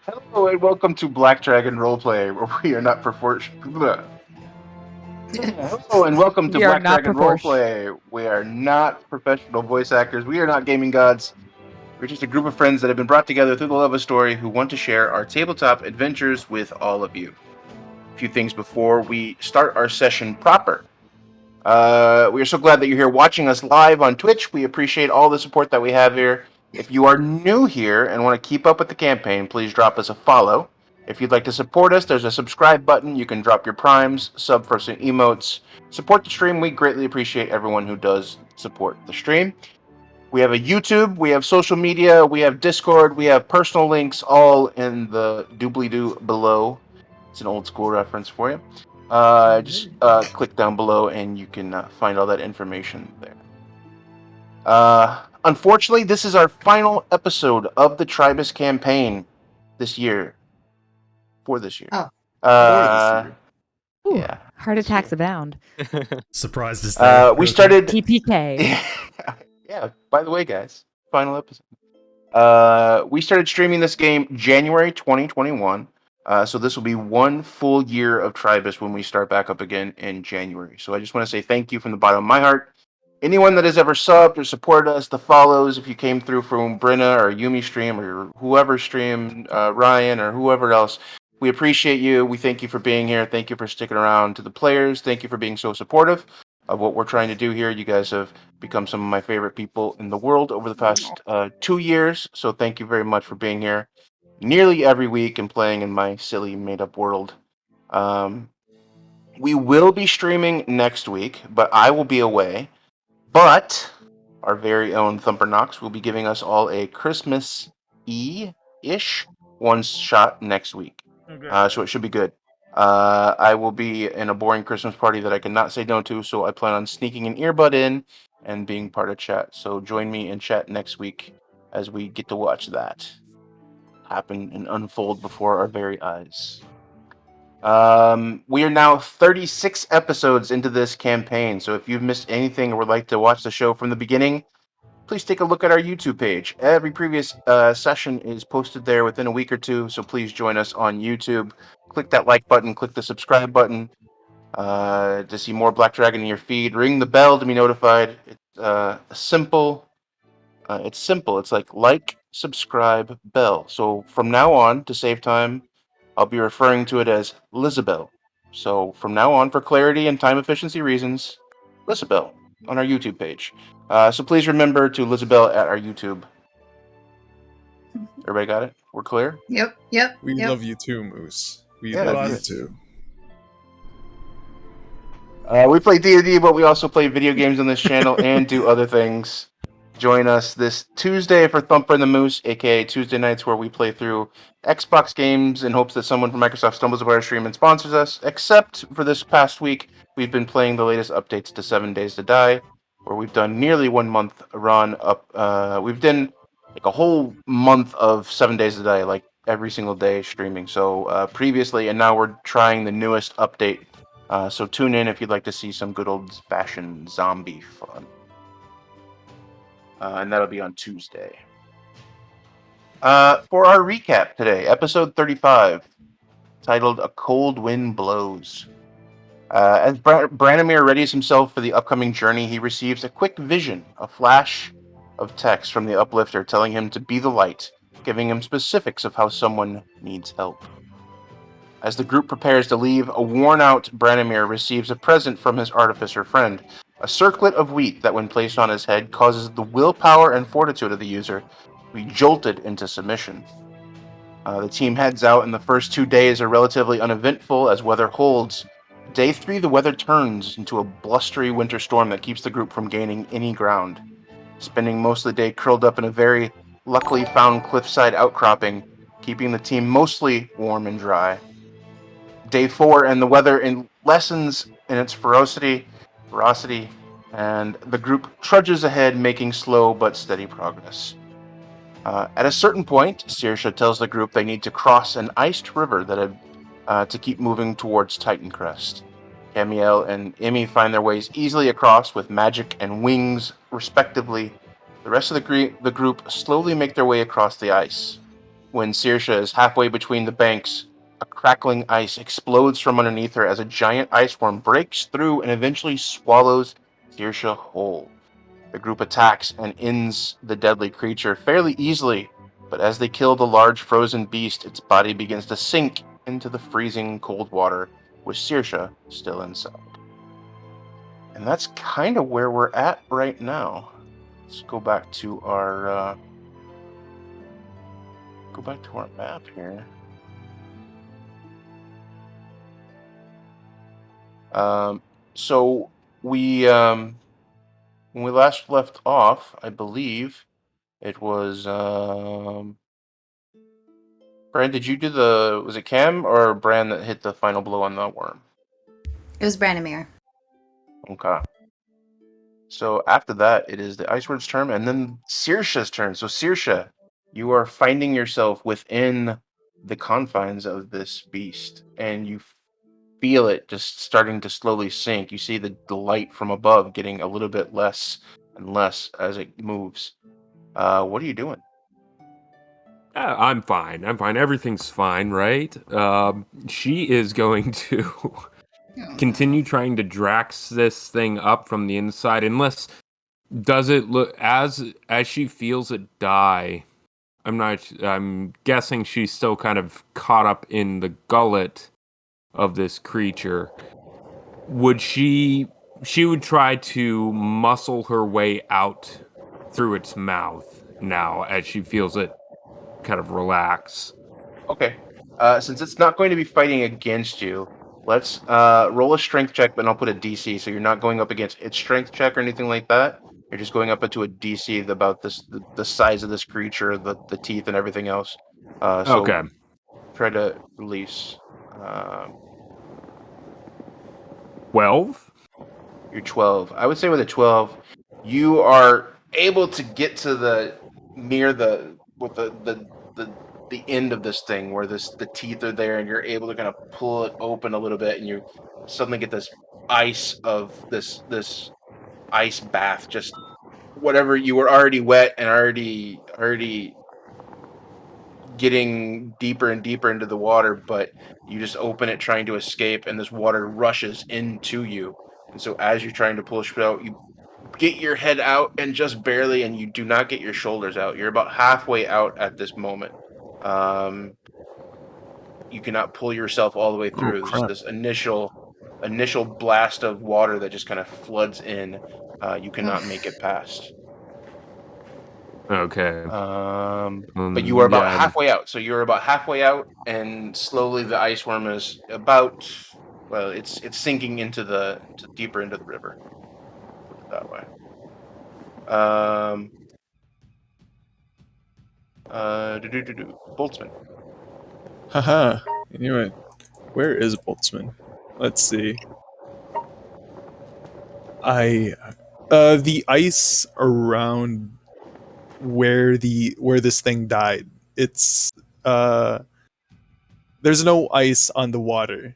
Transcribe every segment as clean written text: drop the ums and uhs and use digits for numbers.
Hello and welcome to Black Dragon Roleplay, where we are not Hello and welcome to We are Black not Dragon Roleplay. We are not professional voice actors. We are not gaming gods. We're just a group of friends that have been brought together through the love of story who want to share our tabletop adventures with all of you. A few things before we start our session proper. We are so glad that you're here watching us live on Twitch. We appreciate all the support that we have here. If you are new here and want to keep up with the campaign, please drop us a follow. If you'd like to support us, there's a subscribe button. You can drop your primes, sub for some emotes. Support the stream. We greatly appreciate everyone who does support the stream. We have a YouTube, we have social media, we have Discord, we have personal links all in the doobly-doo below. It's an old school reference for you. Just click down below and you can find all that information there. Unfortunately, this is our final episode of the Tribus campaign this year. For this year. Oh. Ooh, Yeah. heart attacks abound. Surprised is there. We started... TPK. Yeah, by the way, guys, final episode. We started streaming this game January 2021. So this will be 1 full year of Tribus when we start back up again in January. So I just want to say thank you from the bottom of my heart. Anyone that has ever subbed or supported us, the follows, if you came through from Brenna or Yumi stream or whoever streamed, Ryan or whoever else, we appreciate you. We thank you for being here. Thank you for sticking around. To the players, thank you for being so supportive of what we're trying to do here. You guys have become some of my favorite people in the world over the past 2 years. So thank you very much for being here nearly every week and playing in my silly made-up world. We will be streaming next week, but I will be away. But our very own Thumper Knox will be giving us all a Christmas-y-ish one-shot next week. Okay. So it should be good. I will be in a boring Christmas party that I cannot say no to, so I plan on sneaking an earbud in and being part of chat. So join me in chat next week as we get to watch that happen and unfold before our very eyes. We are now 36 episodes into this campaign, so if you've missed anything or would like to watch the show from the beginning, please take a look at our YouTube page. Every previous session is posted there within a week or two, so please join us on YouTube. Click that like button, click the subscribe button to see more Black Dragon in your feed. Ring the bell to be notified. It's simple. It's like, subscribe, bell. So from now on, to save time, I'll be referring to it as Lizabelle. So from now on, for clarity and time efficiency reasons, Lizabelle on our YouTube page. So please remember to Lizabelle at our YouTube. Everybody got it? We're clear? Yep. We love you too, Moose. We Yeah, love you good. too. We play D&D, but we also play video games on this channel and do other things. Join us this Tuesday for Thumper and the Moose, aka Tuesday nights, where we play through Xbox games in hopes that someone from Microsoft stumbles upon our stream and sponsors us. Except for this past week, we've been playing the latest updates to 7 Days to Die, where we've done nearly 1 month run up. We've done like a whole month of 7 Days to Die, like every single day streaming. So previously, and now we're trying the newest update. So tune in if you'd like to see some good old-fashioned zombie fun. And that'll be on Tuesday. For our recap today, episode 35, titled A Cold Wind Blows. As Branimir readies himself for the upcoming journey, he receives a quick vision, a flash of text from the Uplifter telling him to be the light, giving him specifics of how someone needs help. As the group prepares to leave, a worn-out Branimir receives a present from his artificer friend, a circlet of wheat that, when placed on his head, causes the willpower and fortitude of the user to be jolted into submission. The team heads out, and the first 2 days are relatively uneventful as weather holds. Day 3, the weather turns into a blustery winter storm that keeps the group from gaining any ground. Spending most of the day curled up in a very luckily found cliffside outcropping, keeping the team mostly warm and dry. Day 4, and the weather lessens in its ferocity, and the group trudges ahead, making slow but steady progress. At a certain point, Saoirse tells the group they need to cross an iced river to keep moving towards Titan Crest. Camiel and Emmy find their ways easily across with magic and wings, respectively. The rest of the group slowly make their way across the ice. When Saoirse is halfway between the banks, a crackling ice explodes from underneath her as a giant ice worm breaks through and eventually swallows Saoirse whole. The group attacks and ends the deadly creature fairly easily, but as they kill the large frozen beast, its body begins to sink into the freezing cold water, with Saoirse still inside. And that's kind of where we're at right now. Let's go back to our map here. So we when we last left off, I believe it was Bran, did you do was it Cam or Bran that hit the final blow on the worm? It was Branimir. Okay. So after that, it is the Ice Word's turn, and then Saoirse's turn. So Saoirse, you are finding yourself within the confines of this beast, and you feel it just starting to slowly sink. You see the light from above getting a little bit less and less as it moves. What are you doing? I'm fine. Everything's fine, right? She is going to continue trying to Drax this thing up from the inside, unless does it look as she feels it die. I'm guessing she's still kind of caught up in the gullet of this creature. She would try to muscle her way out through its mouth now as she feels it kind of relax. Okay. Since it's not going to be fighting against you, let's roll a strength check, but I'll put a DC, so you're not going up against its strength check or anything like that. You're just going up into a DC about the size of this creature, the teeth and everything else. So okay. Try to release. 12? You're 12. I would say with a 12, you are able to get to near the end of this thing where the teeth are there, and you're able to kind of pull it open a little bit, and you suddenly get this ice of this ice bath, just whatever you were already wet and already getting deeper and deeper into the water, but you just open it trying to escape, and this water rushes into you. And so as you're trying to push it out, you get your head out and just barely, and you do not get your shoulders out. You're about halfway out at this moment. You cannot pull yourself all the way through. There's this initial blast of water that just kind of floods in. You cannot make it past. Okay. But you are about halfway out. So you're about halfway out, and slowly the ice worm is it's sinking into deeper into the river. Put it that way. Boltzmann. Haha. Anyway, where is Boltzmann? Let's see. The ice around where this thing died. It's there's no ice on the water.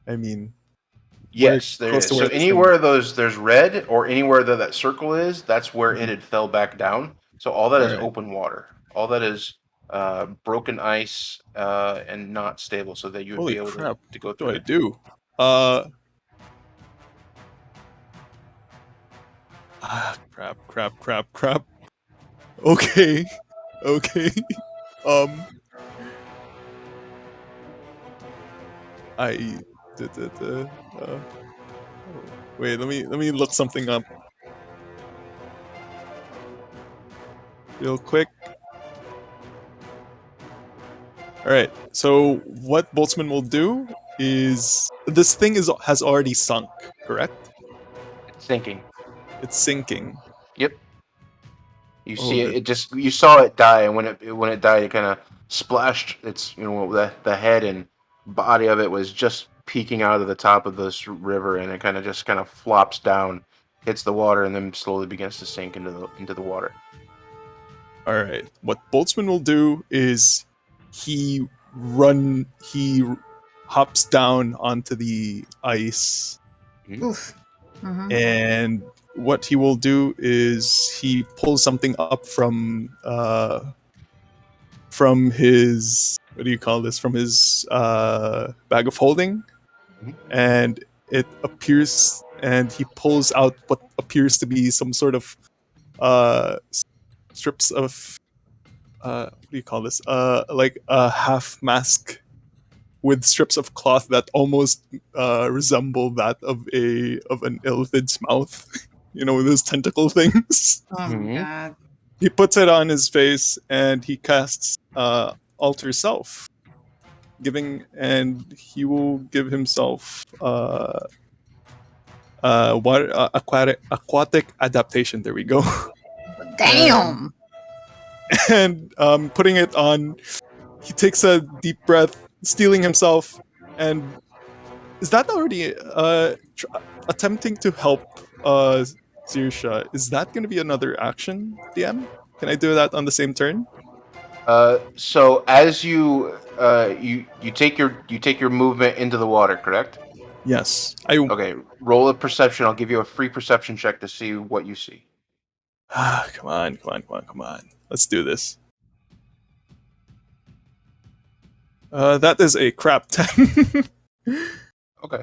I mean, yes, there is. So anywhere there's red, or anywhere that circle is, that's where it had fell back down. So all that is open water. All that is broken ice and not stable, so that you would be able to go through. What do I do? Crap. Okay. Wait, let me look something up real quick. All right. So what Boltzmann will do is this thing has already sunk, correct? It's sinking. It's sinking. Yep. You see it. You saw it die, and when it died, it kind of splashed. Its the head and body of it was just peeking out of the top of this river, and it kind of flops down, hits the water, and then slowly begins to sink into the water. All right. What Boltzmann will do is he hops down onto the ice. Oof. Mm-hmm. And what he will do is he pulls something up from from his, what do you call this? From his bag of holding, Mhm. and it appears, and he pulls out what appears to be some sort of strips of what do you call this? Like a half mask with strips of cloth that almost resemble that of an illithid's mouth. You know, those tentacle things. Oh Mhm. my god. He puts it on his face and he casts Alter Self, and he will give himself aquatic adaptation. There we go. Damn. And putting it on, he takes a deep breath, stealing himself, and is that already attempting to help Zirsha? Is that going to be another action, DM? Can I do that on the same turn? So as you take your movement into the water, correct? Yes. Okay, roll a perception. I'll give you a free perception check to see what you see. Come on. Let's do this. That is a crap 10. Okay.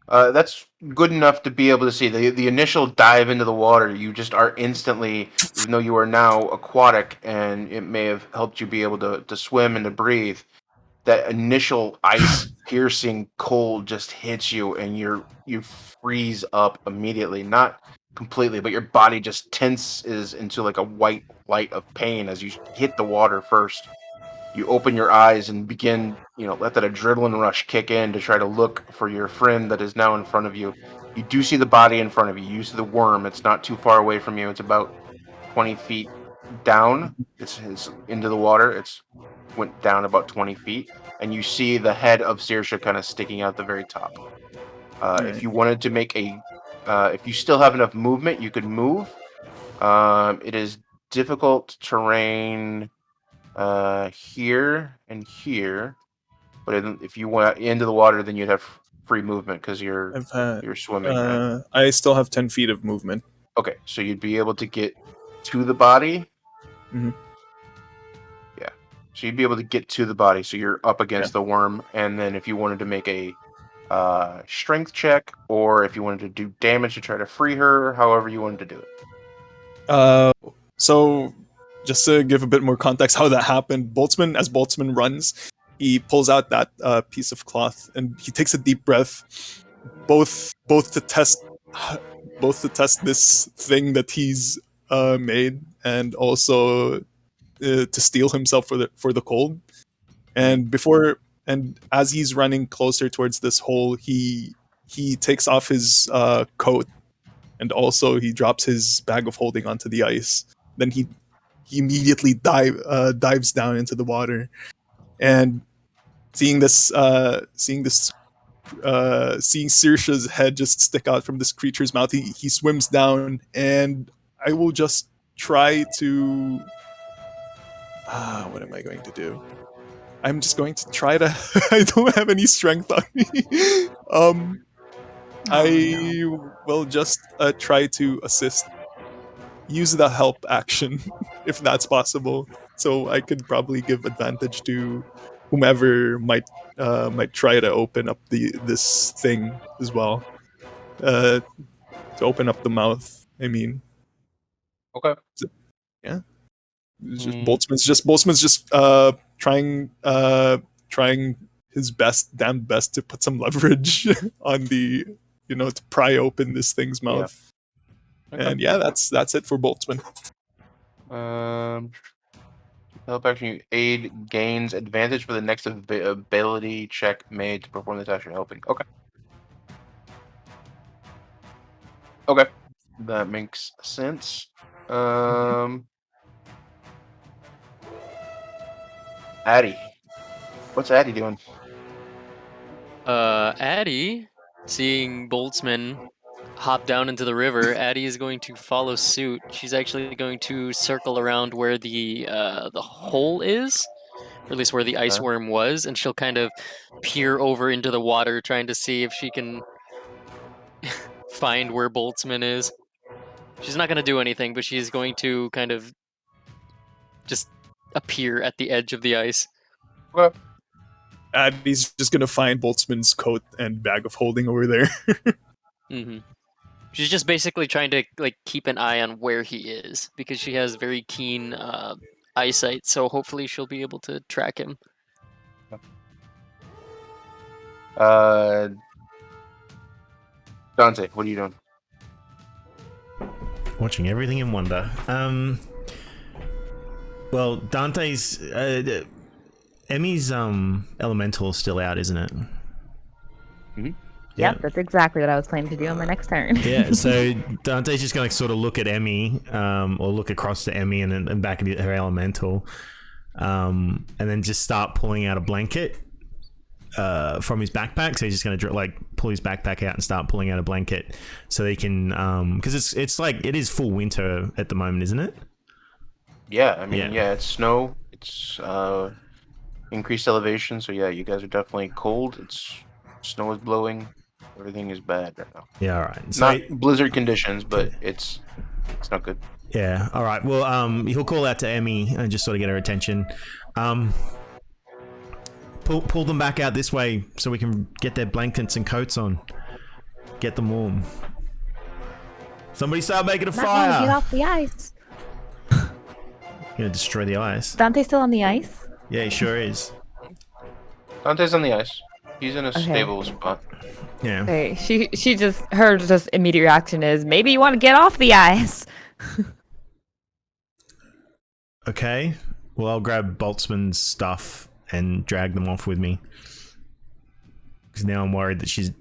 That's good enough to be able to see. The initial dive into the water, you just are instantly, even though you are now aquatic and it may have helped you be able to swim and to breathe, that initial ice piercing cold just hits you and you freeze up immediately. Not completely, but your body just tenses into like a white light of pain as you hit the water first. You open your eyes and begin, let that adrenaline rush kick in to try to look for your friend that is now in front of you. You do see the body in front of you. You see the worm. It's not too far away from you. It's about 20 feet down. It's into the water. It's went down about 20 feet. And you see the head of Saoirse kind of sticking out the very top. If you wanted to make if you still have enough movement, you could move. It is difficult terrain here and here, but if you went into the water, then you'd have free movement because you're swimming, right? I still have 10 feet of movement. Okay, so you'd be able to get to the body. Mhm. Yeah, so you'd be able to get to the body, so you're up against the worm, and then if you wanted to make a strength check, or if you wanted to do damage to try to free her, however you wanted to do it. So just to give a bit more context how that happened, as Boltzmann runs, he pulls out that piece of cloth and he takes a deep breath, both to test this thing that he's made, and also to steel himself for the cold. And as he's running closer towards this hole, he takes off his coat, and also he drops his bag of holding onto the ice. Then he immediately dives down into the water, and seeing Saoirse's head just stick out from this creature's mouth, he swims down, and I will just try to. What am I going to do? I'm just going to try to. I don't have any strength on me. I will just try to assist. Use the help action if that's possible. So I could probably give advantage to whomever might try to open up this thing as well. To open up the mouth. I mean, Okay. yeah. It's just Mm. Boltzmann's just trying his damn best to put some leverage on the to pry open this thing's mouth. Okay. And yeah, that's it for Boltzmann. Help action, you aid gains advantage for the next ability check made to perform the task you're helping. Okay. Okay. That makes sense. Addie. What's Addie doing? Addie, seeing Boltzmann hop down into the river, Addie is going to follow suit. She's actually going to circle around where the hole is, or at least where the ice worm was, and she'll kind of peer over into the water, trying to see if she can find where Boltzmann is. She's not going to do anything, but she's going to kind of just appear at the edge of the ice. Well, Addie's just gonna find Boltzmann's coat and bag of holding over there. Hmm. She's just basically trying to like keep an eye on where he is because she has very keen eyesight. So hopefully she'll be able to track him. Dante, what are you doing? Watching everything in wonder. Well, Dante's Emmy's elemental is still out, isn't it? Mm-hmm. Yep, that's exactly what I was planning to do on my next turn. Yeah, so Dante's just going to sort of look at Emmy, or look across to Emmy and back at her elemental, and then just start pulling out a blanket from his backpack. So he's just going to like pull his backpack out and start pulling out a blanket so they can, because it's like it is full winter at the moment, isn't it? Yeah, I mean, yeah, it's snow. It's increased elevation, so yeah, you guys are definitely cold. Snow is blowing. Everything is bad right now. Yeah, all right. So, not blizzard conditions, but it's not good. Yeah, all right. Well, he'll call out to Emmy and just sort of get her attention. Pull them back out this way so we can get their blankets and coats on. Get them warm. Somebody start making a fire. Get off the ice. Gonna destroy the ice. Dante's still on the ice? Yeah, he sure is. Dante's on the ice. He's in a stable spot. Yeah. Okay, her immediate reaction is maybe you want to get off the ice. Okay. Well, I'll grab Boltzmann's stuff and drag them off with me. Because now I'm worried that she's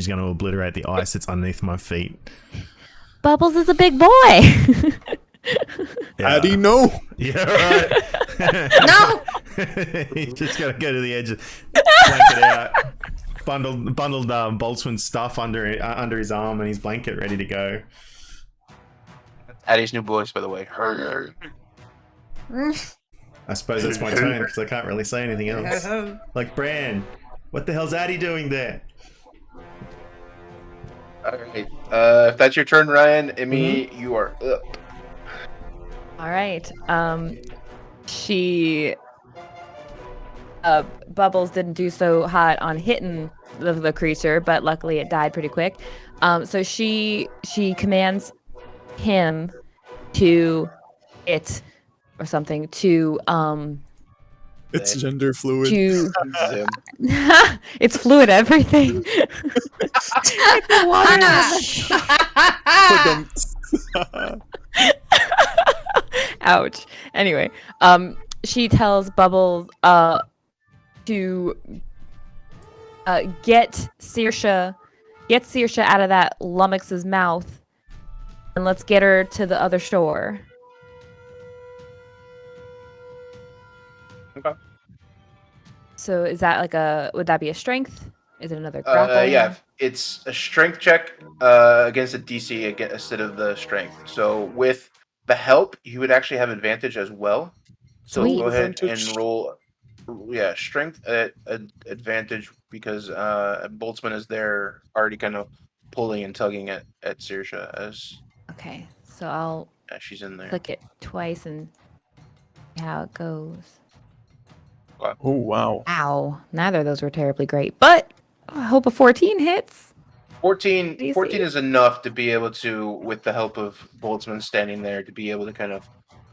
going to obliterate the ice that's underneath my feet. Bubbles is a big boy. Yeah. Addie, no. Yeah, right. No! He's just got to go to the edge, blanket out, bundled Boltzmann's stuff under his arm and his blanket ready to go. Addie's new voice, by the way. I suppose it's my turn because I can't really say anything else. Like, Bran, what the hell's Addie doing there? Alright, if that's your turn, Ryan, Emmy, you are up. All right. She Bubbles didn't do so hot on hitting the creature, but luckily it died pretty quick. So she commands him to or something to It's gender fluid. to it's fluid everything. It's water. Ouch. Anyway, she tells Bubbles to get Saoirse out of that lummox's mouth and let's get her to the other shore. Okay. So is that would that be a strength? Is it another grapple? Yeah, it's a strength check against a DC instead of the strength. So with the help, you would actually have advantage as well. So Sweet. go ahead and roll. Yeah, strength at advantage because Boltzmann is there already kind of pulling and tugging at Saoirse as. Okay, so I'll she's in there. click it twice and see how it goes. Oh, wow. Ow. Neither of those were terribly great, but I hope a 14 hits. 14 DC. is enough to be able to, with the help of Boltzmann standing there, to be able to kind of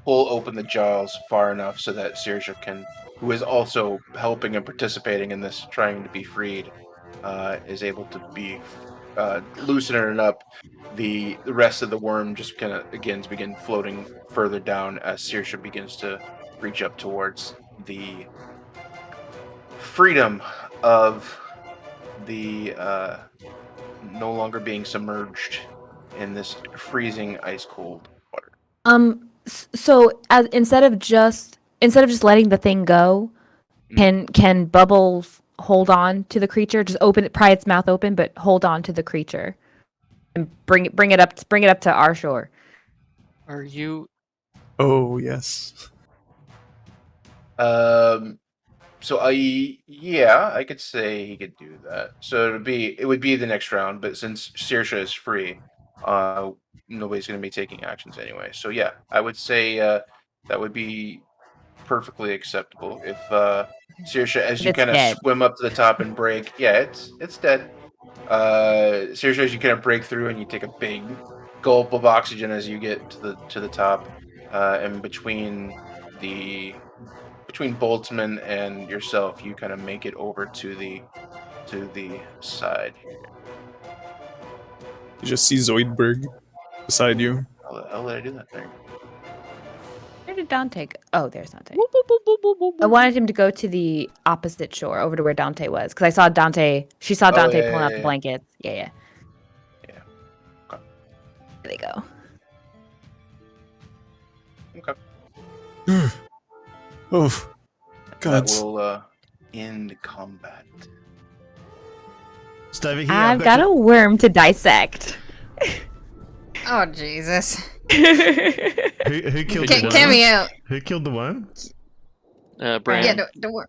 pull open the jaws far enough so that Saoirse can, who is also helping and participating in this, trying to be freed, is able to be loosening it up. The rest of the worm just kind of begin floating further down as Saoirse begins to reach up towards the freedom of the no longer being submerged in this freezing ice cold water. So instead of just letting the thing go, can Bubbles hold on to the creature? Just pry its mouth open, but hold on to the creature and bring it up to our shore. Are you? Oh, yes. So I could say he could do that. So it would be the next round, but since Saoirse is free, nobody's going to be taking actions anyway. So yeah, I would say that would be perfectly acceptable. If Saoirse, as you It's kind of dead. swim up to the top and break, yeah, it's dead. Saoirse, as you kind of break through and you take a big gulp of oxygen as you get to the top, and between Boltzmann and yourself, you kind of make it over to the side. You just see Zoidberg beside you. How the hell did I do that thing? Where did Dante go? Oh, there's Dante. I wanted him to go to the opposite shore, over to where Dante was, because I saw Dante. She saw Dante pulling out the blankets. Yeah. Okay. There they go. Okay. Oh, God. That will end combat. Just over here. I've got a worm to dissect. Oh Jesus! Who killed the worm? Cameo. Who killed the worm? Bran. Yeah, the worm.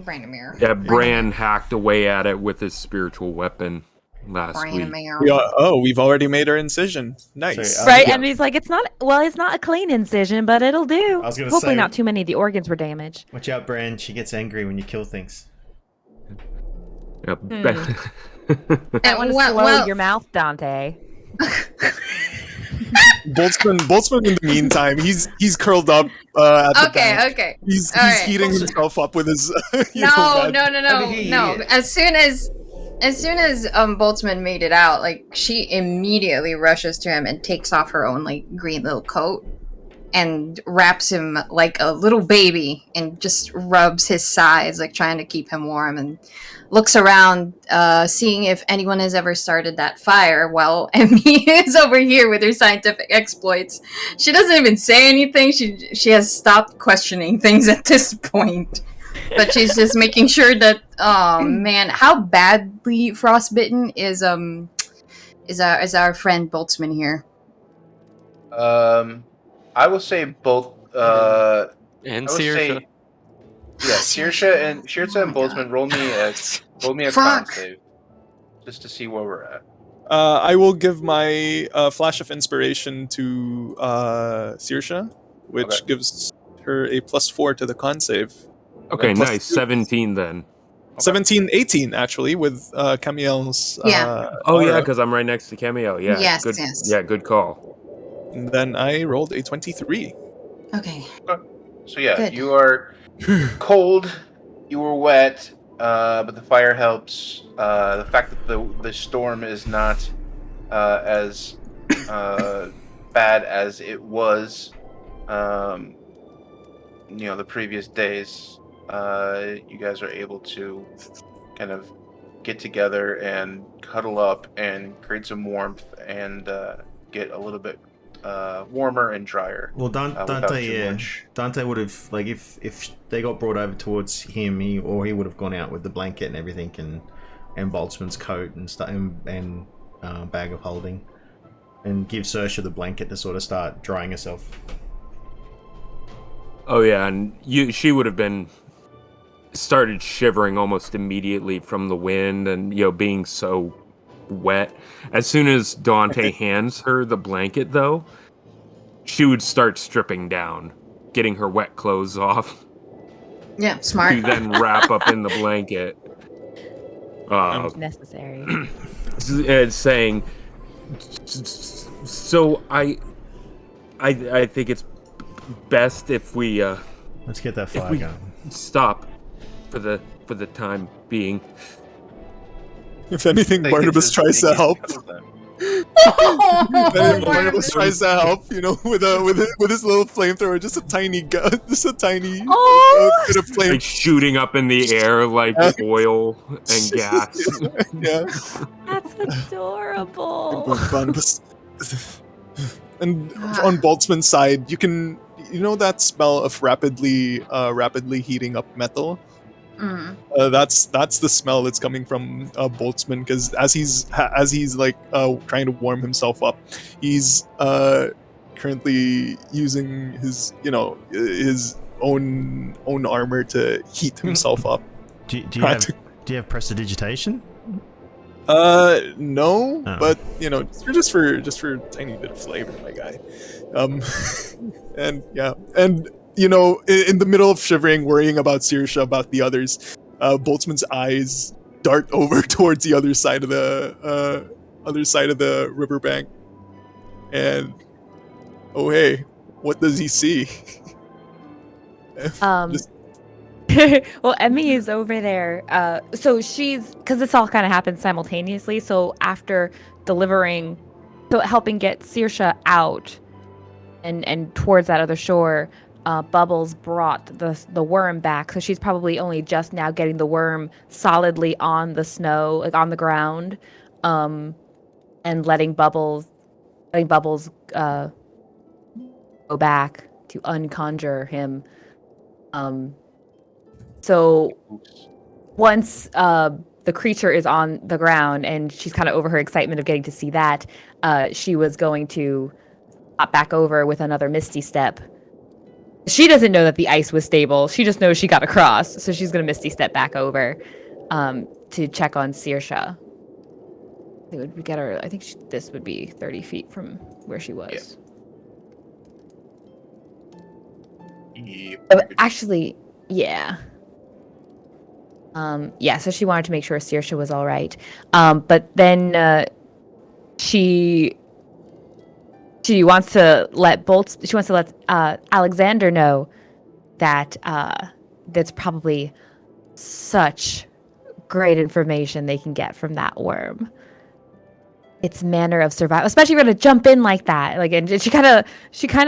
Brandomir. Yeah, Bran hacked away at it with his spiritual weapon last week. Brandomir. We've already made our incision. Nice. Sorry, Right, yeah. and he's like, it's not a clean incision, but it'll do. I was gonna Hopefully say- not too many of the organs were damaged. Watch out, Bran. She gets angry when you kill things. Yep. I want to slow your mouth, Dante. Boltzmann in the meantime, he's curled up at the back. Okay. He's All right. heating himself up with his No. Yeah. As soon as Boltzmann made it out, like she immediately rushes to him and takes off her own like green little coat and wraps him like a little baby and just rubs his sides, like trying to keep him warm, and looks around, seeing if anyone has ever started that fire while Emmy is over here with her scientific exploits. She doesn't even say anything. She has stopped questioning things at this point. But she's just making sure that, oh man, how badly frostbitten is our friend Boltzmann here? I will say both. And I would Saoirse. say, yeah, Saoirse and Boltzmann, roll me a con Fuck. save, just to see where we're at. I will give my flash of inspiration to Saoirse, which Okay. gives her a +4 to the con save. Okay, Plus nice. two. 17 then. 17, 18 actually, with Camiel's. Yeah. Oh yeah, aura. because I'm right next to Cameo. Yeah. Yes, Good. yes. Yeah, good call. And then I rolled a 23. Okay. So yeah, Good. you are cold, you were wet, but the fire helps. The fact that the storm is not as bad as it was, the previous days. You guys are able to kind of get together and cuddle up and create some warmth and get a little bit warmer and drier. Well, without Dante, too yeah. much. Dante would have, like, if they got brought over towards him, he would have gone out with the blanket and everything, and Boltzmann's coat and stuff, and bag of holding, and give Saoirse the blanket to sort of start drying herself. Oh yeah, and she would have started shivering almost immediately from the wind and being so wet. As soon as Dante hands her the blanket, though, she would start stripping down, getting her wet clothes off, Yeah, smart. to then wrap up in the blanket. Necessary. And saying, so I think it's best if we Let's get that fire we- going. stop for the time being. If anything, They Barnabas just tries to make it help. cuddle them. Barnabas tries to help, with his little flamethrower, just a tiny gun, just a tiny bit of flame. Like shooting up in the air like oil and gas. Yeah. That's adorable. Barnabas. And on Boltzmann's side, you know that smell of rapidly heating up metal. Mm. That's the smell that's coming from Boltzmann, because as he's like trying to warm himself up, he's currently using his own armor to heat himself up. Do you have prestidigitation? No, Oh. but just for a tiny bit of flavor, my guy. And yeah, and in the middle of shivering, worrying about Saoirse, about the others, Boltzmann's eyes dart over towards the other side of the riverbank, and oh hey, what does he see? Just- Well, Emmy is over there. So she's, because this all kind of happens simultaneously. So after helping get Saoirse out and towards that other shore, Bubbles brought the worm back. So she's probably only just now getting the worm solidly on the snow, like on the ground, and letting Bubbles go back to unconjure him. So once the creature is on the ground and she's kind of over her excitement of getting to see that, she was going to hop back over with another Misty Step. She doesn't know that the ice was stable. She just knows she got across. So she's going to Misty Step back over to check on Saoirse. It would get her, I think this would be 30 feet from where she was. Yeah. Actually, yeah. So she wanted to make sure Saoirse was all right. But then she wants to let Alexander know that that's probably such great information they can get from that worm. Its manner of survival, especially if you're gonna jump in like that. Like, and she kind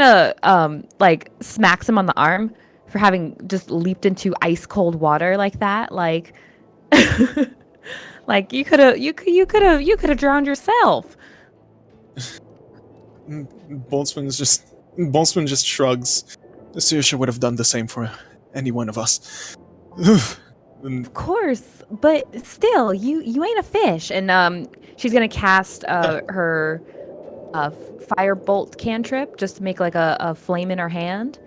of like smacks him on the arm for having just leaped into ice cold water like that. Like, like you could have drowned yourself. Boltzmann just shrugs. Saoirse would have done the same for any one of us. Of course, but still, you ain't a fish. And she's gonna cast her firebolt cantrip just to make like a flame in her hand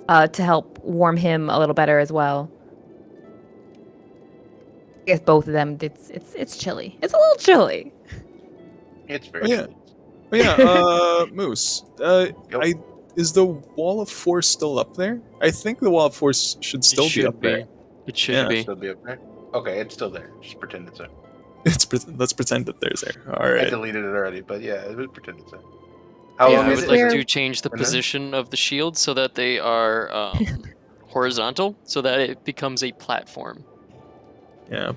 to help warm him a little better as well. I guess both of them. It's chilly. It's a little chilly. It's very Moose. Is the wall of force still up there? I think the wall of force should still be up there. It should be. Still be up there. Okay, it's still there. Just pretend it's there. Let's pretend that there's there. All I right. deleted it already, but yeah, it would pretend it's there. I long is would it? like to change the position of the shield so that they are horizontal, so that it becomes a platform. Yeah.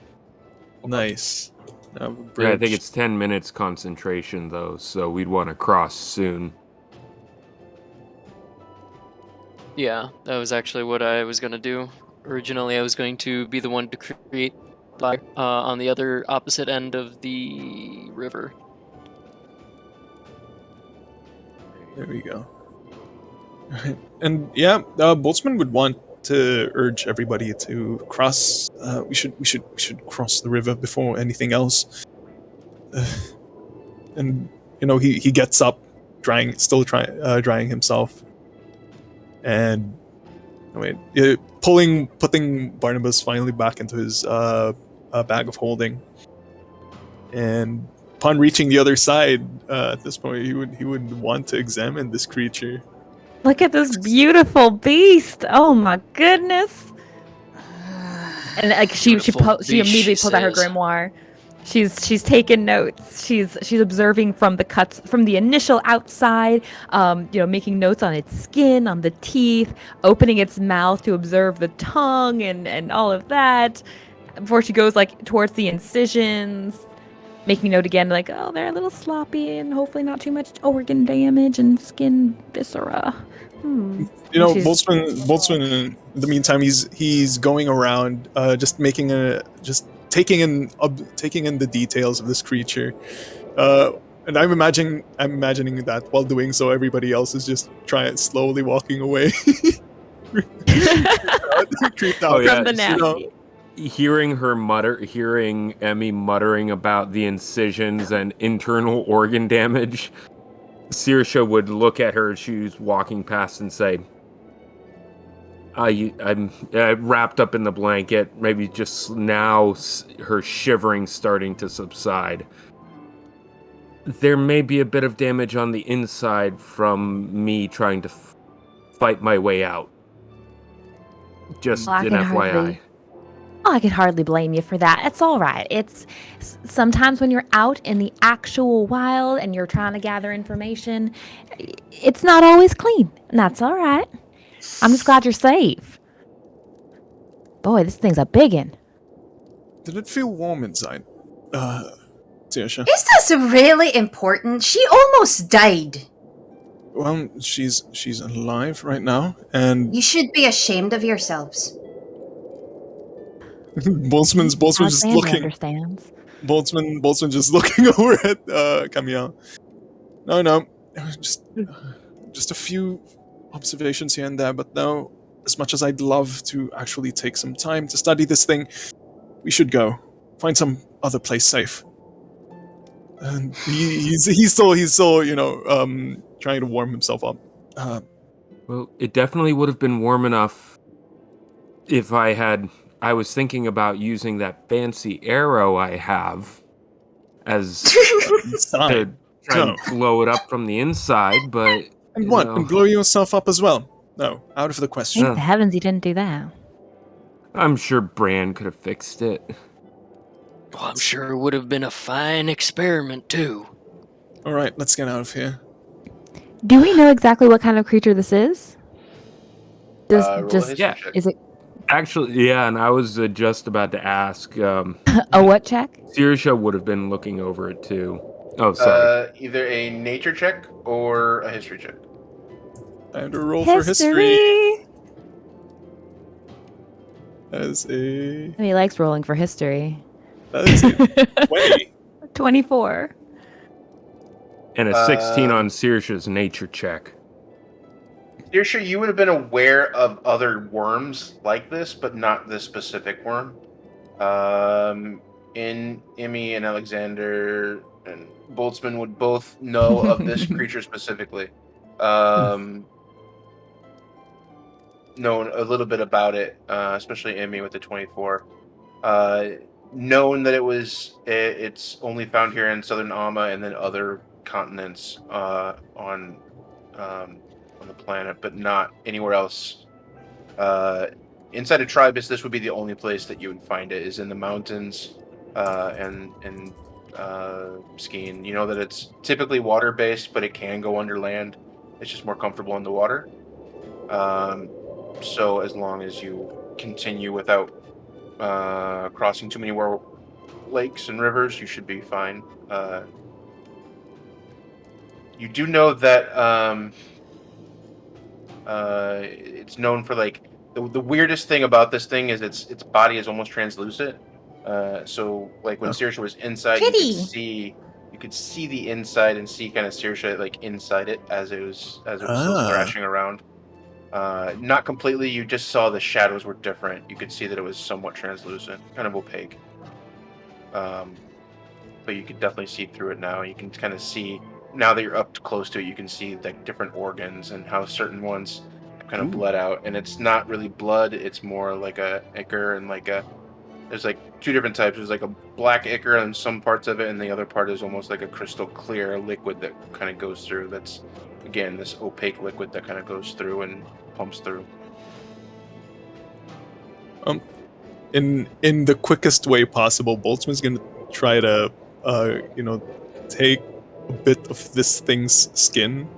Nice. Yeah, I think it's 10 minutes concentration, though, so we'd want to cross soon. Yeah, that was actually what I was going to do. Originally, I was going to be the one to create fire on the other opposite end of the river. There we go. And yeah, Boltzmann would want to urge everybody to cross. We should cross the river before anything else. And he gets up, drying himself, and putting Barnabas finally back into his bag of holding. And upon reaching the other side, at this point, he would want to examine this creature. Look at this beautiful beast! Oh my goodness! And like she immediately pulled out her grimoire. She's taking notes. She's observing from the cuts from the initial outside. Making notes on its skin, on the teeth, opening its mouth to observe the tongue and all of that. Before she goes like towards the incisions, making note again, like, oh, they're a little sloppy and hopefully not too much organ damage and skin viscera. Boltzmann in the meantime, he's going around, just taking in the details of this creature, and I'm imagining that while doing so, everybody else is just slowly walking away, creeped out from the nasty. Hearing Emmy muttering about the incisions and internal organ damage, Saoirse would look at her as she was walking past and say, I'm wrapped up in the blanket, maybe just now her shivering starting to subside. There may be a bit of damage on the inside from me trying to fight my way out. Just Well, I an can FYI. hardly- Oh, I could hardly blame you for that. It's all right. It's sometimes when you're out in the actual wild and you're trying to gather information, it's not always clean, and that's all right. I'm just glad you're safe. Boy, this thing's a biggin'. Did it feel warm inside? Saoirse? Is this really important? She almost died. Well, she's alive right now, and You should be ashamed of yourselves. Boltzmann's just Alexander looking. understands. Boltzmann just looking over at Camille. No, just a few observations here and there, but no. As much as I'd love to actually take some time to study this thing, we should go find some other place safe. And he's still trying to warm himself up. Well, it definitely would have been warm enough if I was thinking about using that fancy arrow I have as to try and blow it up from the inside, but... And what? And blow yourself up as well? No, out of the question. Thank the heavens you didn't do that. I'm sure Bran could have fixed it. Well, I'm sure it would have been a fine experiment, too. Alright, let's get out of here. Do we know exactly what kind of creature this is? Roll a history yeah. check. Is it Actually, yeah, and I was just about to ask. a what check? Saoirse would have been looking over it too. Oh, sorry. Either a nature check or a history check. Time to roll for history. As a... He likes rolling for history. That is a 20. 24. And a 16 on Saoirse's nature check. You're sure you would have been aware of other worms like this, but not this specific worm. In Emmy and Alexander and Boltzmann would both know of this creature specifically. Known a little bit about it, especially Emmy with the 24. Known that it's only found here in southern Alma and then other continents on the planet, but not anywhere else. Inside of Tribus, this would be the only place that you would find it, is in the mountains and skiing. You know that it's typically water-based, but it can go under land. It's just more comfortable in the water. So as long as you continue without crossing too many more lakes and rivers, you should be fine. You do know that it's known for like the weirdest thing about this thing is its body is almost translucent. So like when Saoirse was inside, you could see the inside and see kind of Saoirse like inside it as it was still thrashing around. Not completely. You just saw the shadows were different. You could see that it was somewhat translucent, kind of opaque. But you could definitely see through it now. You can kind of see now that you're up close to it. You can see like different organs and how certain ones kind of bled out. And it's not really blood. It's more like a ichor and like a. There's like two different types. There's like a black ichor on some parts of it, and the other part is almost like a crystal clear liquid that kind of goes through. That's again this opaque liquid that kind of goes through and pumps through. In the quickest way possible, Boltzmann's gonna try to take a bit of this thing's skin.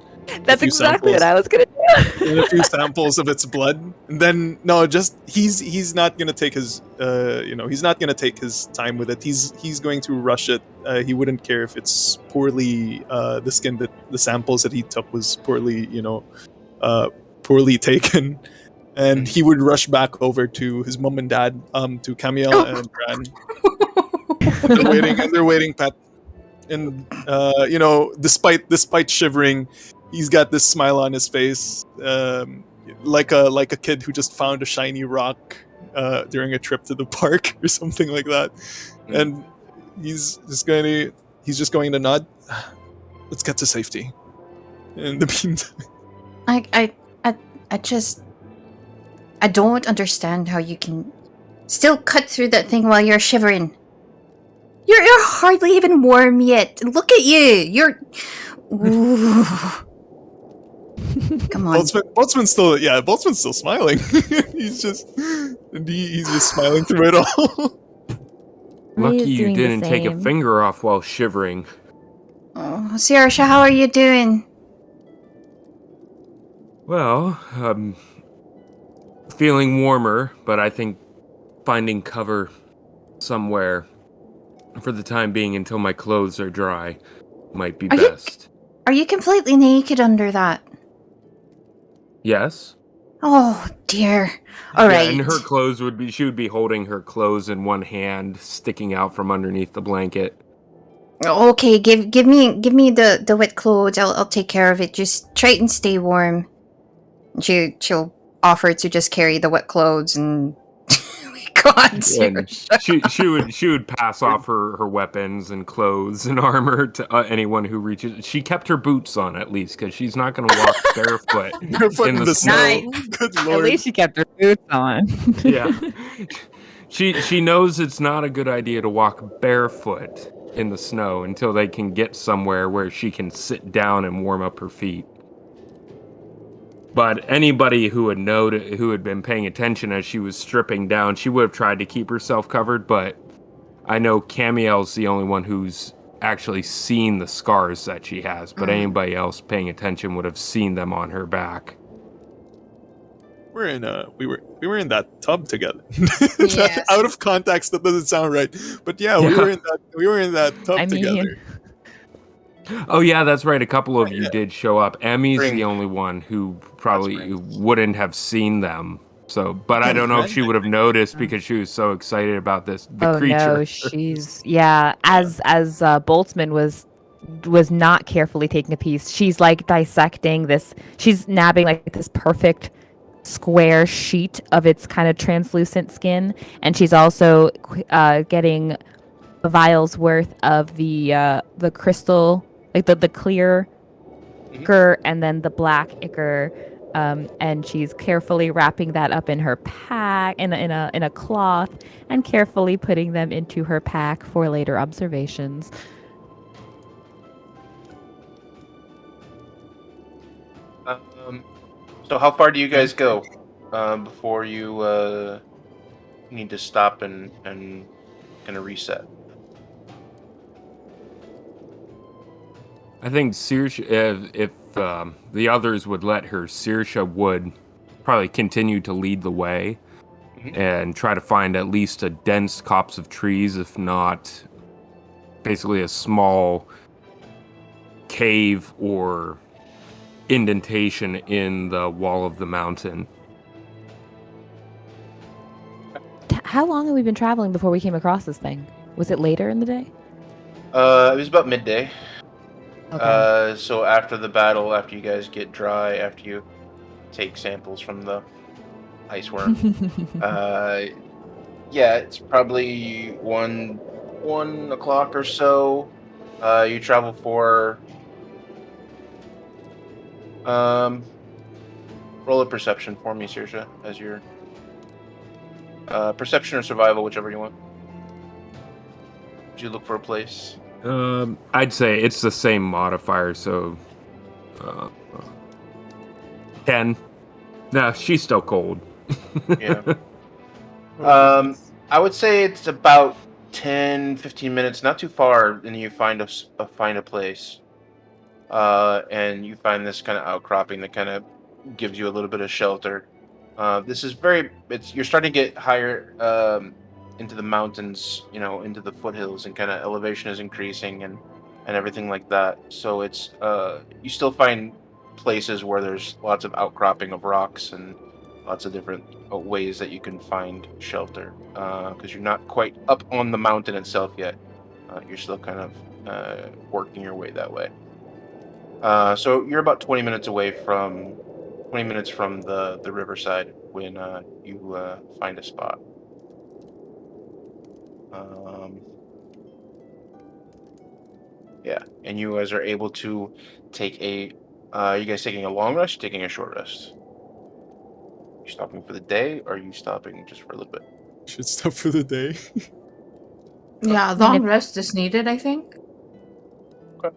That's exactly what I was gonna do. And a few samples of its blood, and then he's not gonna take his he's not gonna take his time with it. He's going to rush it. He wouldn't care if it's poorly the skin that the samples that he took was poorly poorly taken, and he would rush back over to his mom and dad, to Camille and Bran. They're waiting, Pat. And despite shivering, he's got this smile on his face, like a kid who just found a shiny rock during a trip to the park or something like that. And he's just going to nod. Let's get to safety. In the meantime, I don't understand how you can still cut through that thing while you're shivering. You're hardly even warm yet. Look at you. You're. Ooh. Come on. Boltzmann's still smiling. he's just smiling through it all. Lucky He's you doing the didn't take a same. finger off while shivering. Oh, Saoirse, how are you doing? Well, feeling warmer, but I think finding cover somewhere for the time being until my clothes are dry might be best. Are you completely naked under that? Yes? Oh, dear. All Yeah, right. and her clothes she would be holding her clothes in one hand, sticking out from underneath the blanket. Okay, give me the wet clothes. I'll take care of it. Just try and stay warm. She'll offer to just carry the wet clothes and God, And Saoirse. she would pass off her weapons and clothes and armor to anyone who reaches. She kept her boots on at least because she's not going to walk barefoot Barefoot in the snow. Nice. Good At lord. least she kept her boots on. Yeah, she knows it's not a good idea to walk barefoot in the snow until they can get somewhere where she can sit down and warm up her feet. But anybody who had been paying attention as she was stripping down, she would have tried to keep herself covered. But I know Camiel's the only one who's actually seen the scars that she has. But anybody else paying attention would have seen them on her back. We were in that tub together. Yes. Out of context, that doesn't sound right. But yeah, we were in that tub I mean- together. Oh yeah, that's right. A couple of you Yeah. did show up. Emmy's Spring. the only one who probably Spring. wouldn't have seen them. So, but I don't know if she would have noticed because she was so excited about the Oh creature. no, she's as Boltzmann was not carefully taking a piece. She's like dissecting this. She's nabbing like this perfect square sheet of its kind of translucent skin, and she's also getting a vial's worth of the crystal, like the clear ichor and then the black ichor. And she's carefully wrapping that up in her pack in a cloth and carefully putting them into her pack for later observations. So how far do you guys go before you need to stop and kind of reset? I think Saoirse, if the others would let her, Saoirse would probably continue to lead the way and try to find at least a dense copse of trees, if not basically a small cave or indentation in the wall of the mountain. How long have we been traveling before we came across this thing? Was it later in the day? It was about midday. Okay. So after the battle, after you guys get dry, after you take samples from the ice worm, yeah, it's probably 1 o'clock or so. You travel for roll a perception for me, Saoirse, as your perception or survival, whichever you want. Did you look for a place? I'd say it's the same modifier, so 10. Nah, she's still cold. Yeah. I would say it's about 10-15 minutes, not too far, and you find a place. And you find this kind of outcropping that kind of gives you a little bit of shelter. This is you're starting to get higher into the mountains, into the foothills, and kind of elevation is increasing and everything like that. So it's you still find places where there's lots of outcropping of rocks and lots of different ways that you can find shelter, because you're not quite up on the mountain itself yet. You're still kind of working your way that way. So you're about 20 minutes from the riverside when you find a spot. Yeah, and you guys are able to take you guys taking a long rest, taking a short rest? You stopping for the day, or are you stopping just for a little bit? Should stop for the day. Yeah, a long rest is needed, I think. Okay.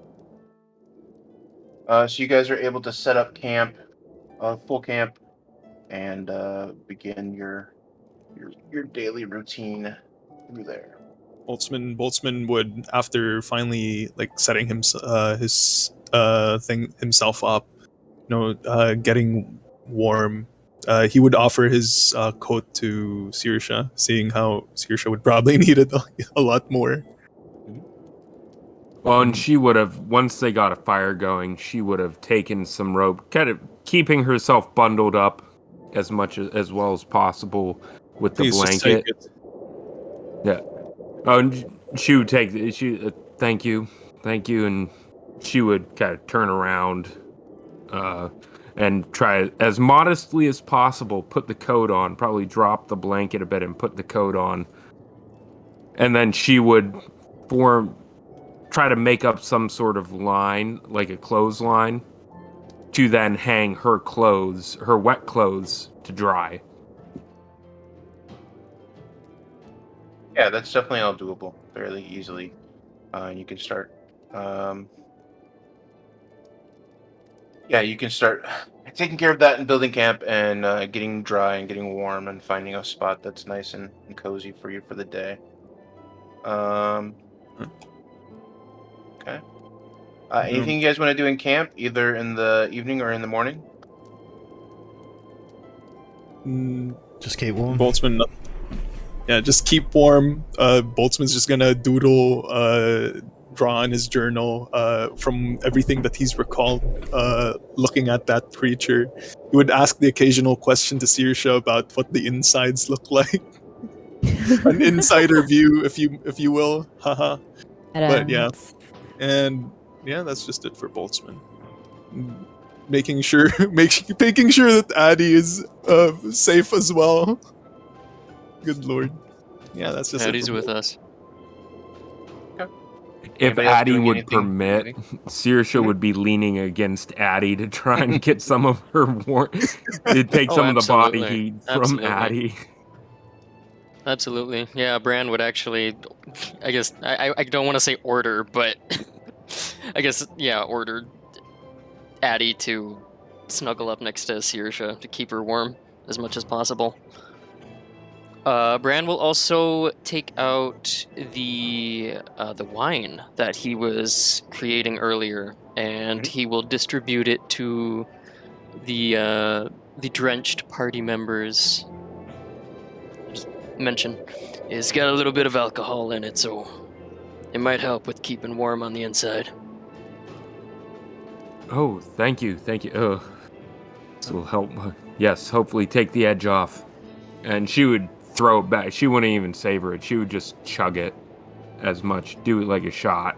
So you guys are able to set up camp full camp and begin your daily routine through there. Boltzmann would, after finally like setting his thing himself up, getting warm, he would offer his coat to Sirsha, seeing how Sirsha would probably need it a lot more. Well, and she would have, once they got a fire going, she would have taken some rope, kind of keeping herself bundled up as well as possible with the Please just take blanket. it. Yeah. Oh, and she would take thank you, and she would kind of turn around, and try as modestly as possible put the coat on. Probably drop the blanket a bit and put the coat on, and then she would try to make up some sort of line, like a clothesline, to then hang her wet clothes, to dry. Yeah, that's definitely all doable fairly easily. You can start. You can start taking care of that in building camp and getting dry and getting warm and finding a spot that's nice and cozy for you for the day. Okay. Anything you guys want to do in camp, either in the evening or in the morning? Just keep warm. Boltzmann, just keep warm. Boltzmann's just gonna doodle, draw on his journal from everything that he's recalled looking at that creature. He would ask the occasional question to Sirsha about what the insides look like. An insider view, if you will. Haha. But yeah. And yeah, that's just it for Boltzmann. Making sure that Addie is safe as well. Good lord. Yeah, that's just Addie's with us. If Anybody else Addie doing would anything? permit, Sirsha would be leaning against Addie to try and get some of her to take Oh, some of the body absolutely. heat from Absolutely. Addie. Absolutely. Yeah, Bran would actually, I guess, I don't want to say order, but I guess, yeah, order Addie to snuggle up next to Sirsha to keep her warm as much as possible. Bran will also take out the wine that he was creating earlier, and he will distribute it to the drenched party members. Just mention it's got a little bit of alcohol in it, so it might help with keeping warm on the inside. Oh, thank you. Oh, this will help. Yes, hopefully take the edge off. And she would throw it back. She wouldn't even savor it. She would just chug it as much. Do it like a shot.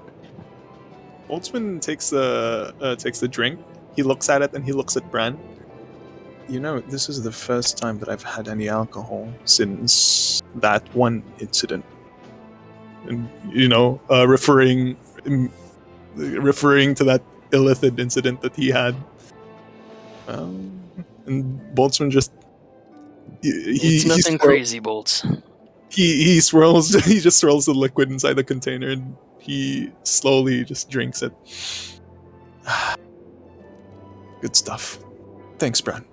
Boltzmann takes the drink. He looks at it and he looks at Bran. This is the first time that I've had any alcohol since that one incident. And referring to that illicit incident that he had. And Boltzmann just It's nothing crazy, Bolts. He swirls. He just swirls the liquid inside the container, and he slowly just drinks it. Good stuff. Thanks, Bran.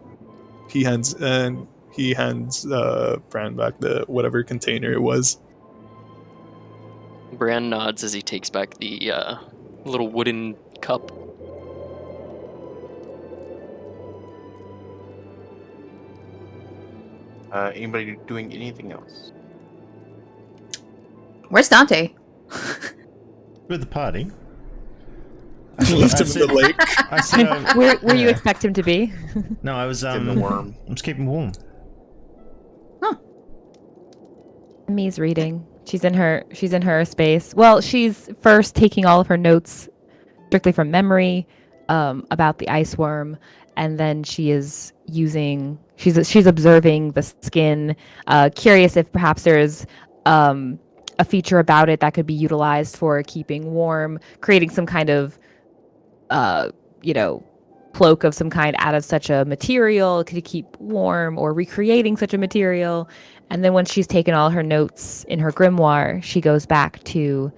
He hands Bran back the whatever container it was. Bran nods as he takes back the little wooden cup. Anybody doing anything else? Where's Dante? With the party. Left him in the lake. I said, Where you yeah. expect him to be? No, I was In the worm. I'm just keeping warm. Mi's reading. She's in her space. Well, she's first taking all of her notes strictly from memory about the ice worm, and then she's observing the skin, curious if perhaps there's a feature about it that could be utilized for keeping warm, creating some kind of cloak of some kind out of such a material to keep warm, or recreating such a material. And then once she's taken all her notes in her grimoire, she goes back to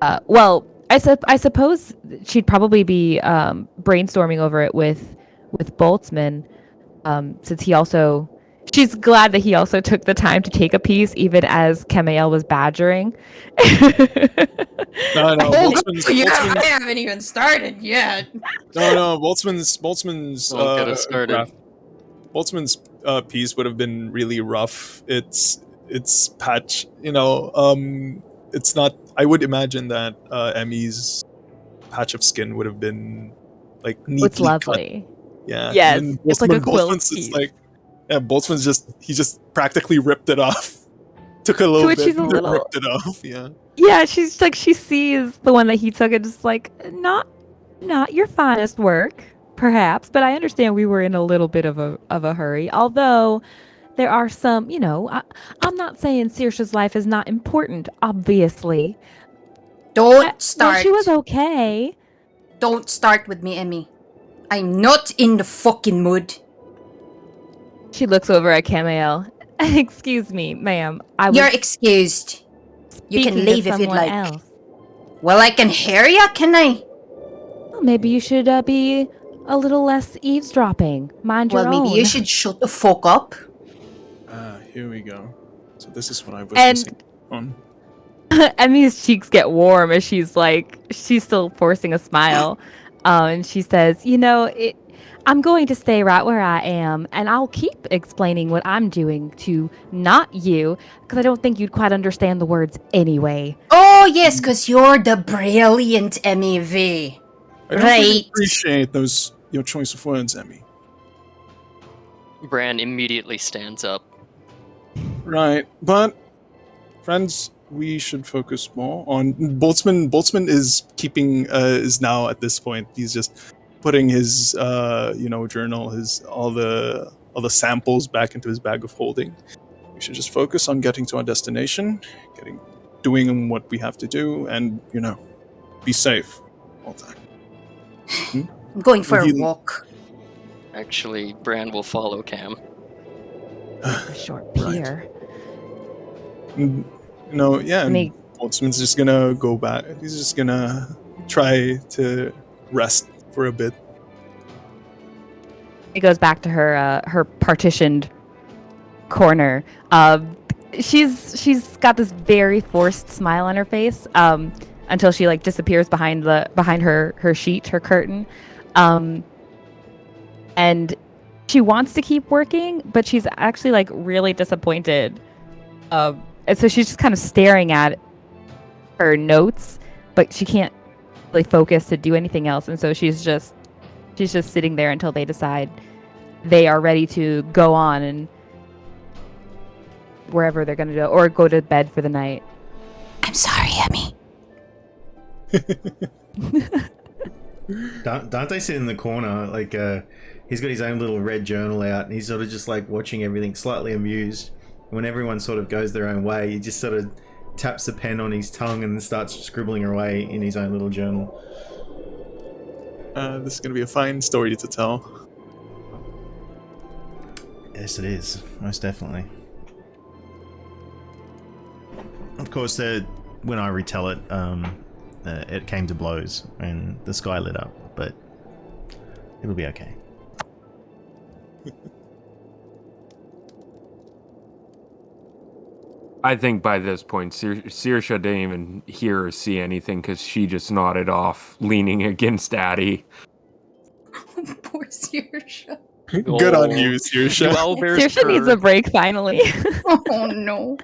I suppose she'd probably be brainstorming over it with with Boltzmann, since she's glad that he also took the time to take a piece, even as Kamael was badgering. No, I haven't even started yet. No, Boltzmann's Don't get us started. Boltzmann's piece would have been really rough. It's patch, it's not. I would imagine that Emmy's patch of skin would have been like neatly It's lovely. cut. Yeah. Yes, And it's like a quilt Boltzmann's piece. it's like, yeah, Boltzmann's just practically ripped it off. Took a little which bit, she's a and little- ripped it off. Yeah. Yeah, she's like, she sees the one that he took and just like, not your finest work, perhaps, but I understand we were in a little bit of a hurry. Although there are some, I'm not saying Saoirse's life is not important, obviously. Don't start. She was okay. Don't start with me, Emmy. I'm not in the fucking mood. She looks over at Kamael. Excuse me, ma'am. You're excused. You can speaking to leave if you'd someone like. else. Well, I can hear ya, can I? Well, maybe you should be a little less eavesdropping. Mind your Well, own. maybe you should shut the fuck up. Here we go. So this is what I was And- missing on. Emmy's cheeks get warm as she's still forcing a smile. And she says, I'm going to stay right where I am, and I'll keep explaining what I'm doing to not you, because I don't think you'd quite understand the words anyway. Oh, yes, because you're the brilliant Emmy V. I don't really Right. appreciate your choice of words, Emmy. Bran immediately stands up. Right, but friends, we should focus more on Boltzmann. Boltzmann is now at this point. He's just putting his journal, all the samples back into his bag of holding. We should just focus on getting to our destination, doing what we have to do, and be safe all the time. I'm going for a Healing. walk. Actually, Bran will follow Cam. A short Right. pier. And And he- Boltzmann's just gonna go back. He's just gonna try to rest for a bit. He goes back to her partitioned corner. She's got this very forced smile on her face until she disappears behind her sheet, her curtain, and she wants to keep working, but she's actually really disappointed. And so she's just kind of staring at her notes, but she can't really focus to do anything else, and so she's just sitting there until they decide they are ready to go on and wherever they're going to go, or go to bed for the night. I'm sorry, Emmy. Dante's sitting in the corner, he's got his own little red journal out, and he's sort of just watching everything, slightly amused. When everyone sort of goes their own way, he just sort of taps the pen on his tongue and starts scribbling away in his own little journal. This is going to be a fine story to tell. Yes, it is. Most definitely. Of course, when I retell it, it came to blows and the sky lit up, but it'll be okay. I think by this point, Saoirse didn't even hear or see anything because she just nodded off, leaning against Addie. Poor Saoirse. Good on you, Saoirse. Owlbears Saoirse needs a break finally. Oh, no.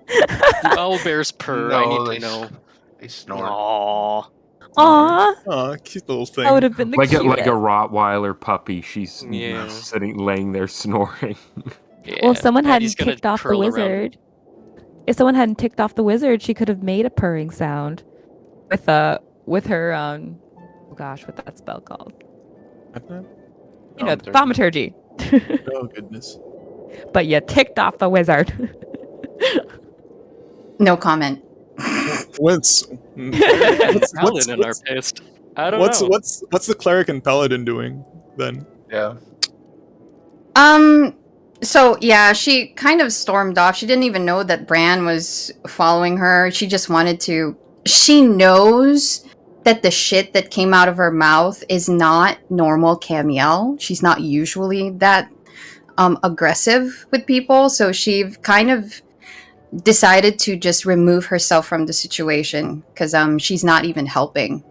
Owlbears purr. I need to know. They snore. Aww. Aw, Aw, cute little thing. that would have been the Like a cutest. Rottweiler puppy. She's Yeah. laying there snoring. Yeah, Well, if someone Addie's hadn't gonna ticked off the curl around. wizard, she could have made a purring sound with her what's that spell called? Thaumaturgy. Oh goodness. But you ticked off the wizard. No comment. What's Paladin are pissed. I don't know. what's the cleric and paladin doing then? Yeah. So yeah, she kind of stormed off. She didn't even know that Bran was following her. She just wanted to. She knows that the shit that came out of her mouth is not normal Camiel. She's not usually that aggressive with people, so she kind of decided to just remove herself from the situation because she's not even helping.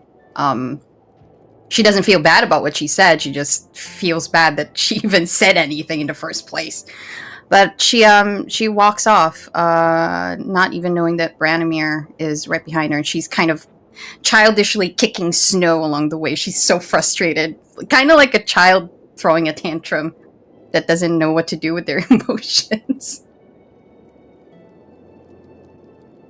She doesn't feel bad about what she said. She just feels bad that she even said anything in the first place. But she walks off, not even knowing that Branimir is right behind her, and she's kind of childishly kicking snow along the way. She's so frustrated, kind of like a child throwing a tantrum that doesn't know what to do with their emotions.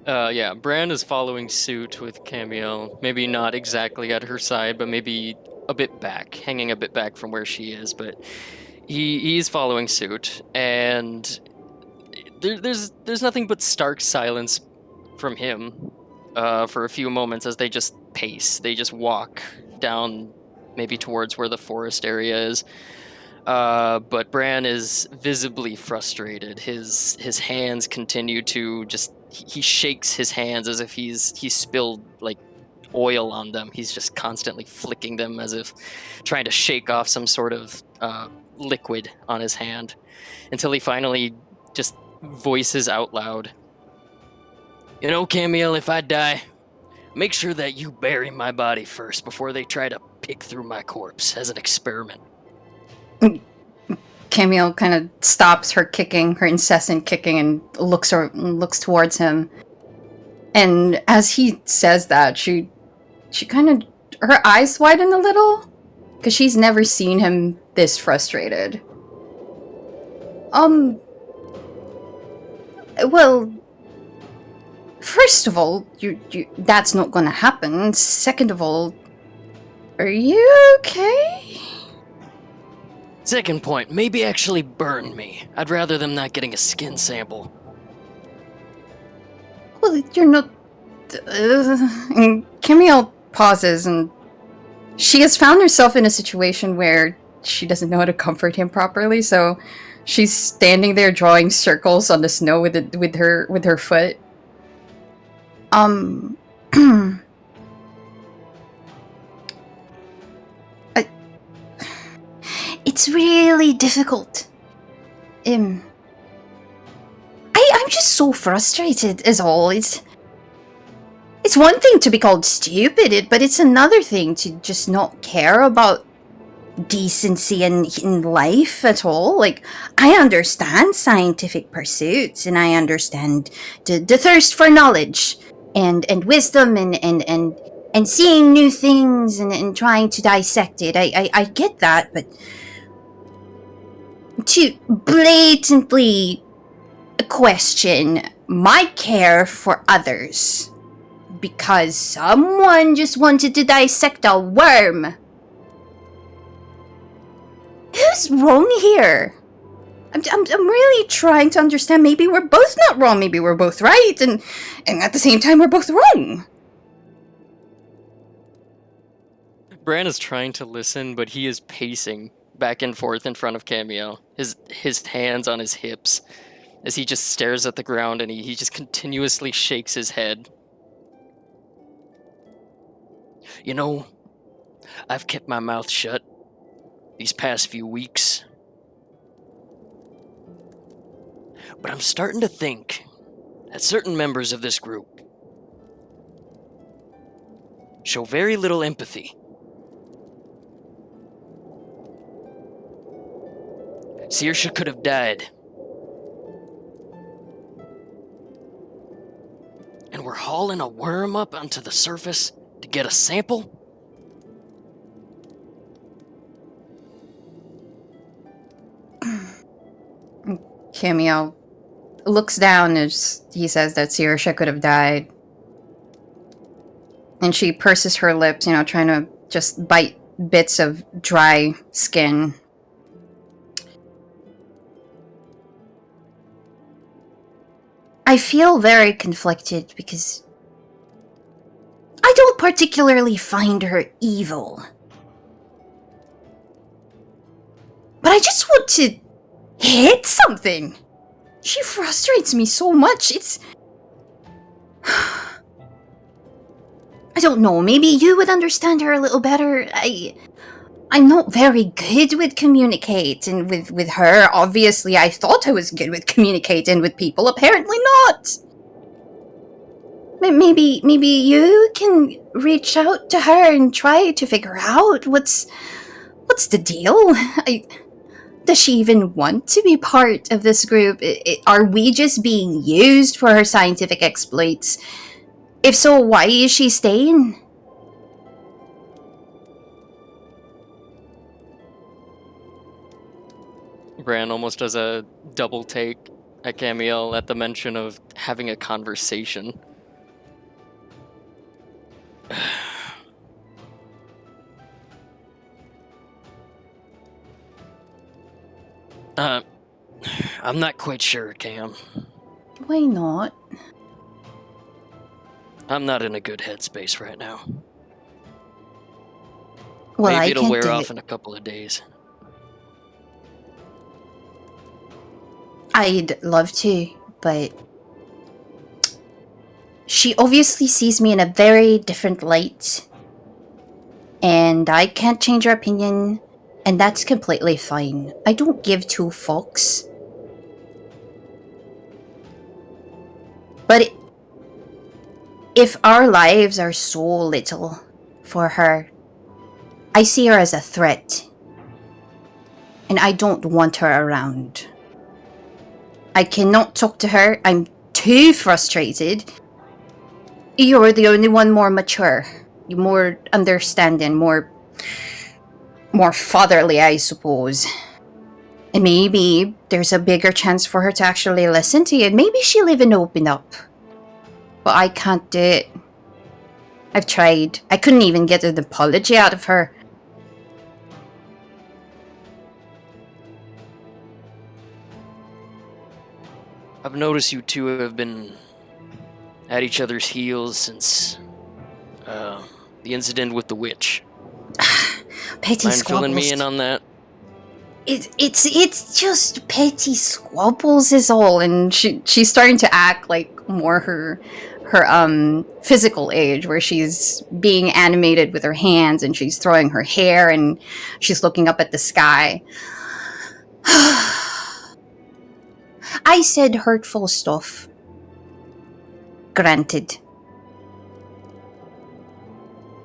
Yeah, Bran is following suit with Camiel. Maybe not exactly at her side, but maybe a bit back, hanging a bit back from where she is. But he's following suit, and there's nothing but stark silence from him for a few moments as they just pace. They just walk down, maybe towards where the forest area is. But Bran is visibly frustrated. His hands continue to just. He shakes his hands as if he's spilled like oil on them. He's just constantly flicking them as if trying to shake off some sort of liquid on his hand, until he finally just voices out loud, "You know, Camiel, if I die, make sure that you bury my body first before they try to pick through my corpse as an experiment." Camiel kind of stops her kicking, her incessant kicking, and looks towards him. And as he says that, she kind of, her eyes widen a little, because she's never seen him this frustrated. Well, first of all, you that's not gonna happen. Second of all, are you okay? Second point, maybe actually burn me. I'd rather them not getting a skin sample. Well, you're not... And Camiel pauses, and she has found herself in a situation where she doesn't know how to comfort him properly, so she's standing there drawing circles on the snow with her foot. It's really difficult. I'm just so frustrated, is all. It's one thing to be called stupid, but it's another thing to just not care about decency in life at all. Like, I understand scientific pursuits, and I understand the thirst for knowledge and wisdom and seeing new things and trying to dissect it. I get that, but to blatantly question my care for others because someone just wanted to dissect a worm. Who's wrong here? I'm really trying to understand. Maybe we're both not wrong. Maybe we're both right, and at the same time we're both wrong. Bran is trying to listen, but he is pacing back and forth in front of Camiel, his hands on his hips, as he just stares at the ground, and he just continuously shakes his head. You know, I've kept my mouth shut these past few weeks, but I'm starting to think that certain members of this group show very little empathy. Saoirse could have died. And we're hauling a worm up onto the surface to get a sample? Camiel looks down as he says that Saoirse could have died. And she purses her lips, trying to just bite bits of dry skin. I feel very conflicted because I don't particularly find her evil. But I just want to hit something. She frustrates me so much. I don't know, maybe you would understand her a little better. I'm not very good with communicating with her. Obviously, I thought I was good with communicating with people. Apparently not. Maybe you can reach out to her and try to figure out what's the deal. Does she even want to be part of this group? Are we just being used for her scientific exploits? If so, why is she staying? Bran almost does a double take at Camiel at the mention of having a conversation. I'm not quite sure, Cam. Why not? I'm not in a good headspace right now. Well, Maybe I it'll can't wear do off it. in a couple of days. I'd love to, but she obviously sees me in a very different light, and I can't change her opinion, and that's completely fine. I don't give two fucks. But if our lives are so little for her, I see her as a threat, and I don't want her around. I cannot talk to her. I'm too frustrated. You're the only one more mature. You're more understanding, more fatherly, I suppose. And maybe there's a bigger chance for her to actually listen to you. Maybe she'll even open up. But I can't do it. I've tried. I couldn't even get an apology out of her. I've noticed you two have been at each other's heels since the incident with the witch. Petty Mind squabbles. filling me in on that? It's just petty squabbles is all, and she's starting to act like more her physical age, where she's being animated with her hands and she's throwing her hair and she's looking up at the sky. I said hurtful stuff. Granted.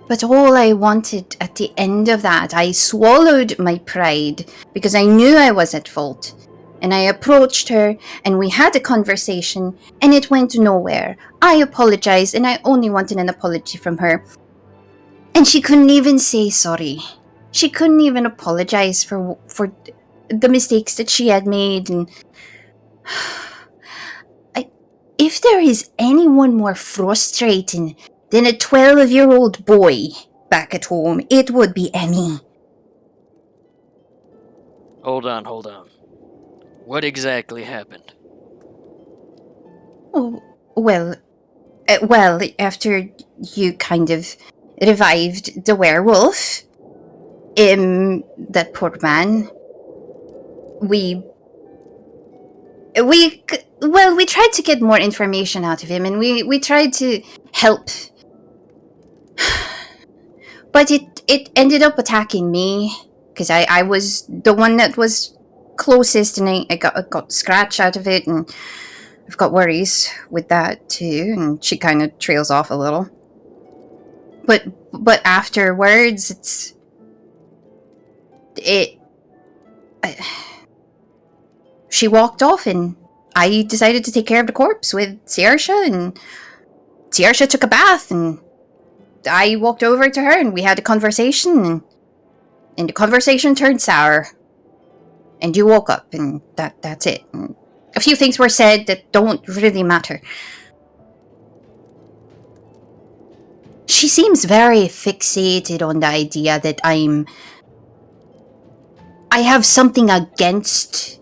But all I wanted at the end of that, I swallowed my pride because I knew I was at fault. And I approached her and we had a conversation and it went nowhere. I apologized and I only wanted an apology from her. And she couldn't even say sorry. She couldn't even apologize for the mistakes that she had made. And if there is anyone more frustrating than a 12-year-old boy back at home, it would be Emmy. Hold on. What exactly happened? Oh, well, after you kind of revived the werewolf, that poor man, we tried to get more information out of him, and we tried to help. But it ended up attacking me, because I was the one that was closest, and I got scratch out of it, and I've got worries with that too. And she kind of trails off a little. But afterwards, she walked off, and I decided to take care of the corpse with Saoirse, and Saoirse took a bath, and I walked over to her, and we had a conversation, and the conversation turned sour. And you woke up, and that's it. And a few things were said that don't really matter. She seems very fixated on the idea that I have something against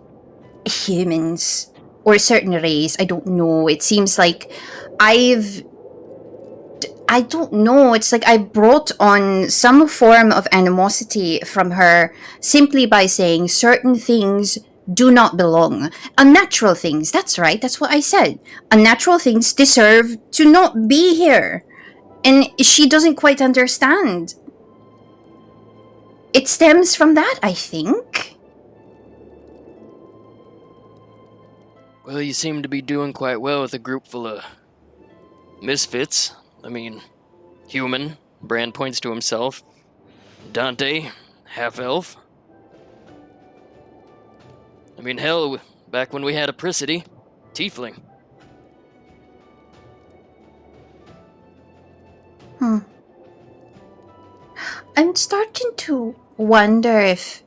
humans or a certain race. I don't know. It seems like I don't know. It's like I brought on some form of animosity from her simply by saying certain things do not belong. Unnatural things. That's right. That's what I said. Unnatural things deserve to not be here. And she doesn't quite understand. It stems from that, I think. Well, you seem to be doing quite well with a group full of misfits. I mean, human. Brand points to himself. Dante, half-elf. I mean, hell, back when we had Apricity, tiefling. I'm starting to wonder if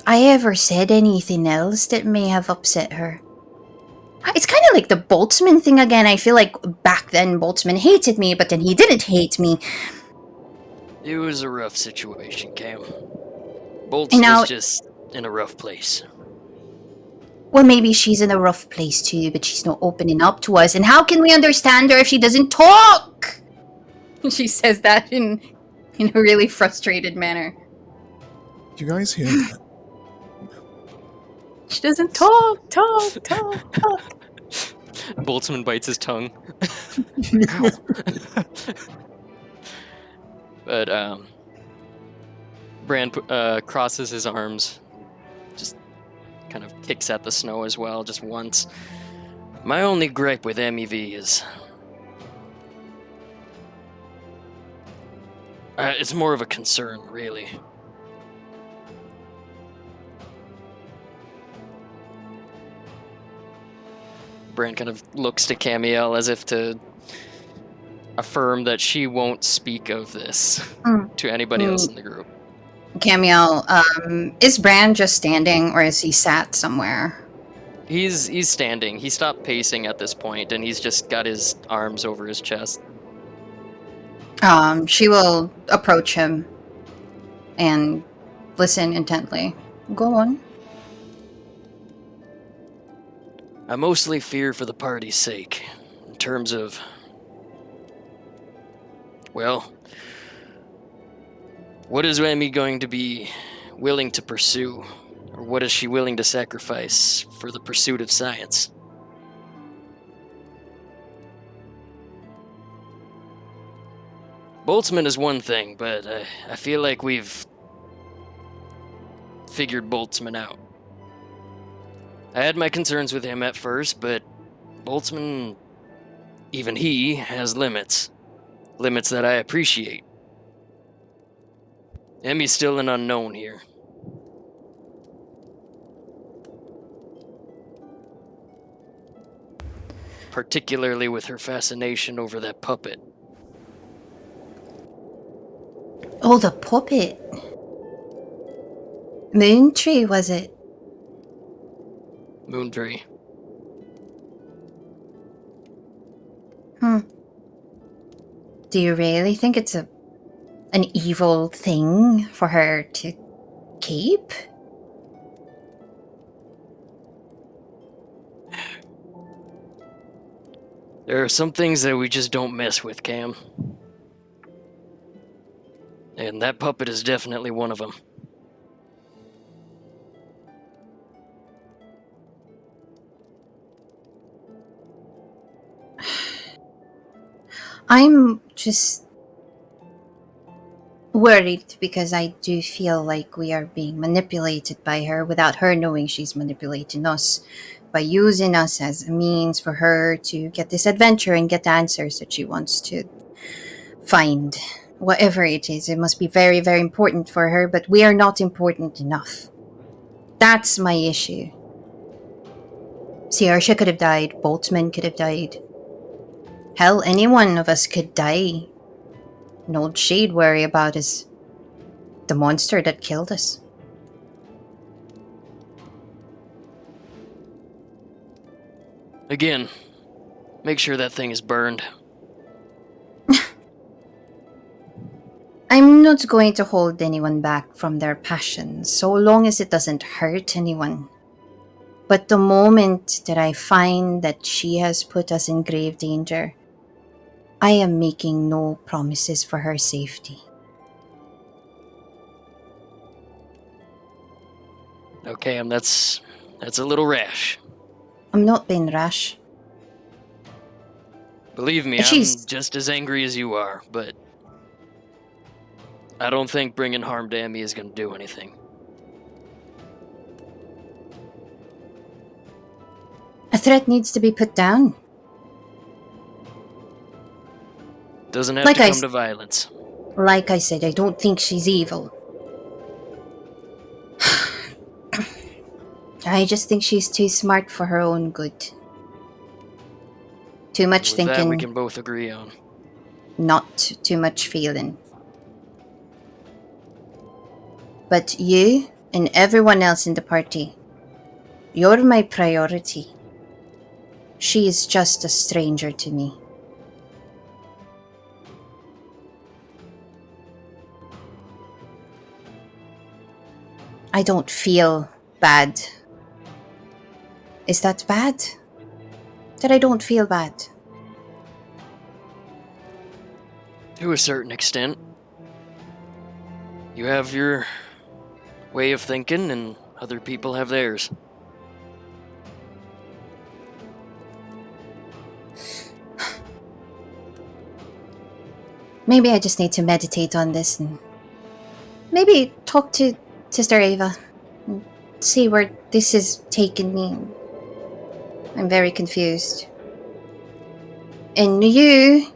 I ever said anything else that may have upset her. It's kind of like the Boltzmann thing again. I feel like back then Boltzmann hated me, but then he didn't hate me. It was a rough situation, Cam. Boltz And now- was just in a rough place. Well, maybe she's in a rough place too, but she's not opening up to us. And how can we understand her if she doesn't talk? She says that in a really frustrated manner. You guys hear that? She doesn't talk. Boltzmann bites his tongue. But, Brand crosses his arms, just kind of kicks at the snow as well, just once. My only gripe with MEV is... it's more of a concern, really. Brand kind of looks to Camiel as if to affirm that she won't speak of this to anybody else in the group. Camiel, is Bran just standing or is he sat somewhere? He's standing. He stopped pacing at this point, and he's just got his arms over his chest. She will approach him and listen intently. Go on. I mostly fear for the party's sake, in terms of... Well, what is Remy going to be willing to pursue? Or what is she willing to sacrifice for the pursuit of science? Boltzmann is one thing, but I feel like we've figured Boltzmann out. I had my concerns with him at first, but Boltzmann, even he, has limits. Limits that I appreciate. Emmy's still an unknown here. Particularly with her fascination over that puppet. Oh, the puppet. Moontree, was it? Moontree. Do you really think it's an evil thing for her to keep? There are some things that we just don't mess with, Cam. And that puppet is definitely one of them. I'm just worried because I do feel like we are being manipulated by her without her knowing she's manipulating us by using us as a means for her to get this adventure and get the answers that she wants to find. Whatever it is, it must be very, very important for her, but we are not important enough. That's my issue. Saoirse could have died, Boltzmann could have died. Hell, any one of us could die. And all she'd worry about is the monster that killed us. Again, make sure that thing is burned. I'm not going to hold anyone back from their passions, so long as it doesn't hurt anyone. But the moment that I find that she has put us in grave danger, I am making no promises for her safety. Okay, that's a little rash. I'm not being rash. Believe me, And I'm she's- just as angry as you are, but I don't think bringing harm to Emmy is going to do anything. A threat needs to be put down. Doesn't have Like to I come s- to violence. Like I said, I don't think she's evil. I just think she's too smart for her own good. Too much With that, we thinking, can both agree on. not too much feeling. But you and everyone else in the party, you're my priority. She is just a stranger to me. I don't feel bad. Is that bad? That I don't feel bad? To a certain extent. You have your way of thinking, and other people have theirs. Maybe I just need to meditate on this and maybe talk to Sister Ava and see where this is taking me. I'm very confused. And you...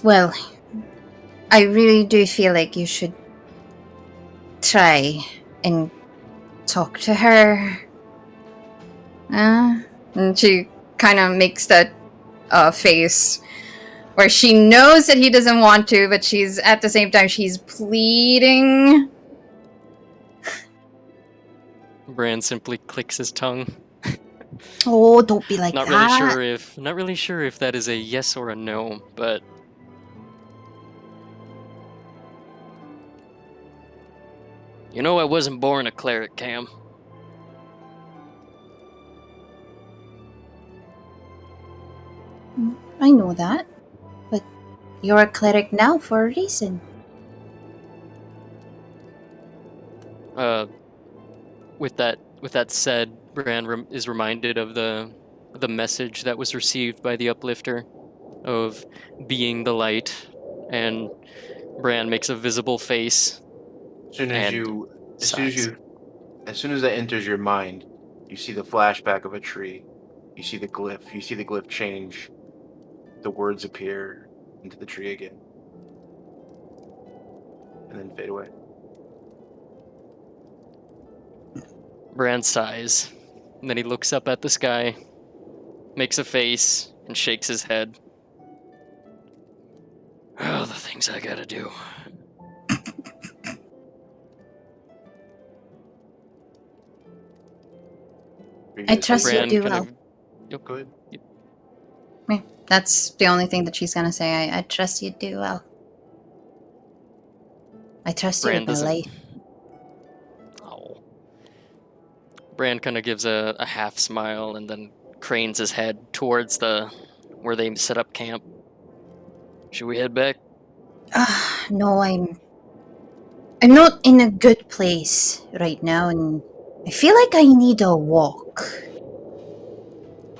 Well, I really do feel like you should try and talk to her. And she kind of makes that face where she knows that he doesn't want to, but she's at the same time she's pleading. Bran simply clicks his tongue. Oh, don't be like Not that. really sure if that is a yes or a no, but you know I wasn't born a cleric, Cam. I know that, but you're a cleric now for a reason. With that said, Bran is reminded of the message that was received by the Uplifter of being the light, and Bran makes a visible face. As soon as And you, sighs. as soon as that enters your mind, you see the flashback of a tree. You see the glyph. You see the glyph change. The words appear into the tree again, and then fade away. Bran sighs, and then he looks up at the sky, makes a face, and shakes his head. Oh, the things I gotta do. I trust you Bran do kind well. of. Yep. Go ahead. Yeah, that's the only thing that she's gonna say. I trust you do well. I trust you Bran with my doesn't. life. Oh. Bran kind of gives a half smile and then cranes his head towards where they set up camp. Should we head back? No, I'm not in a good place right now, and I feel like I need a walk.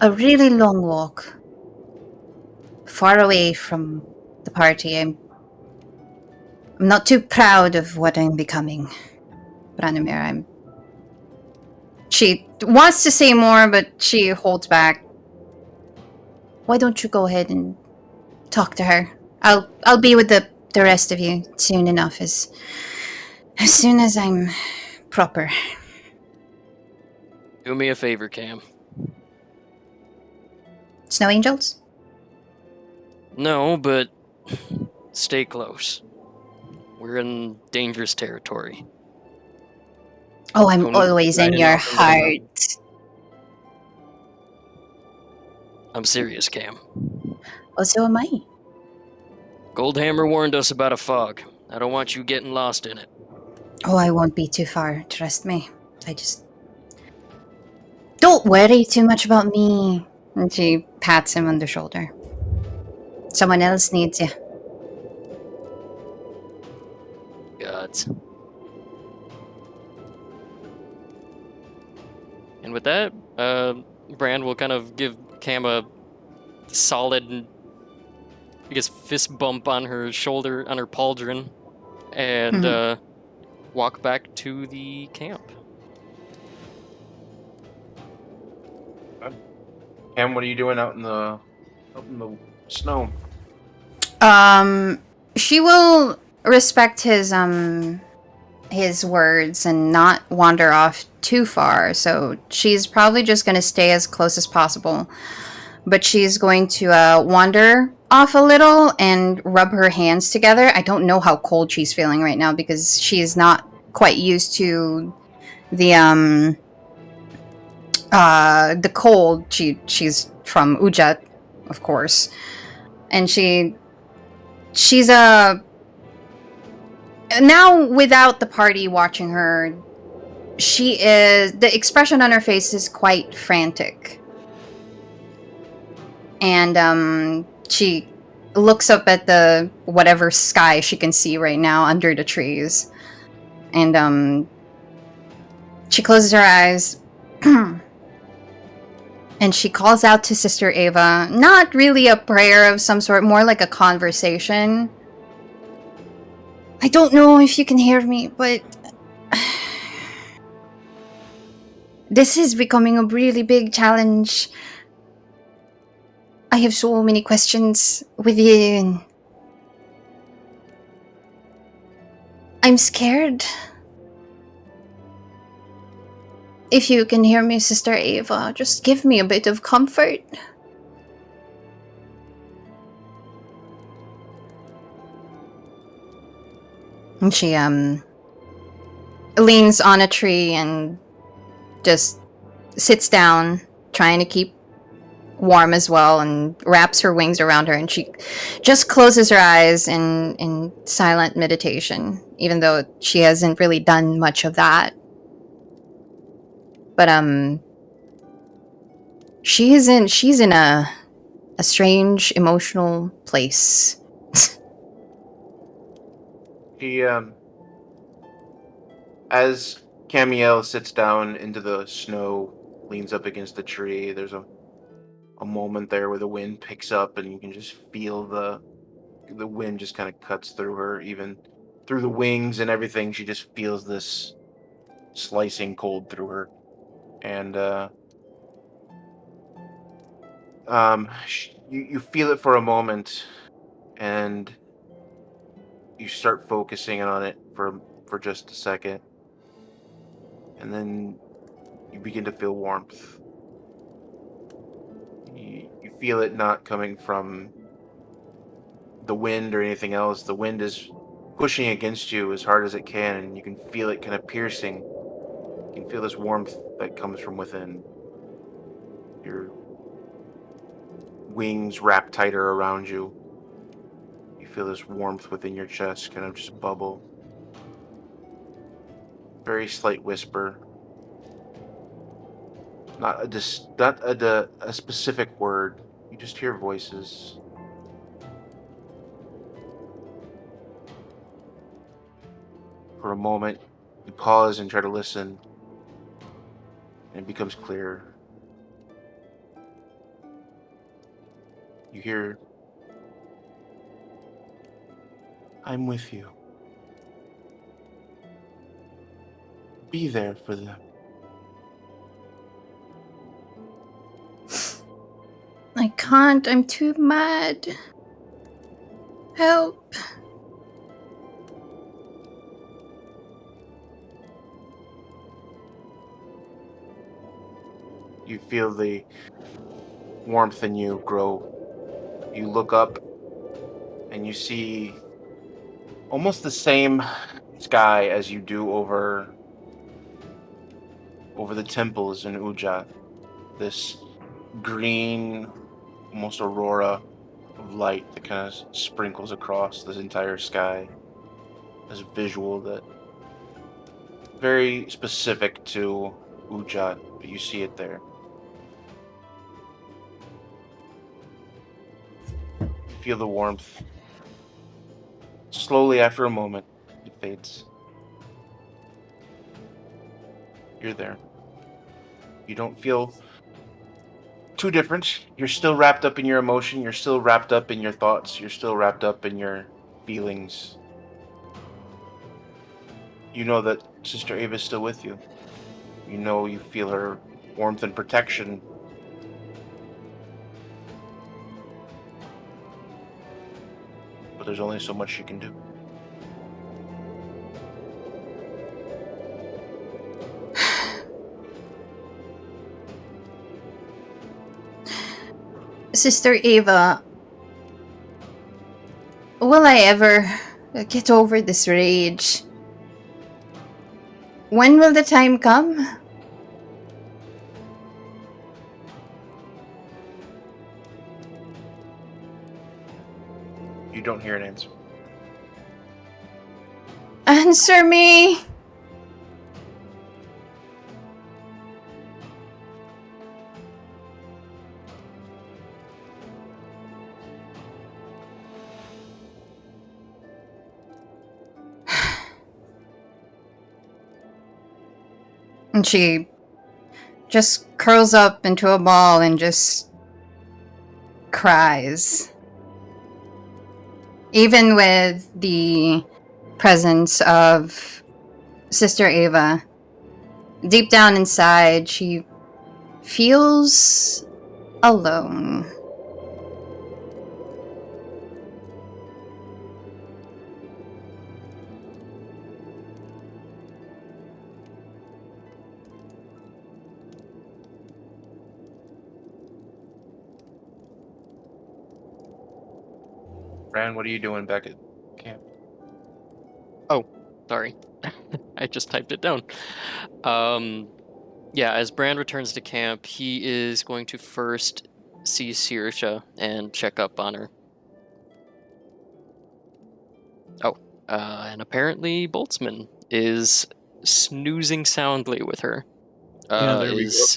A really long walk. Far away from the party. I'm not too proud of what I'm becoming. Branimir, She wants to say more, but she holds back. Why don't you go ahead and talk to her? I'll be with the rest of you soon enough, as soon as I'm proper. Do me a favor, Cam. Snow angels? No, but stay close. We're in dangerous territory. Oh, I'm Don't always in ride your off into the night. heart. I'm serious, Cam. Oh, so am I. Goldhammer warned us about a fog. I don't want you getting lost in it. Oh, I won't be too far, trust me. Don't worry too much about me. And she pats him on the shoulder. Someone else needs you. Gods. And with that, Bran will kind of give Cam a solid, I guess, fist bump on her shoulder, on her pauldron, and walk back to the camp. Cam, what are you doing out in the snow? She will respect his words and not wander off too far. So she's probably just going to stay as close as possible. But she's going to wander off a little and rub her hands together. I don't know how cold she's feeling right now because she's not quite used to the cold. She's from Ujat, of course, and she's now without the party watching her. The expression on her face is quite frantic. And she looks up at the whatever sky she can see right now under the trees. And she closes her eyes. And she calls out to Sister Ava. Not really a prayer of some sort, more like a conversation. I don't know if you can hear me, but this is becoming a really big challenge. I have so many questions with you. I'm scared. If you can hear me, Sister Ava, just give me a bit of comfort. And she leans on a tree and just sits down, trying to keep warm as well, and wraps her wings around her, and she just closes her eyes in silent meditation, even though she hasn't really done much of that. But she's in a strange emotional place. She as Camiel sits down into the snow, leans up against the tree, there's a moment there where the wind picks up and you can just feel the wind just kind of cuts through her, even through the wings and everything. She just feels this slicing cold through her. And you feel it for a moment, and you start focusing on it for just a second, and then you begin to feel warmth. You feel it not coming from the wind or anything else. The wind is pushing against you as hard as it can, and you can feel it kind of piercing. You can feel this warmth that comes from within. Your wings wrap tighter around you. You feel this warmth within your chest kind of just bubble. Very slight whisper. Not a specific word. You just hear voices. For a moment, you pause and try to listen, and it becomes clearer. You hear, "I'm with you. Be there for them." I can't. I'm too mad. Help. You feel the warmth in you grow. You look up and you see almost the same sky as you do over the temples in Ujat. This green, almost aurora of light that kind of sprinkles across this entire sky. This visual that very specific to Ujat, but you see it there. You feel the warmth. Slowly, after a moment, it fades. You're there. You don't feel too different. You're still wrapped up in your emotion. You're still wrapped up in your thoughts. You're still wrapped up in your feelings. You know that Sister Ava's still with you. You know you feel her warmth and protection. But there's only so much she can do. Sister Ava, will I ever get over this rage? When will the time come? You don't hear an answer. Answer me! And she just curls up into a ball and just cries. Even with the presence of Sister Ava, deep down inside, she feels alone. Bran, what are you doing back at camp? Sorry. I just typed it down. Yeah, as Brand returns to camp, he is going to first see Saoirse and check up on her. And apparently Boltzmann is snoozing soundly with her. Yeah, there we go. Is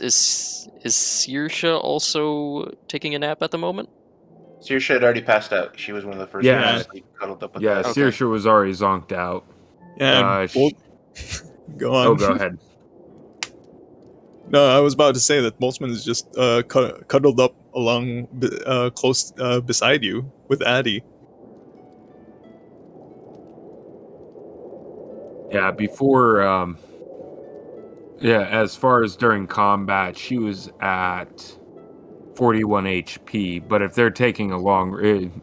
Saoirse also taking a nap at the moment? Saoirse had already passed out. She was one of the first Yeah. ones to sleep, cuddled up with Yeah, that. Okay. Saoirse was already zonked out. Yeah, go on. Oh, go ahead. No, I was about to say that Boltzmann is just cuddled up along, close beside you with Addie. Yeah, before, as far as during combat, she was at 41 HP, but if they're taking a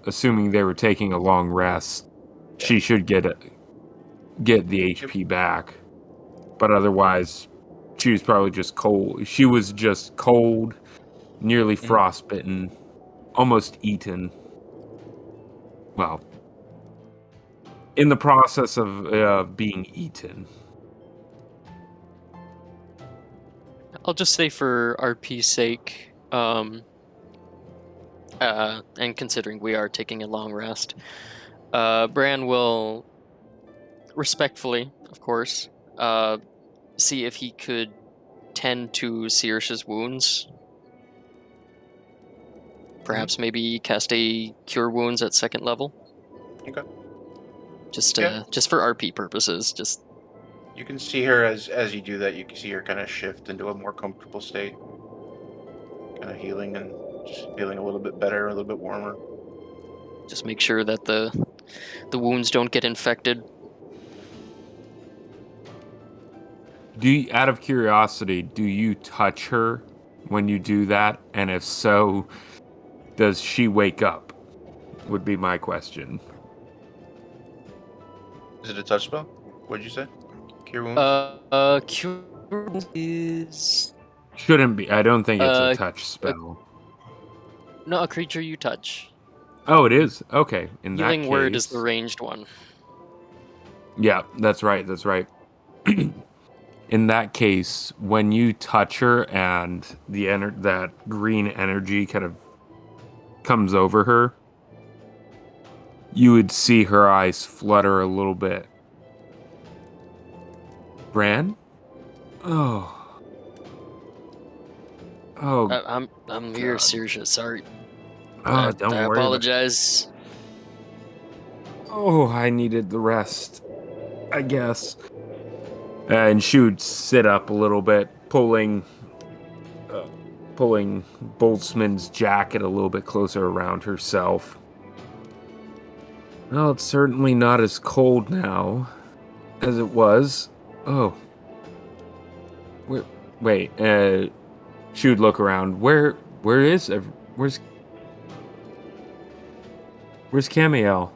assuming they were taking a long rest, she should get the HP back. But otherwise, she was probably just cold. She was just cold, nearly frostbitten, almost eaten. Well, in the process of being eaten. I'll just say for RP's sake, and considering we are taking a long rest, Bran will respectfully, of course, see if he could tend to Saoirse's wounds. Perhaps maybe cast a Cure Wounds at 2nd level. Okay. Just Yeah. just for RP purposes. Just You can see her as you do that. You can see her kind of shift into a more comfortable state, kind of healing and just feeling a little bit better, a little bit warmer. just make sure that the wounds don't get infected. Out of curiosity, do you touch her when you do that? And if so, does she wake up? Would be my question. Is it a touch spell? What'd you say? Cure wounds. Cure Wounds is Shouldn't be. I don't think it's a Uh, touch spell. no, a creature you touch. Oh, it is? Okay. In that Healing case, Word is the ranged one. Yeah, that's right. That's right. In that case, when you touch her and that green energy kind of comes over her, you would see her eyes flutter a little bit. Bran? Oh. I'm here, God. Saoirse. Sorry. Oh, don't I worry. apologize. Oh, I needed the rest, I guess. And she would sit up a little bit, pulling pulling Boltzmann's jacket a little bit closer around herself. Well, it's certainly not as cold now as it was. Oh. Wait, she would look around. Where's Camiel?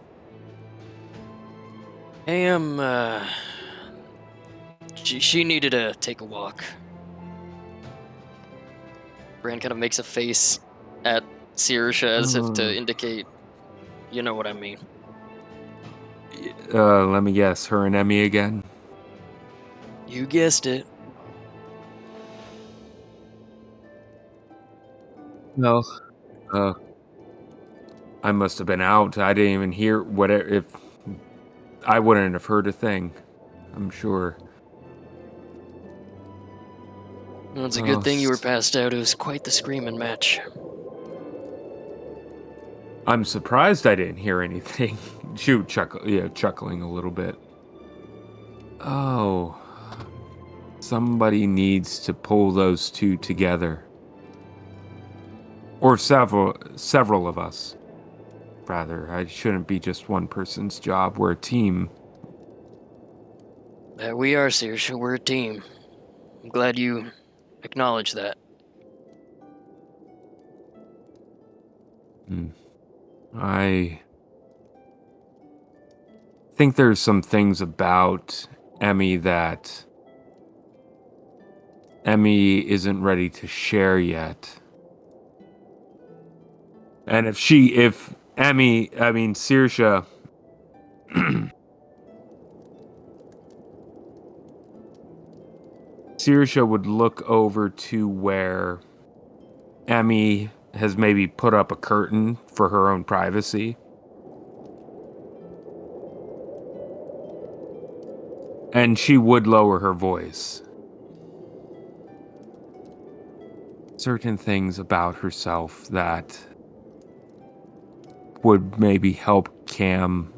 She needed to take a walk. Bran kind of makes a face at Sirsha as if to indicate, you know what I mean. Let me guess, her and Emmy again? You guessed it. No. I must have been out. I didn't even hear if I wouldn't have heard a thing. I'm sure. Well, it's a good thing you were passed out. It was quite the screaming match. I'm surprised I didn't hear anything. She would chuckling a little bit. Oh. Somebody needs to pull those two together. Or several of us. Rather, I shouldn't be just one person's job. We're a team. We are, Sirsha. We're a team. I'm glad you acknowledge that. I think there's some things about Emmy that Emmy isn't ready to share yet. And if Emmy, I mean Sirsha, Sirsha would look over to where Emmy has maybe put up a curtain for her own privacy. And she would lower her voice. Certain things about herself that would maybe help Cam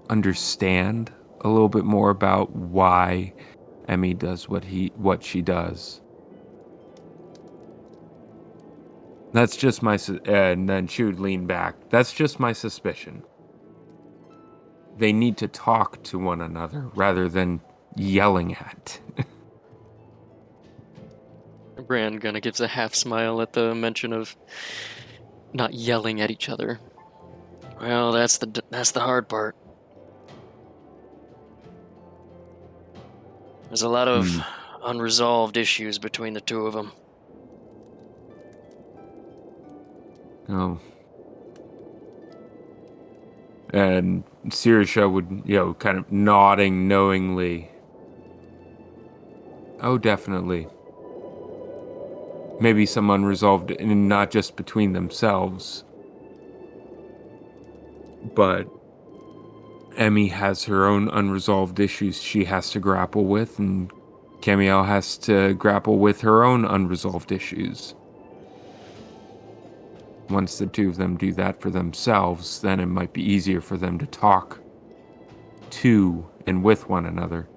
understand a little bit more about why Emmy does what she does. That's just my and then she would lean back. That's just my suspicion. They need to talk to one another rather than yelling at. Bran kind of gives a half smile at the mention of not yelling at each other. Well, that's the hard part. There's a lot of unresolved issues between the two of them. Oh. And Sirsha would, kind of nodding knowingly. Oh, definitely. Maybe some unresolved, and not just between themselves. But Emmy has her own unresolved issues she has to grapple with, and Camiel has to grapple with her own unresolved issues. Once the two of them do that for themselves, then it might be easier for them to talk to and with one another.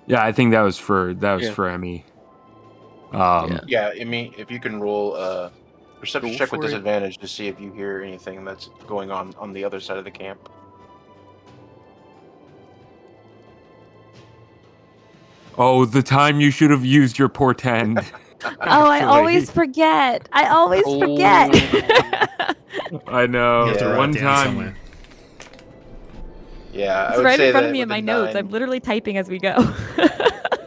Yeah, I think that was for Emmy. Yeah, Emmy, if you can roll a perception check with for it. disadvantage to see if you hear anything that's going on the other side of the camp. Oh, the time you should have used your portend. Oh, I always forget. I always forget. I know. You have to write One it down time. somewhere. Yeah, I It's would right say in front that of me with in my the notes. 9 I'm literally typing as we go.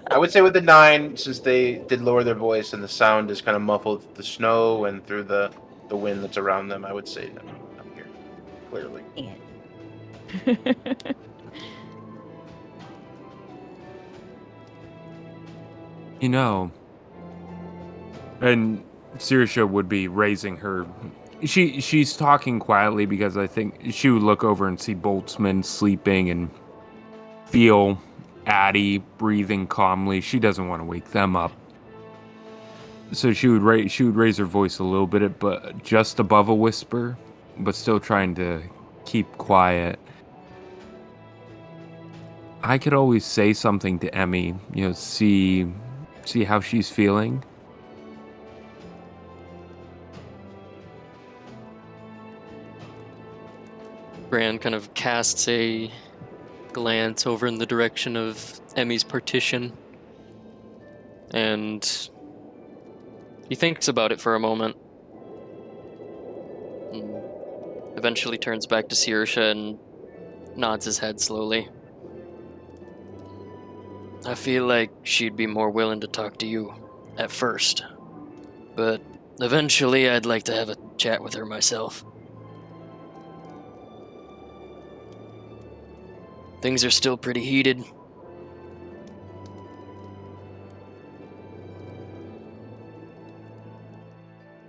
I would say with the 9, since they did lower their voice and the sound is kind of muffled through the snow and through the wind that's around them, I would say I'm here, clearly. And Sirsha would be raising her. She's talking quietly because I think she would look over and see Boltzmann sleeping and feel Addie breathing calmly. She doesn't want to wake them up. So she would raise her voice a little bit, but just above a whisper, but still trying to keep quiet. I could always say something to Emmy, see how she's feeling. Bran kind of casts a glance over in the direction of Emmy's partition, and he thinks about it for a moment, and eventually turns back to Saoirse and nods his head slowly. I feel like she'd be more willing to talk to you at first, but eventually I'd like to have a chat with her myself. Things are still pretty heated.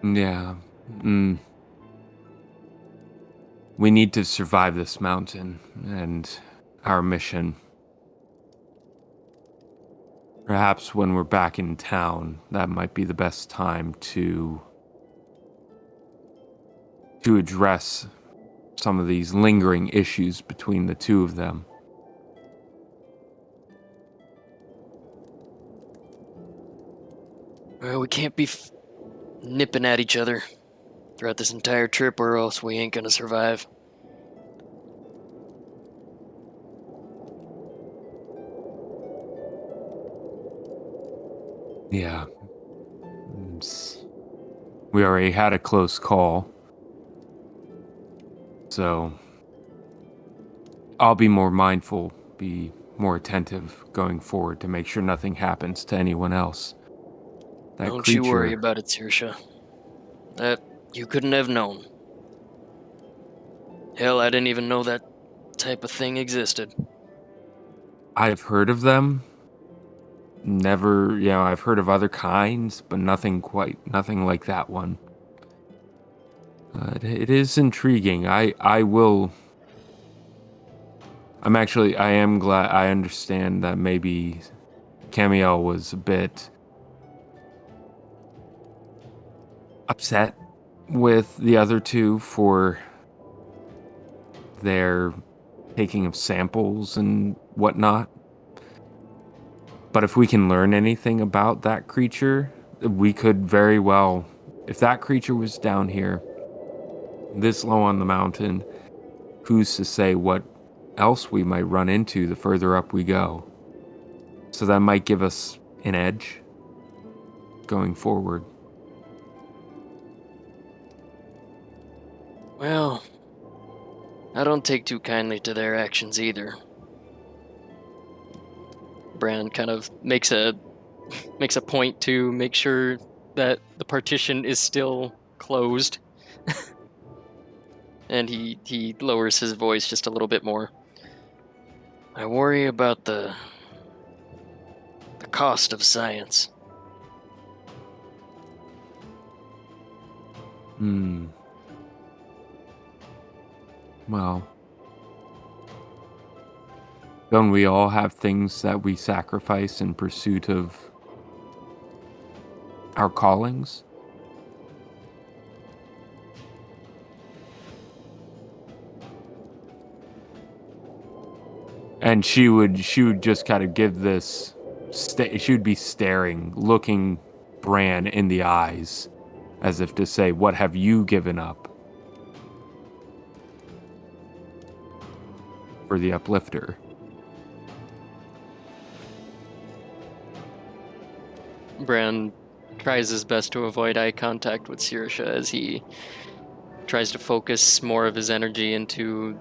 Yeah. We need to survive this mountain and our mission. Perhaps when we're back in town, that might be the best time to address some of these lingering issues between the two of them. Well, we can't be nipping at each other throughout this entire trip, or else we ain't gonna survive. Yeah. We already had a close call. So I'll be more mindful, be more attentive going forward to make sure nothing happens to anyone else. That Don't creature, you worry about it, Saoirse. That you couldn't have known. Hell, I didn't even know that type of thing existed. I've heard of them. Never, I've heard of other kinds, but nothing like that one. It is intriguing. I am glad. I understand that maybe Camiel was a bit upset with the other two for their taking of samples and whatnot. But if we can learn anything about that creature, we could very well, if that creature was down here, this low on the mountain, who's to say what else we might run into the further up we go? So that might give us an edge going forward. Well, I don't take too kindly to their actions either. Bran kind of makes a point to make sure that the partition is still closed. And he lowers his voice just a little bit more. I worry about the cost of science. Well, don't we all have things that we sacrifice in pursuit of our callings? And she would just kind of give this. She would be staring, looking Bran in the eyes, as if to say, "What have you given up for the uplifter?" Bran tries his best to avoid eye contact with Saoirse as he tries to focus more of his energy into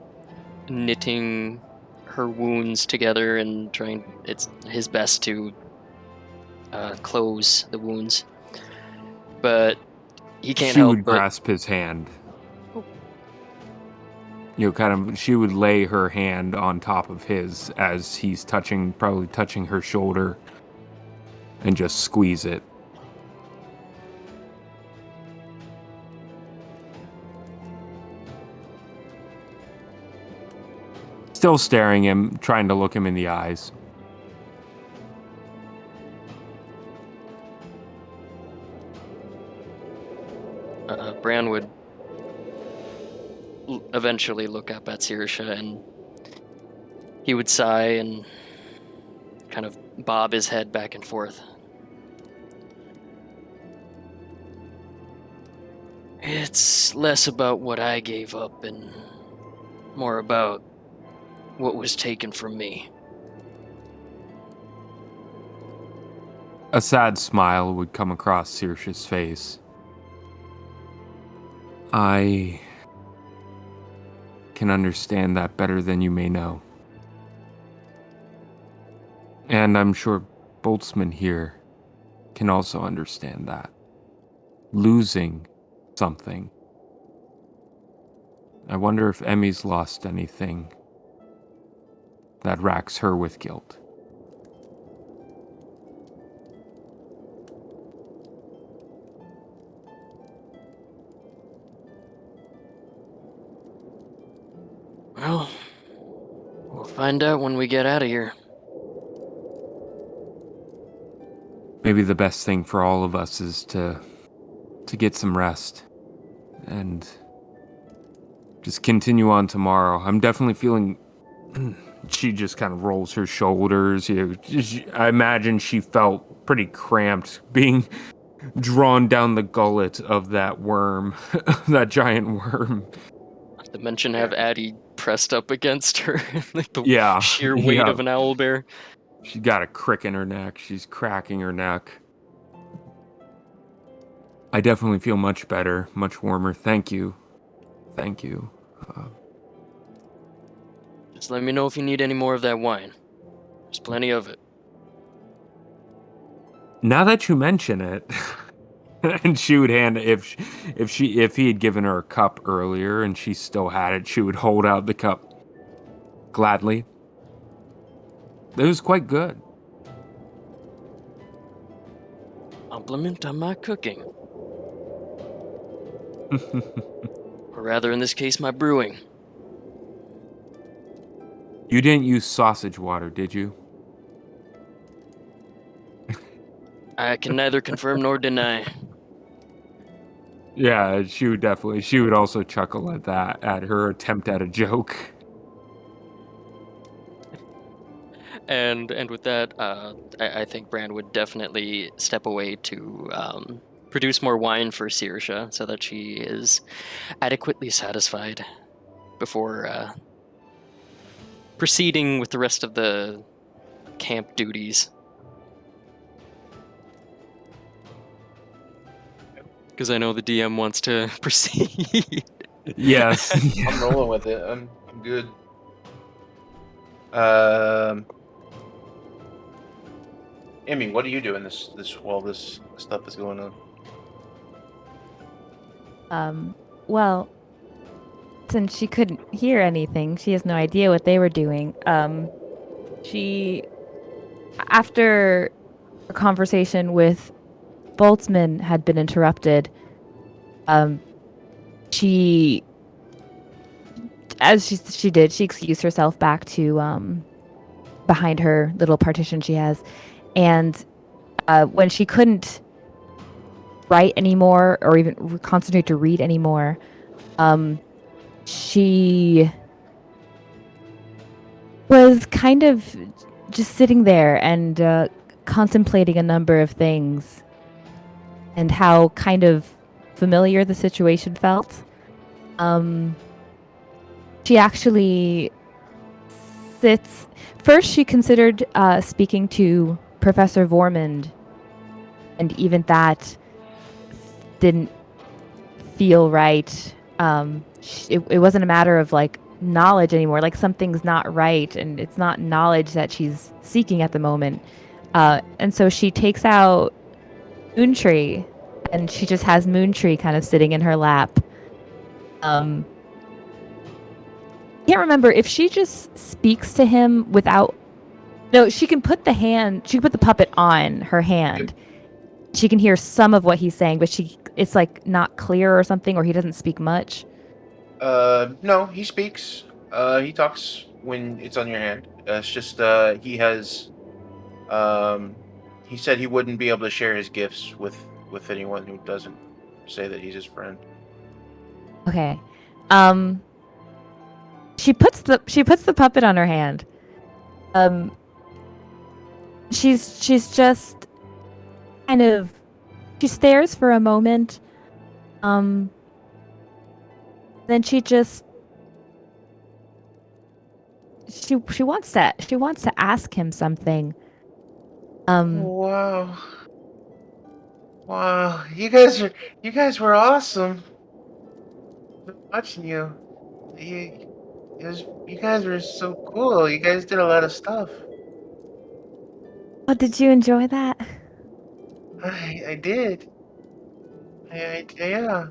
knitting her wounds together and trying his best to close the wounds. But he can't She help would but grasp his hand. She would lay her hand on top of his as he's probably touching her shoulder, and just squeeze it. Still staring him, trying to look him in the eyes. Bran would eventually look up at Sirisha, and he would sigh and kind of bob his head back and forth. It's less about what I gave up and more about what was taken from me. A sad smile would come across Sirsha's face. I can understand that better than you may know. And I'm sure Boltzmann here can also understand that. Losing something. I wonder if Emmy's lost anything that racks her with guilt. Well, we'll find out when we get out of here. Maybe the best thing for all of us is to get some rest and just continue on tomorrow. I'm definitely feeling. She just kind of rolls her shoulders. I imagine she felt pretty cramped being drawn down the gullet of that worm, that giant worm. Not to mention have Addie pressed up against her, like the sheer weight of an owlbear. She's got a crick in her neck. She's cracking her neck. I definitely feel much better, much warmer. Thank you. Thank you. Just let me know if you need any more of that wine. There's plenty of it. Now that you mention it, and she would hand if he had given her a cup earlier and she still had it, she would hold out the cup gladly. It was quite good. Compliment on my cooking. Or rather, in this case, my brewing. You didn't use sausage water, did you? I can neither confirm nor deny. Yeah, she would also chuckle at that, at her attempt at a joke. And with that, I think Bran would definitely step away to produce more wine for Sirsha so that she is adequately satisfied before proceeding with the rest of the camp duties. Because I know the DM wants to proceed. Yes. I'm rolling with it. I'm good. Emmy, what are you doing while this stuff is going on? Well, since she couldn't hear anything, she has no idea what they were doing. She, after a conversation with Boltzmann had been interrupted, she excused herself back to behind her little partition she has, and when she couldn't write anymore or even concentrate to read anymore, she was kind of just sitting there and contemplating a number of things and how kind of familiar the situation felt. She actually sits. First, she considered speaking to Professor Vormund, and even that didn't feel right. It wasn't a matter of like knowledge anymore. Like something's not right, and it's not knowledge that she's seeking at the moment. And so she takes out Moontree, and she just has Moontree kind of sitting in her lap. Can't remember if she just speaks to him without. No, she can put the puppet on her hand. She can hear some of what he's saying, but it's like not clear or something, or he doesn't speak much. No, he speaks. He talks when it's on your hand. It's just he has. He said he wouldn't be able to share his gifts with anyone who doesn't say that he's his friend. Okay. She puts the puppet on her hand. She's just kind of, she stares for a moment. Then she just she wants to ask him something. Wow. Wow. You guys were awesome. Watching you. You guys were so cool. You guys did a lot of stuff. Oh, did you enjoy that? I did. Yeah.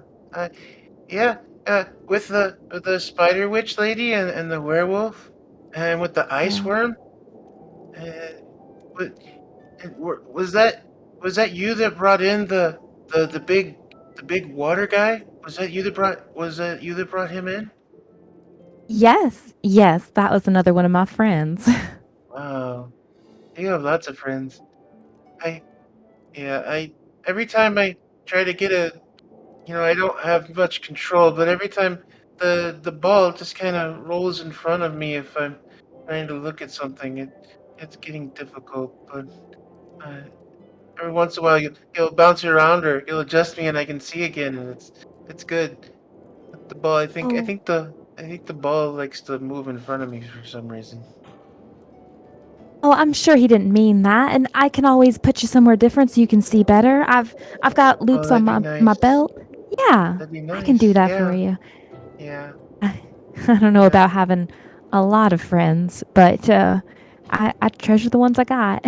Yeah. With the spider witch lady and the werewolf, and with the ice Yeah. worm. But was that you that brought in the big water guy? Was that you that brought him in? Yes, that was another one of my friends. Wow. You have lots of friends. I every time I try to get I don't have much control, but every time the ball just kind of rolls in front of me if I'm trying to look at something. It's getting difficult, but uh, every once in a while you'll bounce around or you'll adjust me and I can see again, and it's good. But the ball, Oh. I think the ball likes to move in front of me for some reason. Oh, I'm sure he didn't mean that, and I can always put you somewhere different so you can see better. I've got Oh, loops on that'd be my nice. belt. Yeah, That'd be I can do nice. that Yeah. for you. Yeah. I don't know about having a lot of friends, but I treasure the ones I got.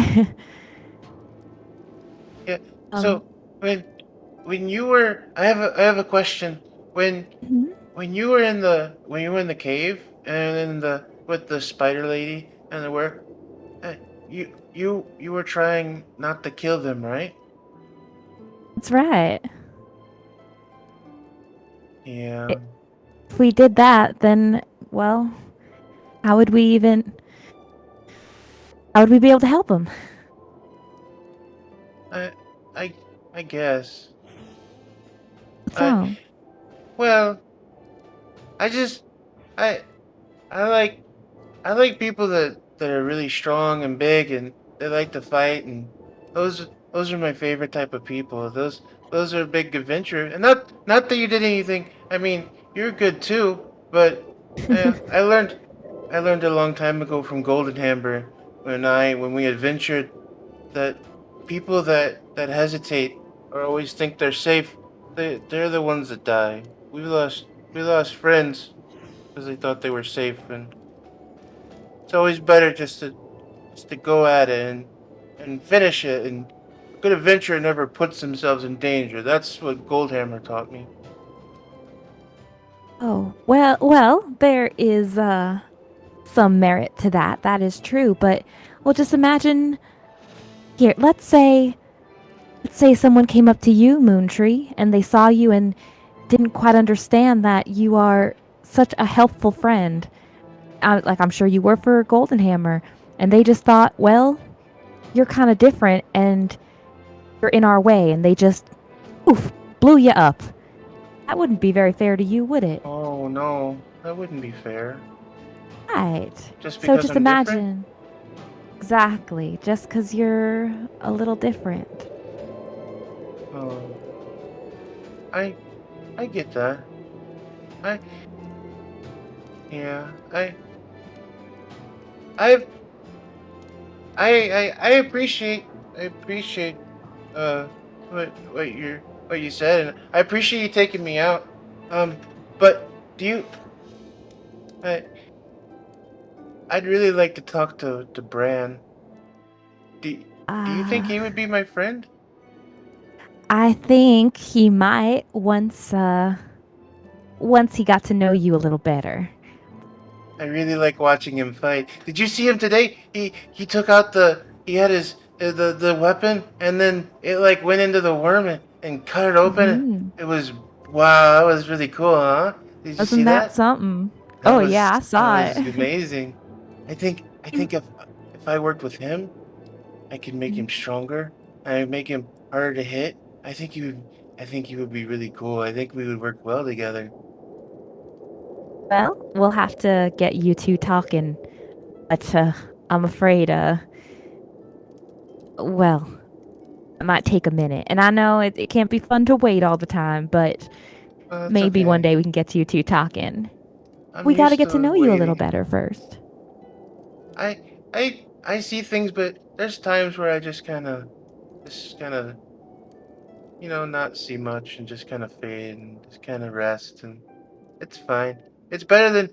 Yeah. So when you were, I have a question. When Mhm. when you were in the cave and in the with the spider lady and the were, you were trying not to kill them, right? That's right. Yeah. If we did that, then, well, how would we even? How would we be able to help him? I I I guess. What's I wrong? well, I just I I like I like people that are really strong and big and they like to fight, and those are my favorite type of people. Those are big adventure, and not that you did anything. I mean, you're good too, but I learned a long time ago from Golden Hammer when we adventured that people that hesitate or always think they're safe, they're the ones that die. We lost friends because they thought they were safe, and it's always better just to go at it and finish it. And a good adventurer never puts themselves in danger. That's what Goldhammer taught me. Oh, there is some merit to that. That is true, but well, just imagine here, let's say someone came up to you, Moontree, and they saw you and didn't quite understand that you are such a helpful friend. Like I'm sure you were for Golden Hammer, and they just thought, well, you're kind of different and you're in our way, and they just oof, blew you up. That wouldn't be very fair to you, would it? Oh no, that wouldn't be fair. Right. Just So because just I'm different? imagine. Exactly. Just because you're a little different. Oh, I I get that. I yeah. I've I appreciate uh what you said, and I appreciate you taking me out. But do you I I'd really like to talk to Bran. Do you think Uh, he would be my friend? I think he might once he got to know you a little better. I really like watching him fight. Did you see him today? He took out he had his the weapon, and then it like went into the worm and cut it open. Hmm. It was wow, that was really cool, huh? Did you see Wasn't that that? something? Oh yeah, I That saw was it. amazing. I think if I worked with him, I could make him stronger. I would make him harder to hit. I think he would be really cool. I think we would work well together. Well, we'll have to get you two talking, but I'm afraid, well, it might take a minute. And I know it can't be fun to wait all the time, but It's maybe one okay. day we can get you two talking. I'm We got to used get to to know you a little waiting. better first. I see things, but there's times where I just kind of, not see much and just kind of fade and just kind of rest, and it's fine. It's better than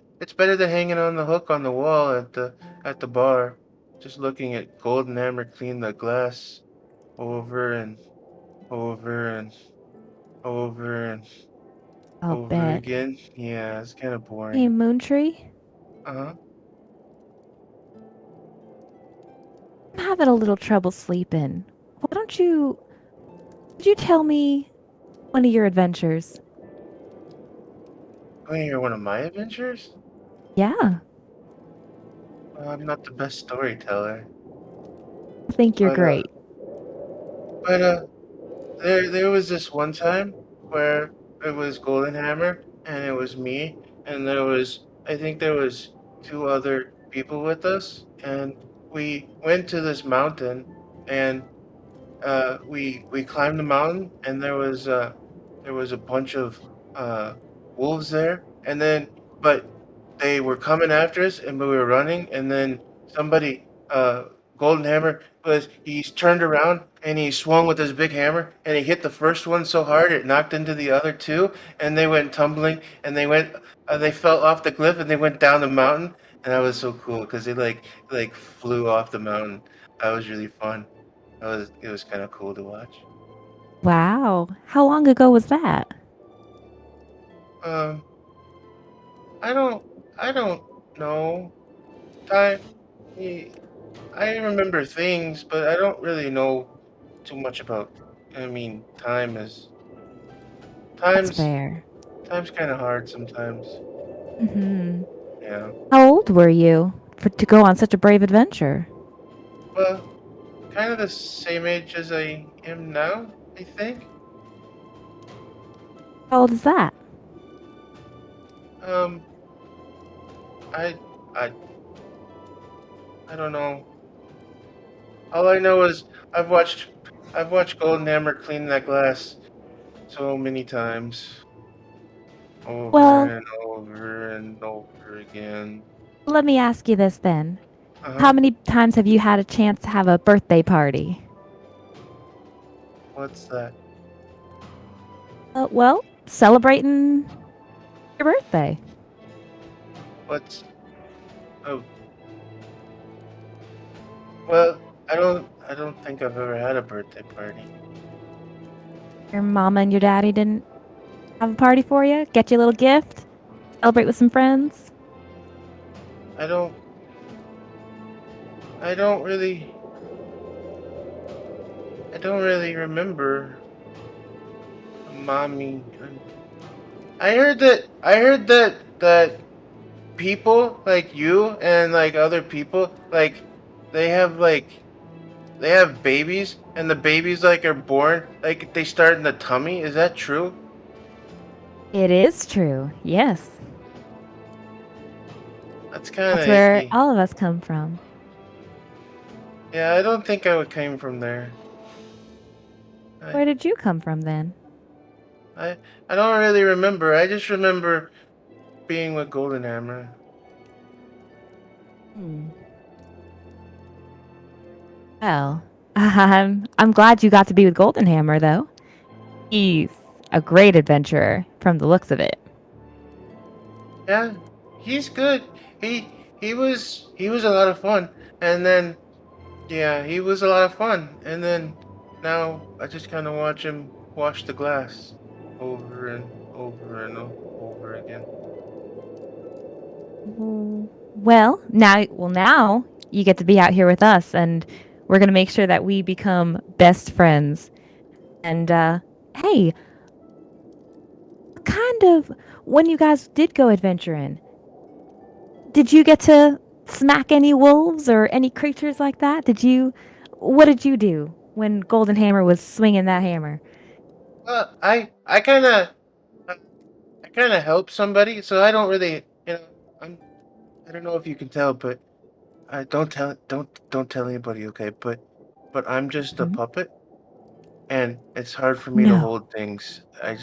hanging on the hook on the wall at the bar, just looking at Golden Hammer clean the glass over and over and over and I'll over bet. again. Yeah, it's kind of Hey, boring. Moontree, Uh-huh. I'm having a little trouble sleeping. Why don't you, could you tell me one of your adventures? Want to hear one of my adventures? Yeah, I'm not the best storyteller, I think you're but uh, great. but uh, there was this one time where it was Golden Hammer and it was me, and I think there was two other people with us, and we went to this mountain, and we climbed the mountain, and there was a bunch of uh wolves there, and then but they were coming after us, and we were running, and then somebody Golden Hammer was he's turned around and he swung with his big hammer, and he hit the first one so hard it knocked into the other two, and they went tumbling, and they fell off the cliff, and they went down the mountain, and that was so cool because they like flew off the mountain. That was really fun. It was kind of cool to watch. Wow. How long ago was that? Um, I don't know. Time. eh, I remember things, but I don't really know too much about. I mean, That's times fair. time's kind of hard sometimes. Hmm. Yeah. How old were you to go on such a brave adventure? Well, kind of the same age as I am now, I think. How old is that? Um, I I I don't know. All I know is I've watched I've watched Golden Hammer clean that glass so many times, over Well, and over and over again. let me ask you this then. Uh-huh. How many times have you had a chance to have a birthday party? What's that? Well, celebrating your birthday. What's oh well, I don't think I've ever had a birthday party. Your mama and your daddy didn't have a party for you? Get you a little gift? Celebrate with some friends? I don't I don't really I don't really remember mommy. I heard that people like you and like other people like they have like they have babies, and the babies like are born like they start in the tummy. Is that true? It is true, yes. That's kind That's of where icky. all of us come from. Yeah, I don't think I would came from there. Where I did you come from then? I I don't really remember. I just remember being with Golden Hammer. Well, I'm glad you got to be with Golden Hammer though. He's a great adventurer from the looks of it. Yeah, he's good. He was a lot of fun, and then yeah, he was a lot of fun, and then now I just kind of watch him wash the glass over and over and over again. Now you get to be out here with us, and we're gonna make sure that we become best friends. And hey, kind of when you guys did go adventuring, did you get to smack any wolves or any creatures like that? What did you do when Golden Hammer was swinging that hammer? I kind of help somebody, so I don't really I don't know if you can tell, but don't tell anybody, okay? But I'm just a Mhm. puppet, and it's hard for me to No. hold things. I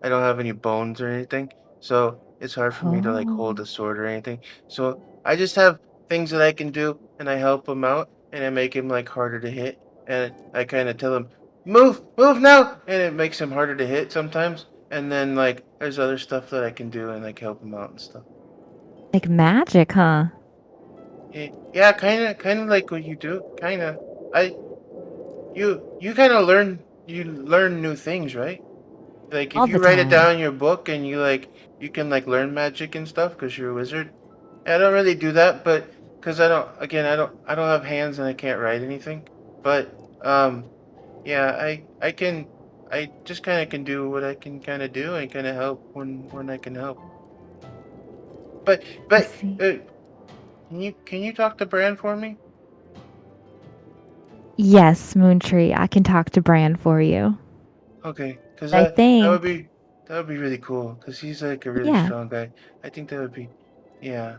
don't have any bones or anything, so it's hard for me to like hold Oh. a sword or anything. So I just have things that I can do, and I help him out, and I make him like harder to hit, and I kind of tell him, move now, and it makes him harder to hit sometimes. And then like there's other stuff that I can do and like help him out and stuff. Like magic, huh? Yeah, kind of like what you do. Kind of. I you kind of learn new things, right? Like All if you the write it time. down in your book and you can like learn magic and stuff because you're a wizard. I don't really do that, but because I don't have hands and I can't write anything. But yeah, I just kind of can do what I can kind of do and kind of help when I can help. But I but see. can you talk to Bran for me? Yes, Moontree, I can talk to Bran for you. Okay, because I that would think, be really cool. Because he's like a really yeah. strong guy. I think that would be, yeah.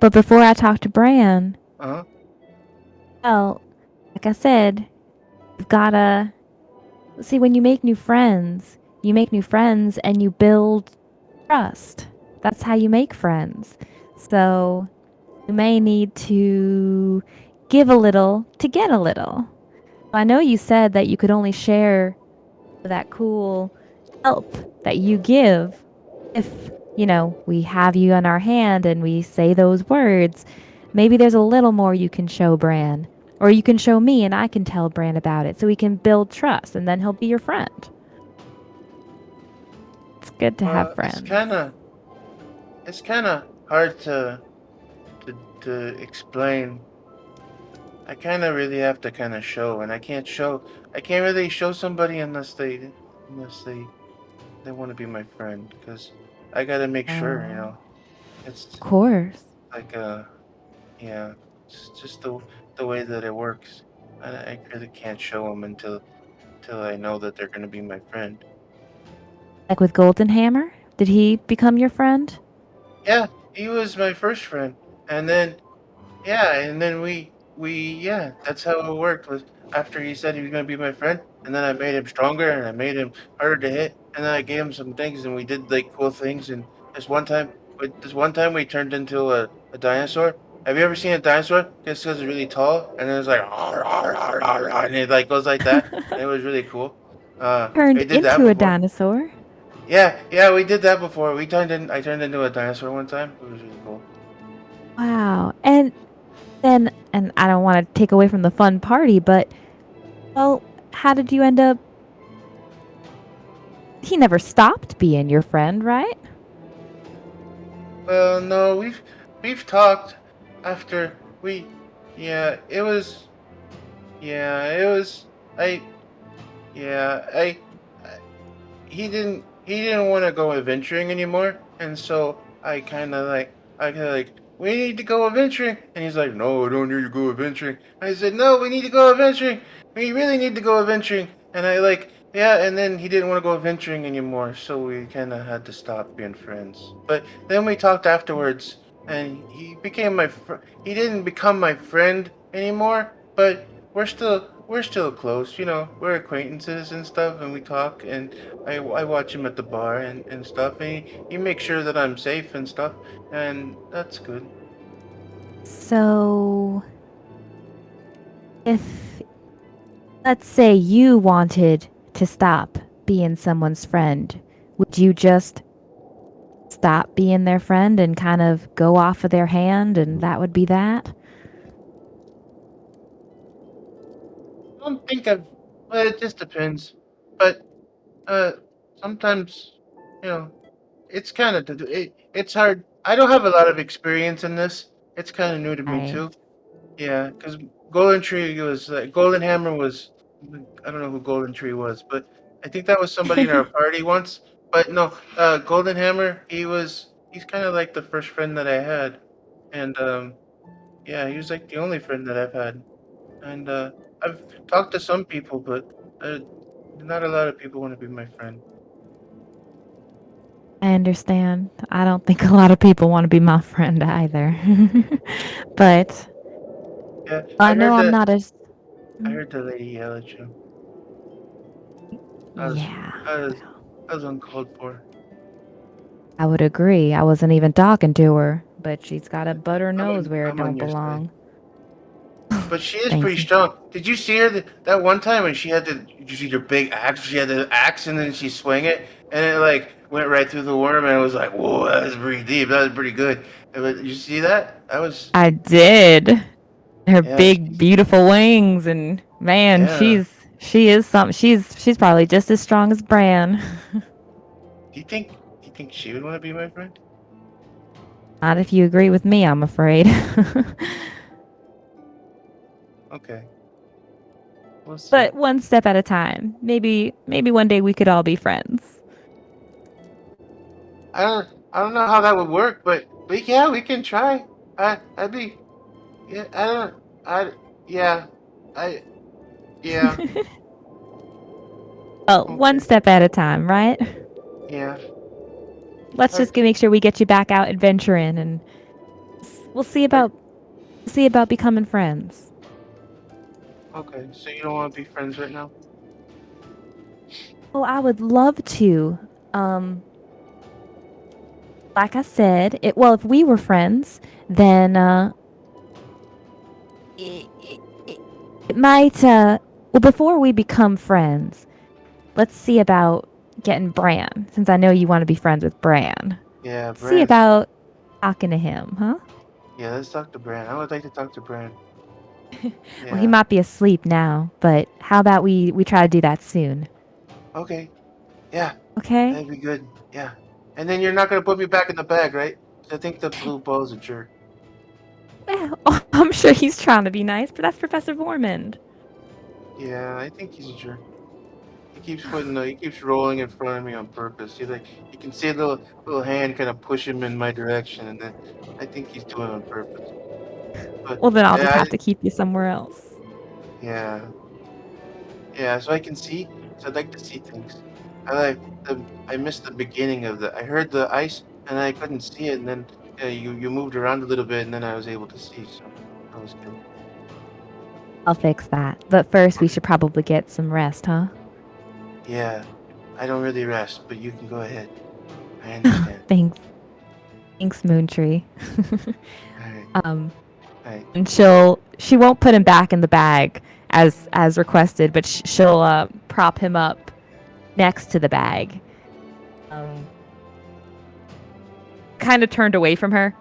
But before I talk to Bran, Uh huh. well, like I said, you've gotta see when you make new friends and you build trust. That's how you make friends. So you may need to give a little to get a little. I know you said that you could only share that cool help that you give if, we have you in our hand and we say those words. Maybe there's a little more you can show Bran. Or you can show me and I can tell Bran about it so we can build trust and then he'll be your friend. It's good to have It's friends. kind of hard to explain. I kind of really have to kind of show, and I can't really show somebody unless they want to be my friend, because I gotta make sure, you know. Of It's course. like yeah, it's just the way that it works. I really can't show them until I know that they're gonna be my friend. Like with Golden Hammer? Did he become your friend? Yeah, he was my first friend, and then yeah, and then yeah, that's how it worked. Was after he said he was gonna be my friend, and then I made him stronger, and I made him harder to hit, and then I gave him some things, and we did like cool things. And this one time we turned into a dinosaur. Have you ever seen a dinosaur? Just because it's really tall, and then it's like "Arr, arr, arr, arr, arr," and it like goes like that. And it was really cool. Turned We did that into a before. dinosaur? Yeah, we did that before. I turned into a dinosaur one time. It was really cool. Wow. And I don't want to take away from the fun party, but well, how did you end up? He never stopped being your friend, right? Well, no, we've talked after we yeah, it was I yeah, I he didn't want to go adventuring anymore, and so I kind of like we need to go adventuring, and he's like, no, I don't need to go adventuring. I said, no, we need to go adventuring. We really need to go adventuring, and I like yeah, and then he didn't want to go adventuring anymore, so we kind of had to stop being friends. But then we talked afterwards, and he didn't become my friend anymore, but we're still close, you know. We're acquaintances and stuff, and we talk, and I watch him at the bar and stuff, and he makes sure that I'm safe and stuff, and that's good. So, if let's say you wanted to stop being someone's friend, would you just stop being their friend and kind of go off of their hand, and that would be that? I don't think I've. Well, it just depends, but uh, sometimes, you know, it's kind of it's hard. I don't have a lot of experience in this. It's kind of new to me Right. too. Yeah, because Golden Tree was like Golden Hammer was. I don't know who Golden Tree was, but I think that was somebody in our party once. But no, Golden Hammer. He's kind of like the first friend that I had, and yeah, he was like the only friend that I've had. And I've talked to some people, but uh, not a lot of people want to be my friend. I understand. I don't think a lot of people want to be my friend either. But Yeah, I know I'm not as. I heard the lady yell at you. Yeah, I was uncalled for. I would agree. I wasn't even talking to her, but she's got a butter nose where it I'm on don't your side. belong. But she is Thank pretty you. strong. Did you see her that one time when she had the? Did you see her big axe? She had the axe and then she swung it and it like went right through the worm and it was like, whoa, that was pretty deep. That was pretty good. Did you see that? That was I did. Her yeah. big, beautiful wings, and man, Yeah. she is something. She's probably just as strong as Bran. Do you think she would want to be my friend? Not if you agree with me, I'm afraid. Okay. We'll see. But one step at a time. Maybe one day we could all be friends. I don't know how that would work, but yeah, we can try. I'd be yeah. I don't. I yeah. I yeah. Well, one Okay. step at a time, right? Yeah. Let's just make sure we get you back out adventuring, and we'll see about becoming friends. Okay. So you don't want to be friends right now? Oh, I would love to. Like I said, if we were friends, then it might well, before we become friends, let's see about getting Bran, since I know you want to be friends with Bran. Yeah, See Bran. about talking to him, huh? Yeah, let's talk to Bran. I would like to talk to Bran. Well, he might be asleep now, but how about we try to do that soon? Okay. Yeah, Okay? that'd be good. Yeah. And then you're not gonna put me back in the bag, right? 'Cause I think the blue ball's a jerk. Well, I'm sure he's trying to be nice, but that's Professor Vormund. Yeah, I think he's a jerk. He keeps rolling in front of me on purpose. You can see a little hand kind of push him in my direction, and then I think he's doing it on purpose. But Well, then I'll just yeah, have to keep you somewhere else. yeah, yeah. So I can see. So I'd like to see things. I missed the beginning of the. I heard the ice, and I couldn't see it, and then you moved around a little bit, and then I was able to see. So that was good. I'll fix that. But first, we should probably get some rest, huh? Yeah, I don't really rest, but you can go ahead. I understand. Thanks, Moontree. All right. And she won't put him back in the bag as requested, but she'll prop him up next to the bag. Kind of turned away from her.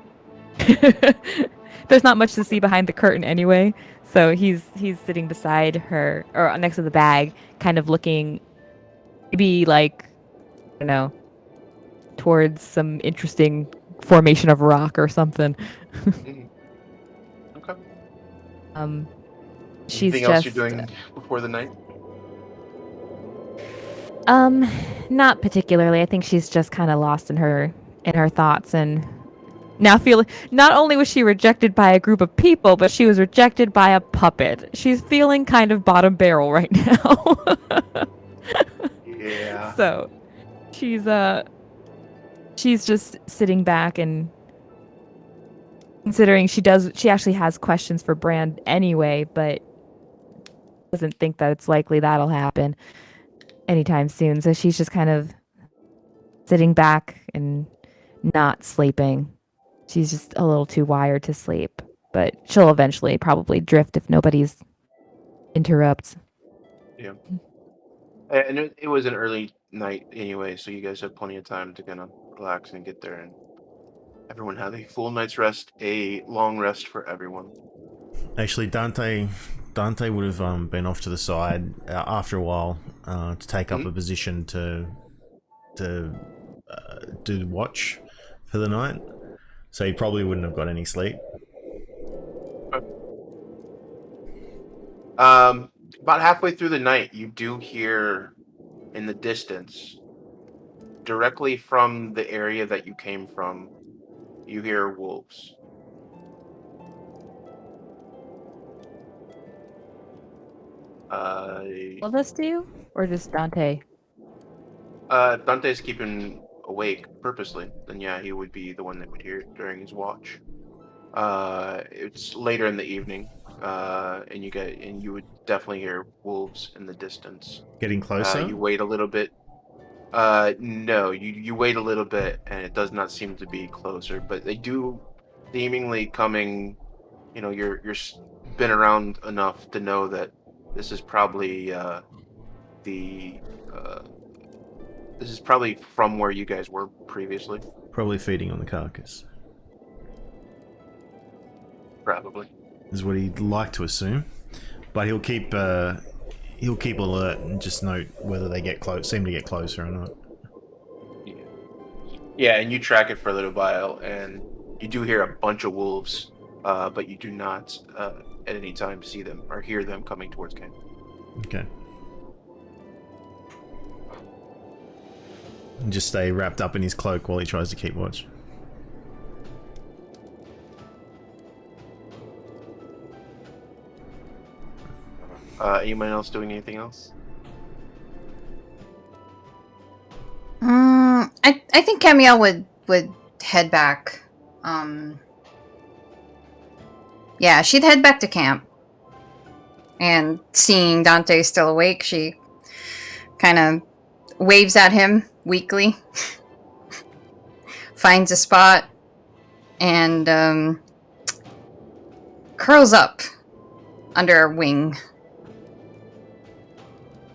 There's not much to see behind the curtain anyway, so he's sitting beside her or next to the bag, kind of looking, maybe like, I don't know, towards some interesting formation of rock or something. Mhm. Okay. She's Anything else you're doing before the night? Not particularly. I think she's just kind of lost in her thoughts, and now feeling, not only was she rejected by a group of people, but she was rejected by a puppet. She's feeling kind of bottom barrel right now. Yeah. So she's just sitting back and considering she actually has questions for Brand anyway, but doesn't think that it's likely that'll happen anytime soon. So she's just kind of sitting back and not sleeping. She's just a little too wired to sleep, but she'll eventually probably drift if nobody's interrupts. Yeah. And it was an early night anyway, so you guys have plenty of time to kind of relax and get there, and everyone had a full night's rest, a long rest for everyone. Actually, Dante would have been off to the side after a while to take up a position to do watch for the night, so he probably wouldn't have got any sleep. About halfway through the night, you do hear in the distance, directly from the area that you came from, you hear wolves. All of us do, or just Dante? Dante's keeping awake purposely, then yeah, he would be the one that would hear it during his watch. It's later in the evening, and you would definitely hear wolves in the distance. Getting closer? You wait a little bit. No, you wait a little bit, and it does not seem to be closer, but they do seemingly coming. You know, you're been around enough to know that this is probably this is probably from where you guys were previously. Probably feeding on the carcass. Probably. Is what he'd like to assume. But he'll keep alert and just note whether they seem to get closer or not. Yeah, and you track it for a little while, and you do hear a bunch of wolves, but you do not at any time see them or hear them coming towards camp. Okay. And just stay wrapped up in his cloak while he tries to keep watch. Anyone else doing anything else? I think Camiel would head back. Yeah, she'd head back to camp. And seeing Dante still awake, she kind of waves at him weakly, finds a spot, and curls up under a wing.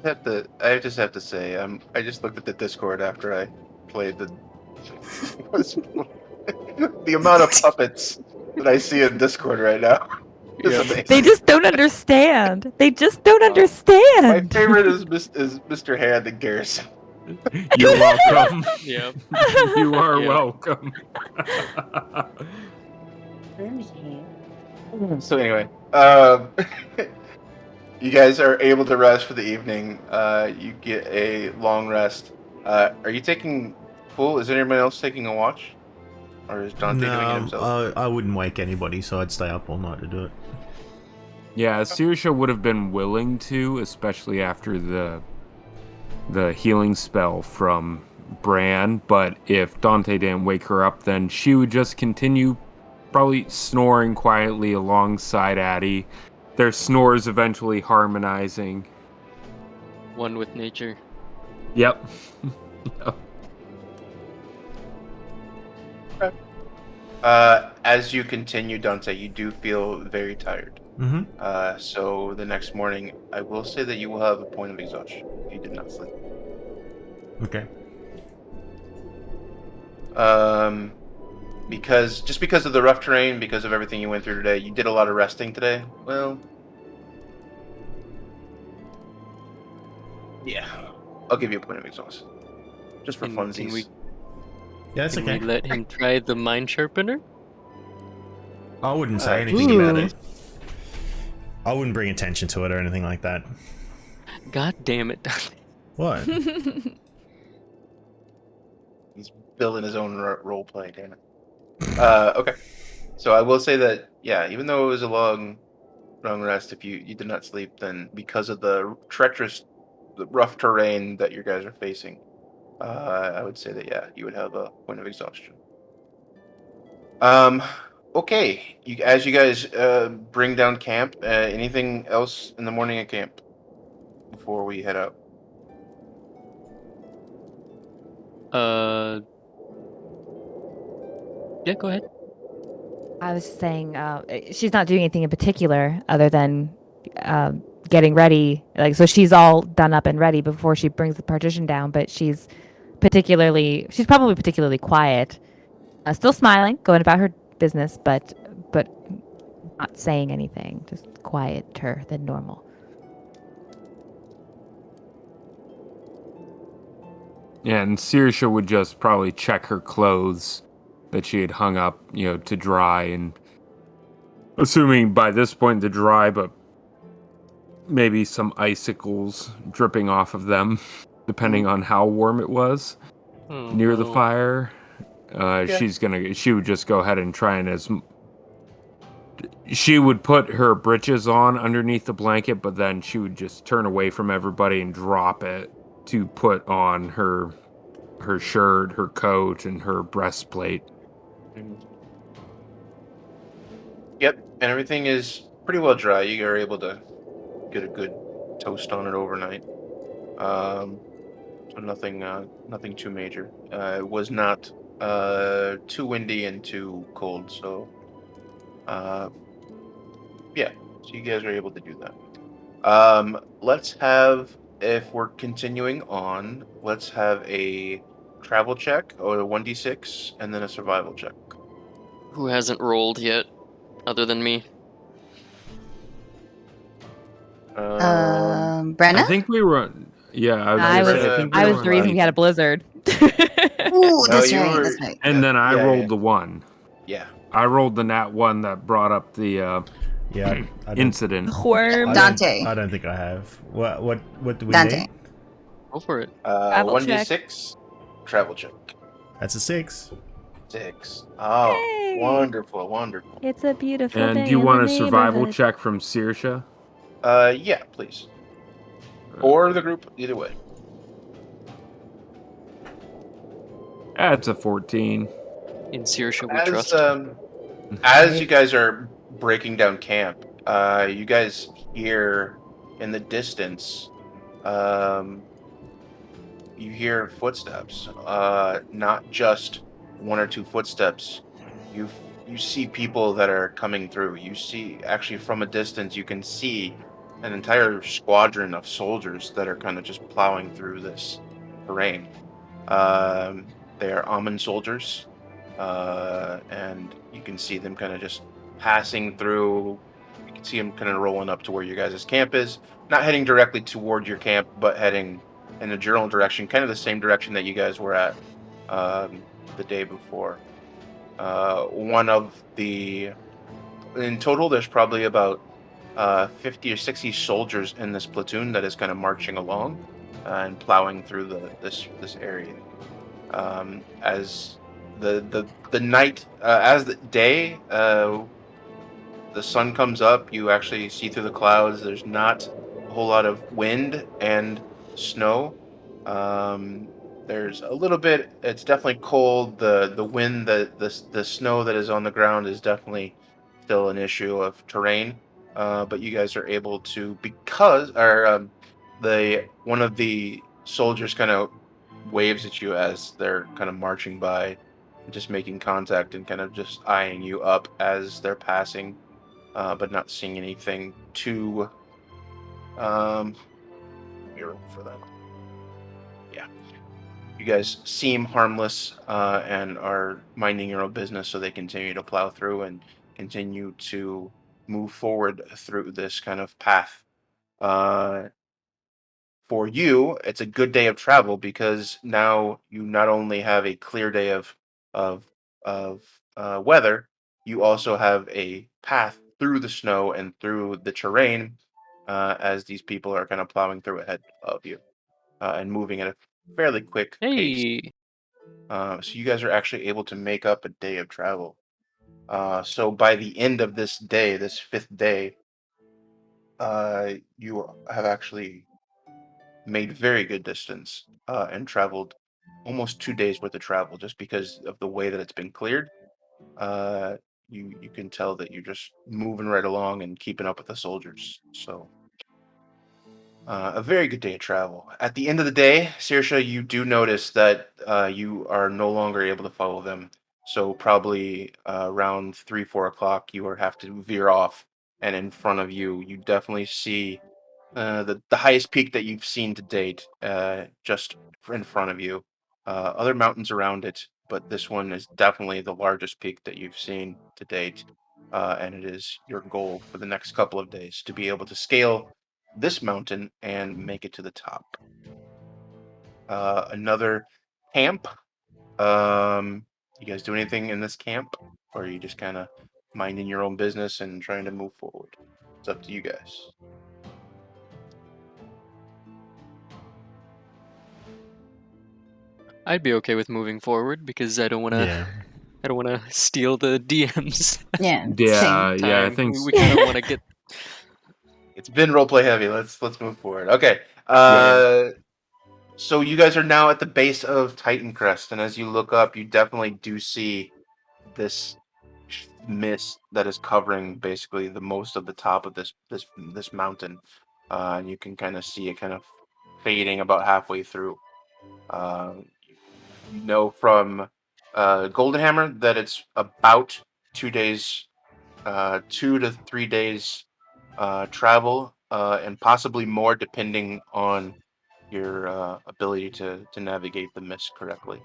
I just have to say, I just looked at the Discord after I played the the amount of puppets that I see in Discord right now. Is amazing. They just don't understand. They just don't My understand. favorite is Mr. Hand and Garrison. You're welcome. Yep. You are Yeah. welcome. So anyway, you guys are able to rest for the evening. You get a long rest. Are you taking full? Is anyone else taking a watch? Or is Dante doing it himself? I wouldn't wake anybody, so I'd stay up all night to do it. Yeah, Sirisha would have been willing to, especially after the healing spell from Bran, but if Dante didn't wake her up, then she would just continue probably snoring quietly alongside Addie. Their snores eventually harmonizing. One with nature. Yep. As you continue, Dante, you do feel very tired. Mm-hmm. So the next morning, I will say that you will have a point of exhaustion if you did not sleep. Okay. Because of the rough terrain, because of everything you went through today, you did a lot of resting today. Well, yeah, I'll give you a point of exhaustion, just for Can funsies. we- Yeah, that's Can okay. we let him try the mind sharpener? I wouldn't say anything Ooh. about it. I wouldn't bring attention to it or anything like that. God damn it, Dante. What? He's building his own role play, damn it. Okay. So I will say that, yeah, even though it was a long rest, if you did not sleep, then because of the rough terrain that you guys are facing, I would say that, yeah, you would have a point of exhaustion. Okay. As you guys bring down camp, anything else in the morning at camp before we head out? Yeah, go ahead. I was just saying, she's not doing anything in particular other than getting ready. Like, so she's all done up and ready before she brings the partition down. But she's probably particularly quiet, still smiling, going about her business, but not saying anything, just quieter than normal. Yeah, and Sirisha would just probably check her clothes that she had hung up, to dry, and assuming by this point to dry, but maybe some icicles dripping off of them, depending on how warm it was Oh, near the no. fire. She would just go ahead and try and she would put her breeches on underneath the blanket, but then she would just turn away from everybody and drop it to put on her her shirt, her coat, and her breastplate. Yep, and everything is pretty well dry. You are able to get a good toast on it overnight. So nothing too major. It was not too windy and too cold, so yeah. So you guys are able to do that. Let's have, if we're continuing on, let's have a travel check or a 1d6 and then a survival check. Who hasn't rolled yet, other than me? Brenna? I think we were. Yeah, I gonna was say, I think we I were was on the reason we had a blizzard. Ooh, that's you right. were- That's right. And then I Yeah. rolled the 1. Yeah. I rolled the nat 1 that brought up the Yeah, I don't, incident. Worm. Dante. I don't think I have. What do we Dante. need? Go for it. Travel 1d6 travel check. That's a 6. 6. Oh, Yay! wonderful. It's a beautiful And day do you in want the a survival neighborhood. check from Saoirse? Yeah, please. Or the group, either way. That's a 14. In Saoirse we trust. As you guys are breaking down camp, you guys hear in the distance, you hear footsteps. Not just one or two footsteps. You see people that are coming through. You see, actually, from a distance, you can see an entire squadron of soldiers that are kind of just plowing through this terrain. They are Amon soldiers, and you can see them kind of just passing through. You can see them kind of rolling up to where your guys' camp is. Not heading directly toward your camp, but heading in a general direction, kind of the same direction that you guys were at the day before. In total, there's probably about 50 or 60 soldiers in this platoon that is kind of marching along and plowing through this area. As the night, as the day, the sun comes up, you actually see through the clouds. There's not a whole lot of wind and snow. There's a little bit. It's definitely cold. The wind, the snow that is on the ground is definitely still an issue of terrain. But you guys are able to, because one of the soldiers kind of waves at you as they're kind of marching by, just making contact and kind of just eyeing you up as they're passing, but not seeing anything too weird for them. Yeah. You guys seem harmless and are minding your own business, so they continue to plow through and continue to move forward through this kind of path. For you, it's a good day of travel because now you not only have a clear day of weather, you also have a path through the snow and through the terrain as these people are kind of plowing through ahead of you and moving at a fairly quick pace. Hey, So you guys are actually able to make up a day of travel. So by the end of this day, this 5th day, you have actually made very good distance and traveled almost 2 days worth of travel just because of the way that it's been cleared. You can tell that you're just moving right along and keeping up with the soldiers. So a very good day of travel. At the end of the day, Saoirse, you do notice that you are no longer able to follow them. So probably around 3-4 o'clock, you will have to veer off. And in front of you, you definitely see the highest peak that you've seen to date, just in front of you. Other mountains around it, but this one is definitely the largest peak that you've seen to date. And it is your goal for the next couple of days to be able to scale this mountain and make it to the top. Another camp. You guys do anything in this camp, or are you just kind of minding your own business and trying to move forward? It's up to you guys. I'd be okay with moving forward because I don't want to. Yeah. I don't want to steal the DM's Yeah. Yeah, Same. yeah, I time. think We kind of want to get. It's been roleplay heavy. Let's move forward. Okay. Yeah. So you guys are now at the base of Titan Crest, and as you look up, you definitely do see this mist that is covering basically the most of the top of this mountain. And you can kind of see it kind of fading about halfway through. You know from Golden Hammer that it's about 2 days, 2 to 3 days travel, and possibly more depending on your ability to navigate the mist correctly.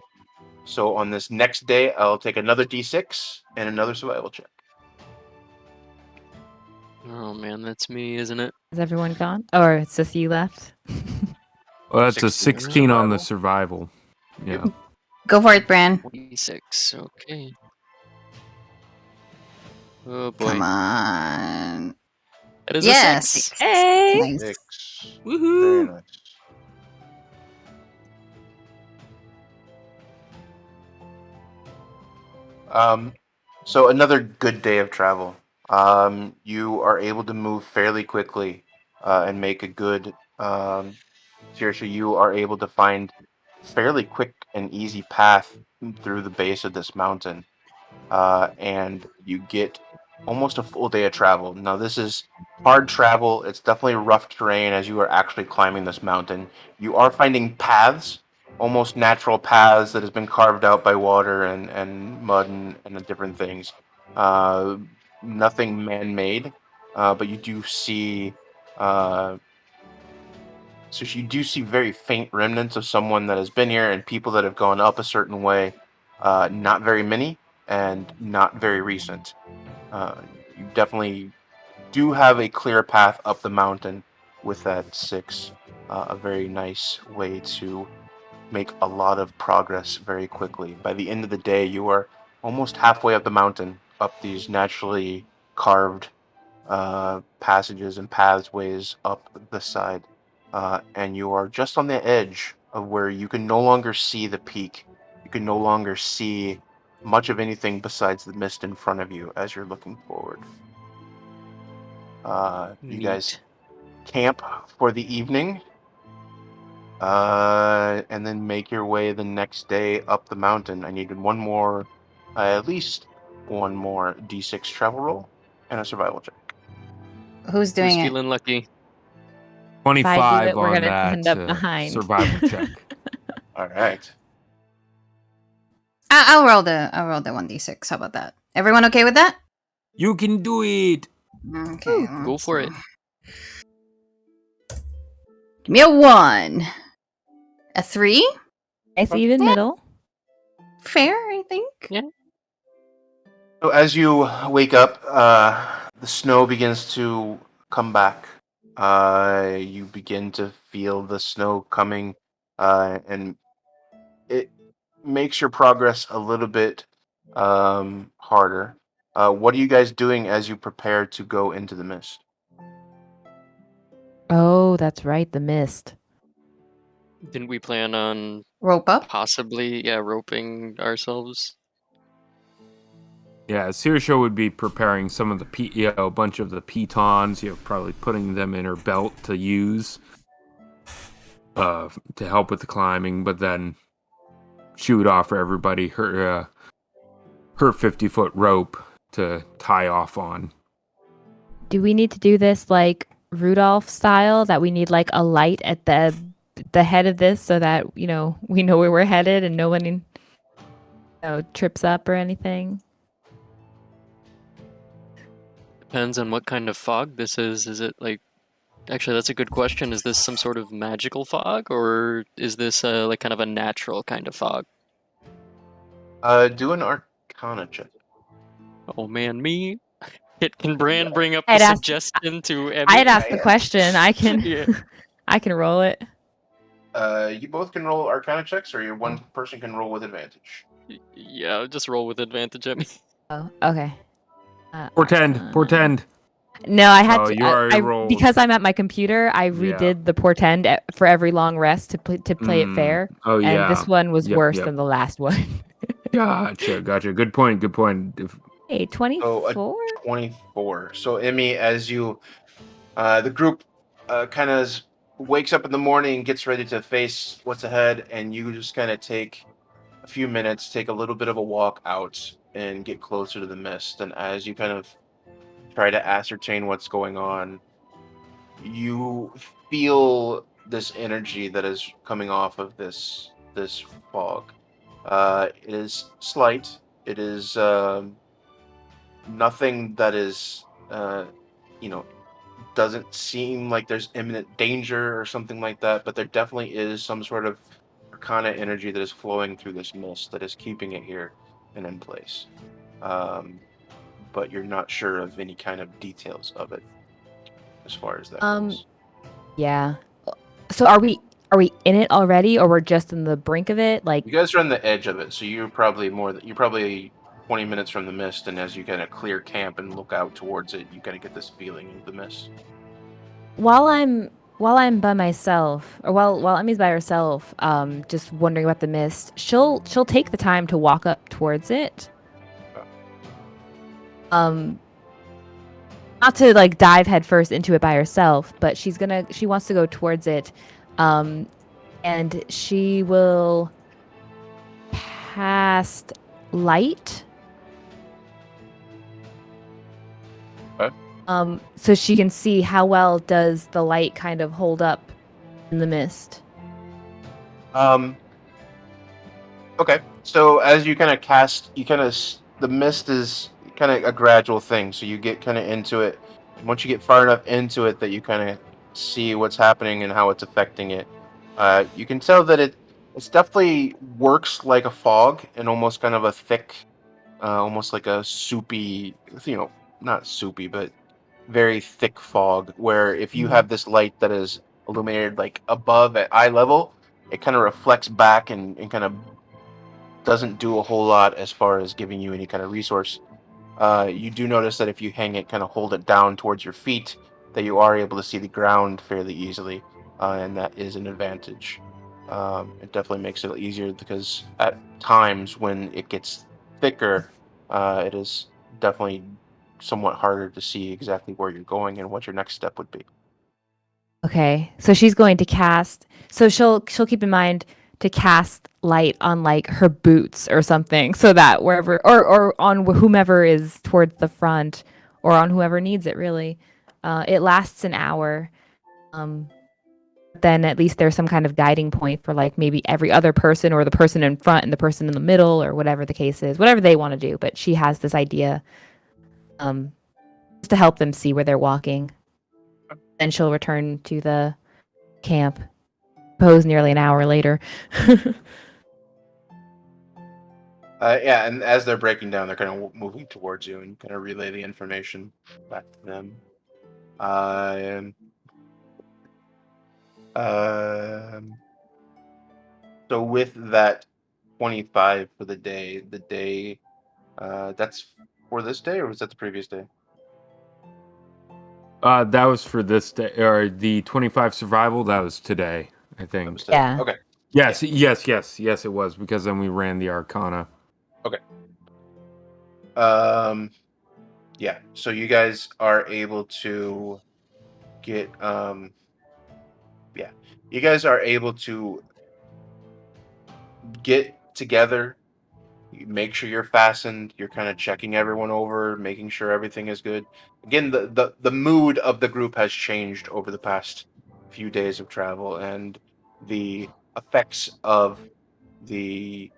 So on this next day, I'll take another d6 and another survival check. Oh man, that's me, isn't it? Is everyone gone? Or it's just you left? Well, that's a 16 16 on the survival. survival. Yeah. Go for it, Bran. 26. Okay. Oh boy. Come on. That is Yes. a 6. Hey! Nice. 6. Woohoo! Very nice. So another good day of travel. You are able to move fairly quickly and make a good. Seriously, you are able to find fairly quick and easy path through the base of this mountain, and you get almost a full day of travel. Now, this is hard travel. It's definitely rough terrain as you are actually climbing this mountain. You are finding paths, almost natural paths that has been carved out by water and mud and different things. Nothing man-made, but you do see. So you do see very faint remnants of someone that has been here and people that have gone up a certain way. Not very many and not very recent. You definitely do have a clear path up the mountain with that 6. A very nice way to make a lot of progress very quickly. By the end of the day, you are almost halfway up the mountain, up these naturally carved passages and pathways up the side. And you are just on the edge of where you can no longer see the peak. You can no longer see much of anything besides the mist in front of you as you're looking forward. You guys camp for the evening, and then make your way the next day up the mountain. I needed one more, at least one more d6 travel roll and a survival check. Who's Who's doing it? feeling lucky? 25 it, we're on gonna that end up behind. survival check. All right. I'll roll the 1d6. How about that? Everyone okay with that? You can do it. Okay. Go for it. Give me a 1. A 3? Nice even middle. Fair, I think. Yeah. So as you wake up, the snow begins to come back. You begin to feel the snow coming, and it makes your progress a little bit harder. What are you guys doing as you prepare to go into the mist? Oh, that's right, the mist. Didn't we plan on Rope up. possibly, roping ourselves? Yeah, Sirsha would be preparing some of the a bunch of the pitons, probably putting them in her belt to use to help with the climbing, but then she would offer everybody her 50-foot rope to tie off on. Do we need to do this like Rudolph style, that we need like a light at the head of this so that, we know where we're headed and no one trips up or anything? Depends on what kind of fog this is. Is it like... Actually, that's a good question. Is this some sort of magical fog, or is this like kind of a natural kind of fog? Do an Arcana check. Oh man, me? Can Bran bring up I'd the ask- suggestion to Emmy? I'd ask the question. I can Yeah. I can roll it. You both can roll Arcana checks, or your one person can roll with advantage. Yeah, just roll with advantage, Emmy. Oh, okay. Portend. No, I had to. You already rolled. Because I'm at my computer. I redid the portend for every long rest to play it fair. Oh, yeah. And this one was worse Yep. than the last one. Gotcha. Good point. Hey, 24. So 24. So Emmy, as you, the group kind of wakes up in the morning, gets ready to face what's ahead, and you just kind of take a few minutes, take a little bit of a walk out, and get closer to the mist. And as you kind of try to ascertain what's going on, you feel this energy that is coming off of this fog. It is slight. It is nothing that is, you know, doesn't seem like there's imminent danger or something like that, but there definitely is some sort of arcana energy that is flowing through this mist that is keeping it here and in place. But you're not sure of any kind of details of it as far as that goes. Yeah. So are we in it already, or we're just in the brink of it? Like, You guys are on the edge of it, so you're probably 20 minutes from the mist, and as you kind of clear camp and look out towards it, you kind of get this feeling of the mist. while I'm by myself, or while Emmy's by herself, just wondering about the mist, she'll take the time to walk up towards it. Not to like dive headfirst into it by herself, but she wants to go towards it, and she will cast light. Okay. So she can see how well does the light kind of hold up in the mist. Okay. So as you kind of cast, the mist is kind of a gradual thing. So you get kind of into it. And once you get far enough into it that you kind of see what's happening and how it's affecting it, you can tell that it's definitely works like a fog and almost kind of a thick, almost like a soupy, not soupy, but very thick fog. Where if you have this light that is illuminated like above at eye level, it kind of reflects back and kind of doesn't do a whole lot as far as giving you any kind of resource. You do notice that if you hang it, kind of hold it down towards your feet, that you are able to see the ground fairly easily, and that is an advantage. It definitely makes it easier because at times when it gets thicker, it is definitely somewhat harder to see exactly where you're going and what your next step would be. Okay, so she's going to cast. So she'll keep in mind to cast light on like her boots or something, so that wherever or on whomever is towards the front, or on whoever needs it. Really, it lasts an hour. Then at least there's some kind of guiding point for like maybe every other person, or the person in front and the person in the middle, or whatever the case is, whatever they want to do. But she has this idea, just to help them see where they're walking. Then she'll return to the camp. Suppose nearly an hour later. Yeah, and as they're breaking down, they're kind of moving towards you and kind of relay the information back to them. So with that 25 for the day, that's for this day, or was that the previous day? That was for this day, or the 25 survival. That was today, I That think. was today. Yeah. Okay. Yes, it was, because then we ran the Arcana. Okay. Yeah. So you guys are able to get you guys are able to get together. You make sure you're fastened. You're kind of checking everyone over, making sure everything is good. Again, the mood of the group has changed over the past few days of travel, and the effects of the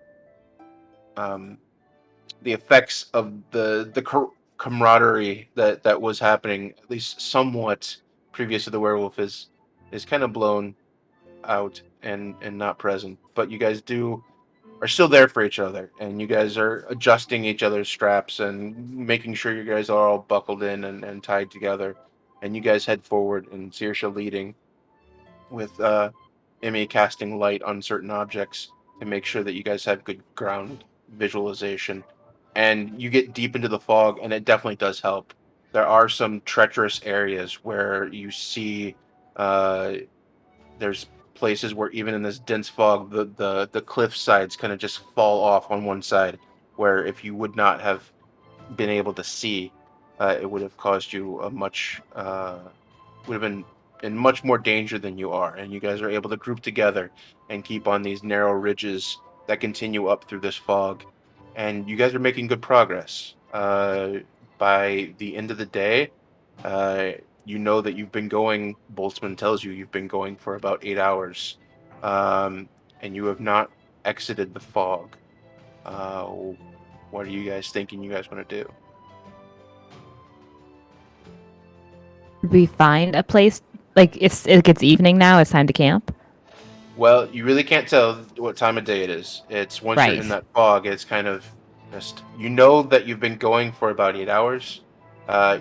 camaraderie that was happening, at least somewhat previous to the werewolf, is kind of blown out and not present. But you guys are still there for each other, and you guys are adjusting each other's straps and making sure you guys are all buckled in and tied together. And you guys head forward, and Saoirse leading, with Emmy casting light on certain objects to make sure that you guys have good ground visualization. And you get deep into the fog, and it definitely does help. There are some treacherous areas where you see there's places where even in this dense fog, the cliff sides kind of just fall off on one side, where if you would not have been able to see, it would have caused you a much would have been in much more danger than you are, and you guys are able to group together and keep on these narrow ridges that continue up through this fog. And you guys are making good progress. By the end of the day, you know that you've been going. Boltzmann tells you you've been going for about 8 hours, and you have not exited the fog. What are you guys thinking you guys want to do? We find a place like it gets evening now. It's time to camp. Well, you really can't tell what time of day it is. It's once you're in Right. that fog, it's kind of just you know that you've been going for about 8 hours.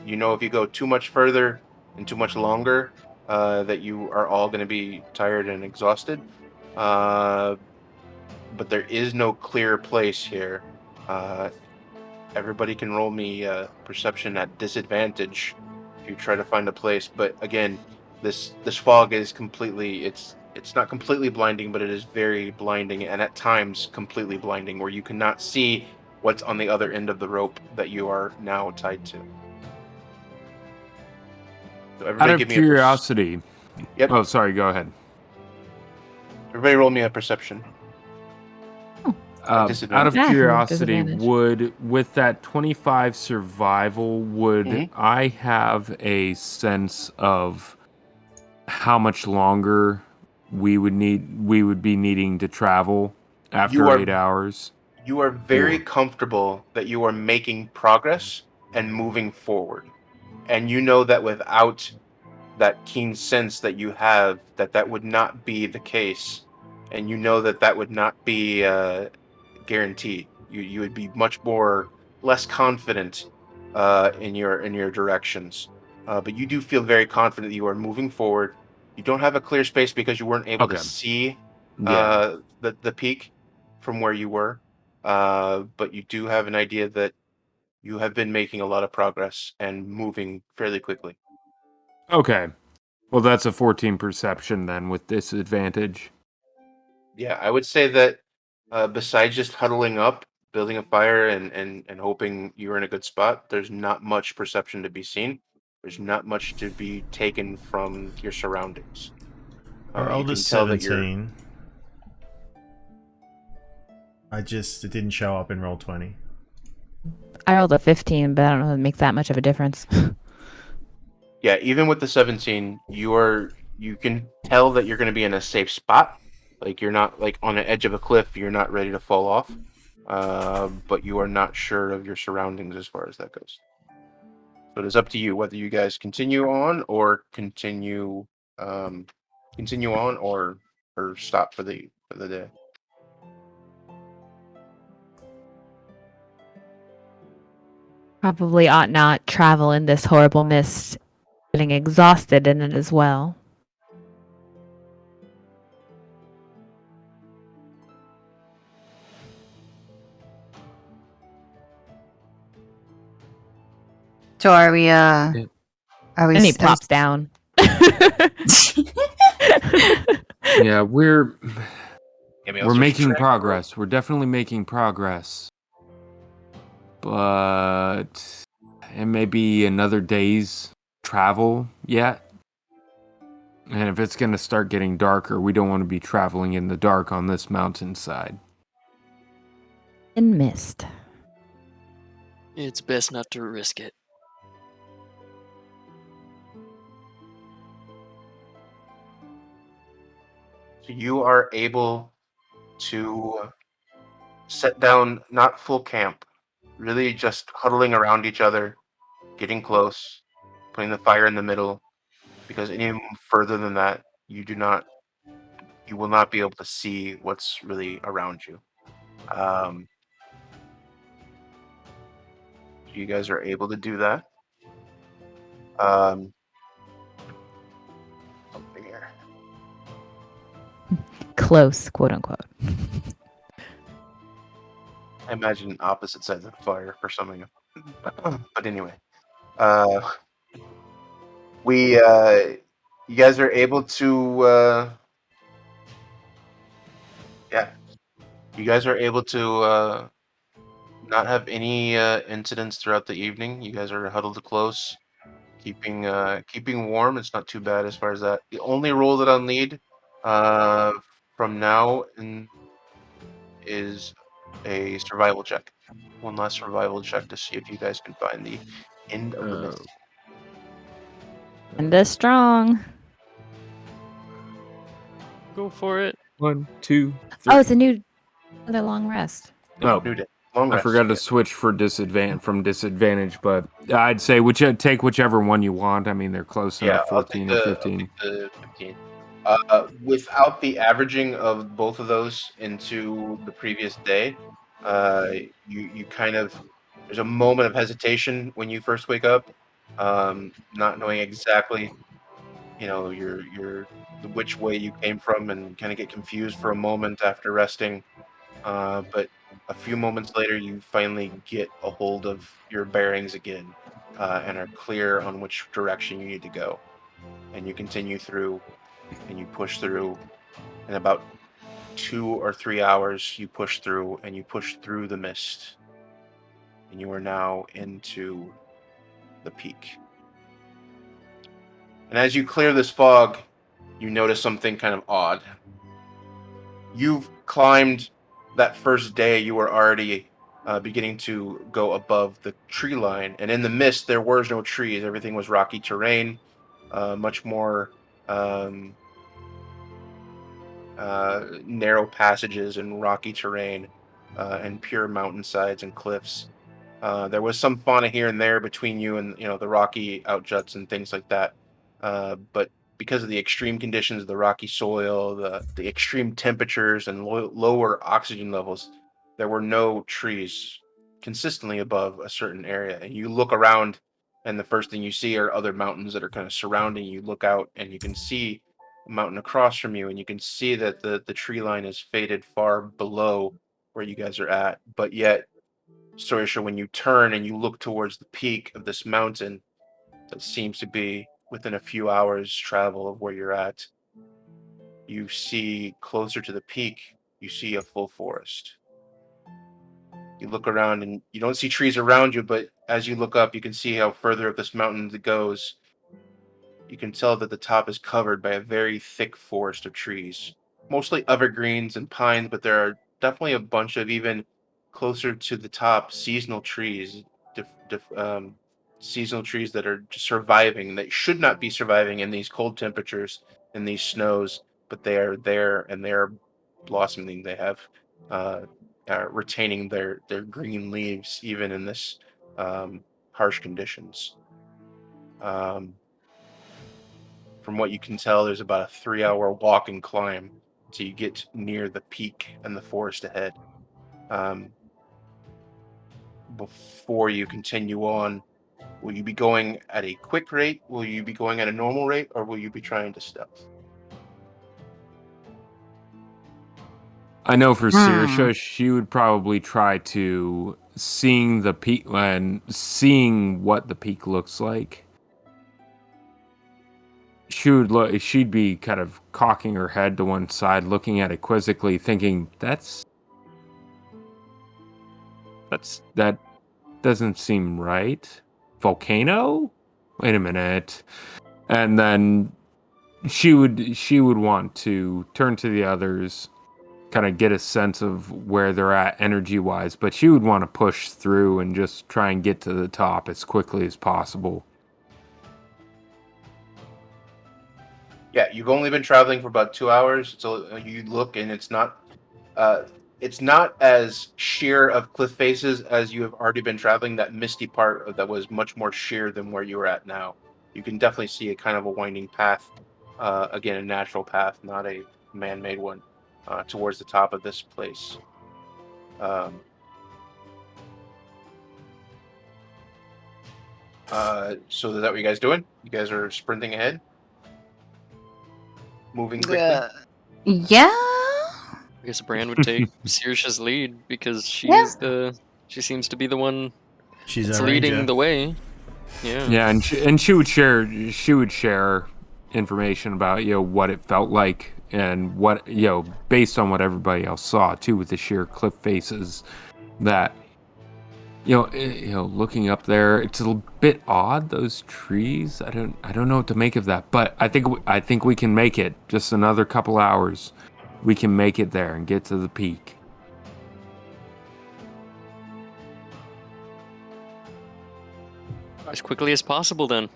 You know if you go too much further and too much longer, that you are all going to be tired and exhausted. But there is no clear place here. Everybody can roll me perception at disadvantage if you try to find a place. But again, this fog is completely it's not completely blinding, but it is very blinding, and at times completely blinding, where you cannot see what's on the other end of the rope that you are now tied to. So Out everybody of give me curiosity. Yep. Oh, sorry. Go ahead. Everybody roll me a perception. Out of Disadvantage. Ah, curiosity, disadvantage. with that 25 survival, would Mhm. I have a sense of how much longer we would be needing to travel after You are- 8 hours? You are very Or- comfortable that you are making progress and moving forward. And you know that without that keen sense that you have, that would not be the case. And you know that would not be guaranteed. You would be much less confident in your directions. But you do feel very confident that you are moving forward. You don't have a clear space because you weren't able to Okay. see Yeah. the peak from where you were. But you do have an idea that you have been making a lot of progress and moving fairly quickly. Okay. Well, that's a 14 perception then with disadvantage. Yeah, I would say that besides just huddling up, building a fire, and hoping you're in a good spot, there's not much perception to be seen. There's not much to be taken from your surroundings. Our You oldest can tell that you're 17. It didn't show up in roll 20. I rolled a 15, but I don't know if it makes that much of a difference. yeah, even with the 17, you can tell that you're going to be in a safe spot. Like you're not like on the edge of a cliff. You're not ready to fall off, but you are not sure of your surroundings as far as that goes. So it is up to you whether you guys continue on or continue on or stop for the day. Probably ought not travel in this horrible mist, getting exhausted in it as well. So are we And he plops down. Yeah, we're Give me also making track progress. We're definitely making progress. But it may be another day's travel yet. And if it's going to start getting darker, we don't want to be traveling in the dark on this mountainside. In mist. It's best not to risk it. So you are able to set down not full camp, really just huddling around each other, getting close, putting the fire in the middle, because any further than that, you will not be able to see what's really around you. You guys are able to do that. Something here. Close, quote unquote. I imagine opposite sides of the fire for something. But anyway, you guys are able to, you guys are able to not have any incidents throughout the evening. You guys are huddled close, keeping warm. It's not too bad as far as that. The only roll that I'll need from now in is a survival check. One last survival check to see if you guys can find the end of the mist. And this strong. Go for it. 1, 2, 3. Oh, it's another long rest. Oh, New day. Long I rest. forgot to switch for disadvantage, but I'd say take whichever one you want. I mean, they're close enough, 14 or 15. I'll take the 15. Without the averaging of both of those into the previous day, you kind of, there's a moment of hesitation when you first wake up, not knowing exactly, your which way you came from, and kind of get confused for a moment after resting. But a few moments later, you finally get a hold of your bearings again, and are clear on which direction you need to go. And you continue through, and you push through. In about 2 or 3 hours, you push through, and you push through the mist. And you are now into the peak. And as you clear this fog, you notice something kind of odd. You've climbed that first day, you were already beginning to go above the tree line. And in the mist, there were no trees. Everything was rocky terrain, much more narrow passages and rocky terrain, and pure mountainsides and cliffs. There was some fauna here and there between you and the rocky outjuts and things like that. But because of the extreme conditions of the rocky soil, the extreme temperatures and lower oxygen levels, there were no trees consistently above a certain area. And you look around, and the first thing you see are other mountains that are kind of surrounding you. Look out, and you can see a mountain across from you, and you can see that the tree line is faded far below where you guys are at. But yet, Sorisha, when you turn and you look towards the peak of this mountain that seems to be within a few hours travel of where you're at, you see closer to the peak, you see a full forest. You look around and you don't see trees around you, but as you look up, you can see how further up this mountain it goes. You can tell that the top is covered by a very thick forest of trees, mostly evergreens and pines, but there are definitely a bunch of, even closer to the top, seasonal trees, seasonal trees that are just surviving, that should not be surviving in these cold temperatures, in these snows, but they are there and they are blossoming. They have retaining their green leaves even in this harsh conditions. From what you can tell, there's about a 3-hour walk and climb till you get near the peak and the forest ahead. Before you continue on, will you be going at a quick rate? Will you be going at a normal rate? Or will you be trying to stealth? I know for Sirsha, she would probably try to seeing the peak and seeing what the peak looks like. She'd be kind of cocking her head to one side, looking at it quizzically, thinking that doesn't seem right. Volcano? Wait a minute. And then she would want to turn to the others, kind of get a sense of where they're at energy-wise, but she would want to push through and just try and get to the top as quickly as possible. Yeah, you've only been traveling for about 2 hours, so you look and it's not as sheer of cliff faces as you have already been traveling. That misty part that was much more sheer than where you are at now. You can definitely see a kind of a winding path, again, a natural path, not a man-made one, towards the top of this place. So is that what you guys doing? You guys are sprinting ahead? Moving quickly? Yeah. I guess Bran would take Sirsha's lead because she seems to be the one She's that's our leading ranger. the way. Yeah. Yeah, and she would share information about what it felt like and what based on what everybody else saw too, with the sheer cliff faces, that Looking up there, it's a bit odd. Those trees. I don't know what to make of that. But I think we can make it. Just another couple hours, we can make it there and get to the peak. As quickly as possible, then.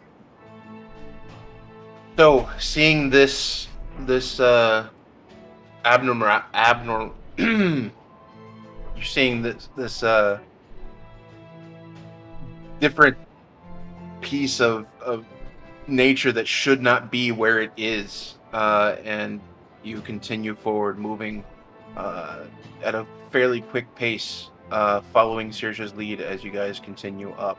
So, seeing this abnormal, you're seeing this different piece of nature that should not be where it is, and you continue forward, moving at a fairly quick pace, following Saoirse's lead as you guys continue up.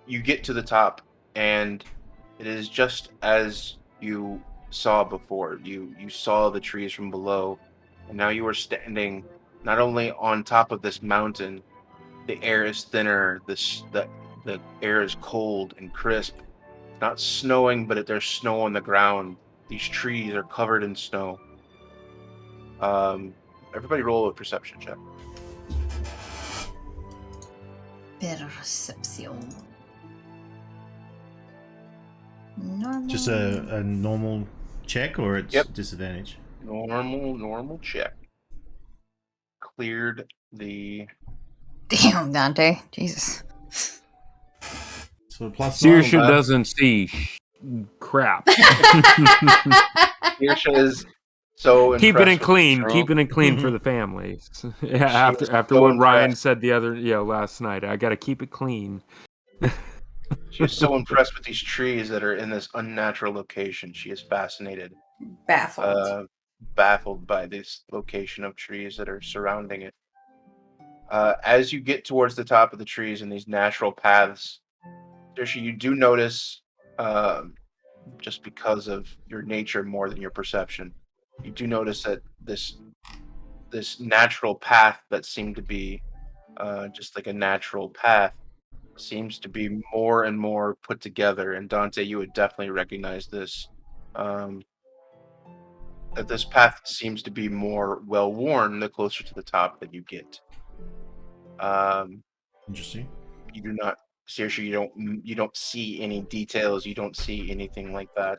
You get to the top, and it is just as you saw before. You saw the trees from below, and now you are standing not only on top of this mountain. The air is thinner. The air is cold and crisp. It's not snowing, but there's snow on the ground. These trees are covered in snow. Everybody roll a perception check. Perception. Normal. Just a normal check, or it's Yep. disadvantage? Normal check. Cleared the... Damn, Dante. Jesus. So plus Saoirse nine. doesn't see crap. Saoirse is so Keeping impressed it with clean, the keeping it clean for the families. Yeah, after was after so what Ryan impressed. said last night, I got to keep it clean. She was so impressed with these trees that are in this unnatural location. She is fascinated, Baffled. baffled by this location of trees that are surrounding it. As you get towards the top of the trees and these natural paths, Saoirse, you do notice, just because of your nature more than your perception, you do notice that this natural path that seemed to be just like a natural path seems to be more and more put together. And Dante, you would definitely recognize this. That this path seems to be more well worn the closer to the top that you get. Interesting. You do not, seriously, you don't see any details. You don't see anything like that.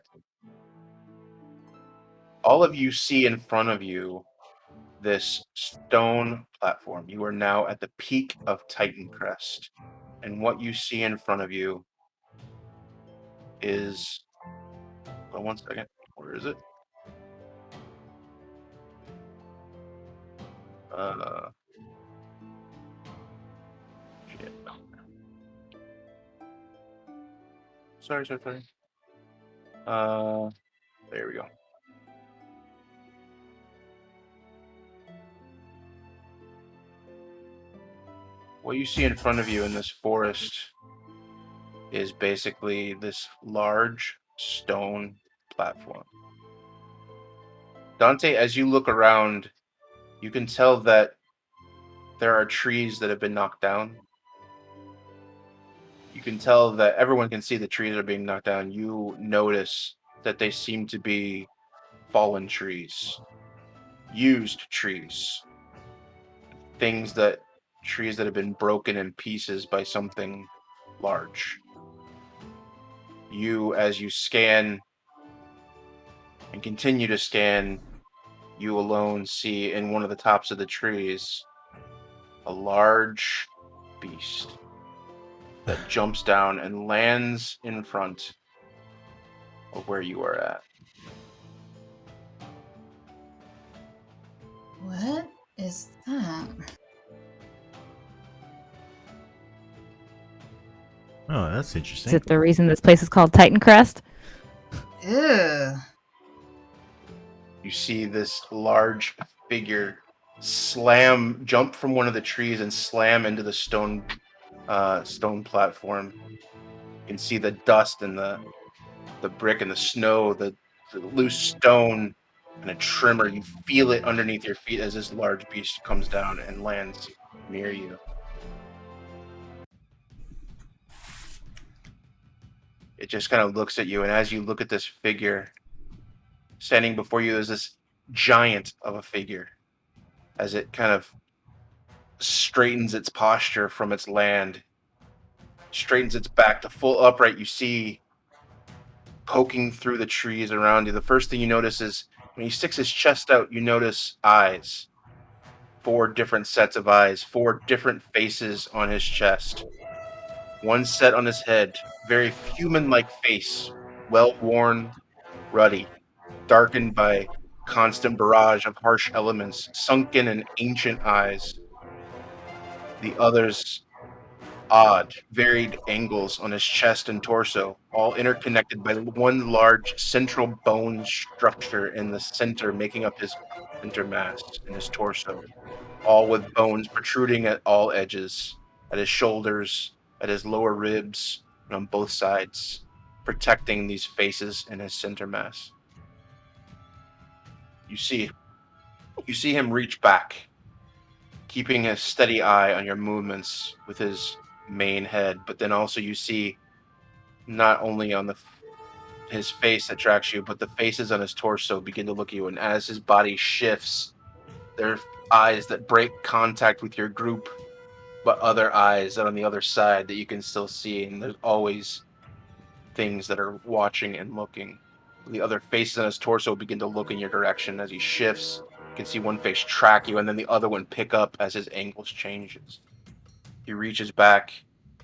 All of you see in front of you this stone platform. You are now at the peak of Titan Crest. And what you see in front of you is... Hold on 1 second. Where is it? Shit. Sorry. There we go. What you see in front of you in this forest is basically this large stone platform. Dante, as you look around, you can tell that there are trees that have been knocked down. You can tell that everyone can see the trees are being knocked down. You notice that they seem to be fallen trees, used trees, trees that have been broken in pieces by something large. You, as you scan and continue to scan, you alone see in one of the tops of the trees a large beast that jumps down and lands in front of where you are at. What is that? Oh, that's interesting. Is it the reason this place is called Titan Crest? Ew. You see this large figure jump from one of the trees and slam into the stone platform. You can see the dust and the brick and the snow, the loose stone and a trimmer. You feel it underneath your feet as this large beast comes down and lands near you. It just kind of looks at you, and as you look at this figure standing before you, is this giant of a figure. as it kind of straightens its posture from its land, straightens its back to full upright. You see poking through the trees around you. The first thing you notice is when he sticks his chest out, you notice eyes. 4 different sets of eyes, 4 different faces on his chest. One set on his head, very human-like face, well-worn, ruddy, darkened by constant barrage of harsh elements, sunken and ancient eyes. The others, odd, varied angles on his chest and torso, all interconnected by one large central bone structure in the center, making up his center mass in his torso, all with bones protruding at all edges, at his shoulders, at his lower ribs, and on both sides, protecting these faces in his center mass. You see him reach back, keeping a steady eye on your movements with his main head, but then also you see not only on his face that tracks you, but the faces on his torso begin to look at you, and as his body shifts, there are eyes that break contact with your group, but other eyes that are on the other side that you can still see, and there's always things that are watching and looking. The other faces on his torso begin to look in your direction as he shifts. You can see one face track you, and then the other one pick up as his angles changes. He reaches back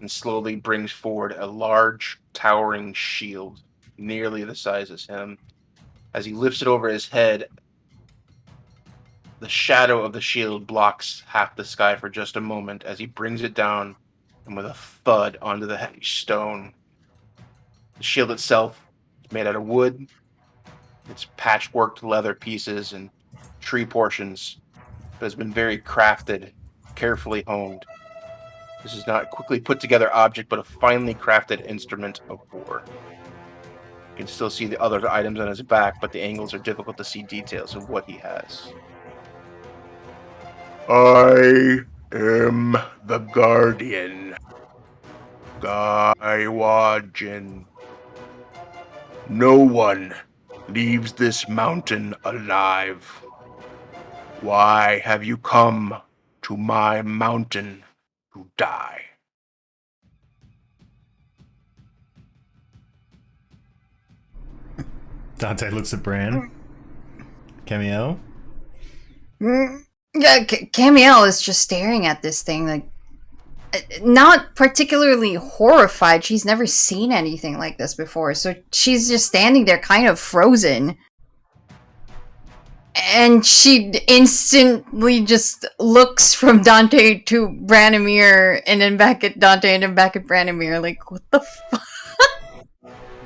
and slowly brings forward a large, towering shield, nearly the size as him. As he lifts it over his head, the shadow of the shield blocks half the sky for just a moment as he brings it down and with a thud onto the heavy stone. The shield itself is made out of wood. It's patchworked leather pieces and tree portions, but has been very crafted, carefully honed. This is not a quickly put together object, but a finely crafted instrument of war. You can still see the other items on his back, but the angles are difficult to see details of what he has. I am the Guardian, Gaiwajin. No one leaves this mountain alive. Why have you come to my mountain to die? Dante looks at Bran. Camille? Yeah, Camiel is just staring at this thing, like, not particularly horrified. She's never seen anything like this before, so she's just standing there kind of frozen. And she instantly just looks from Dante to Branimir, and then back at Dante, and then back at Branimir, like, what the fuck?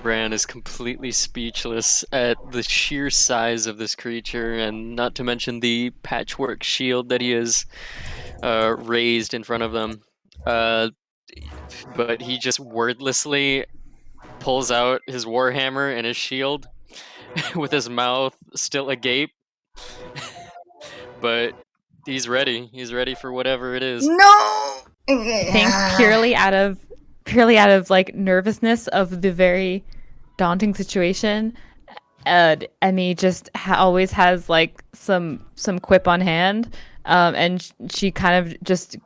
Bran is completely speechless at the sheer size of this creature, and not to mention the patchwork shield that he has raised in front of them. But he just wordlessly pulls out his warhammer and his shield with his mouth still agape. But he's ready. He's ready for whatever it is. No! I think purely out of like nervousness of the very daunting situation, Emmy just always has like some quip on hand, and she kind of just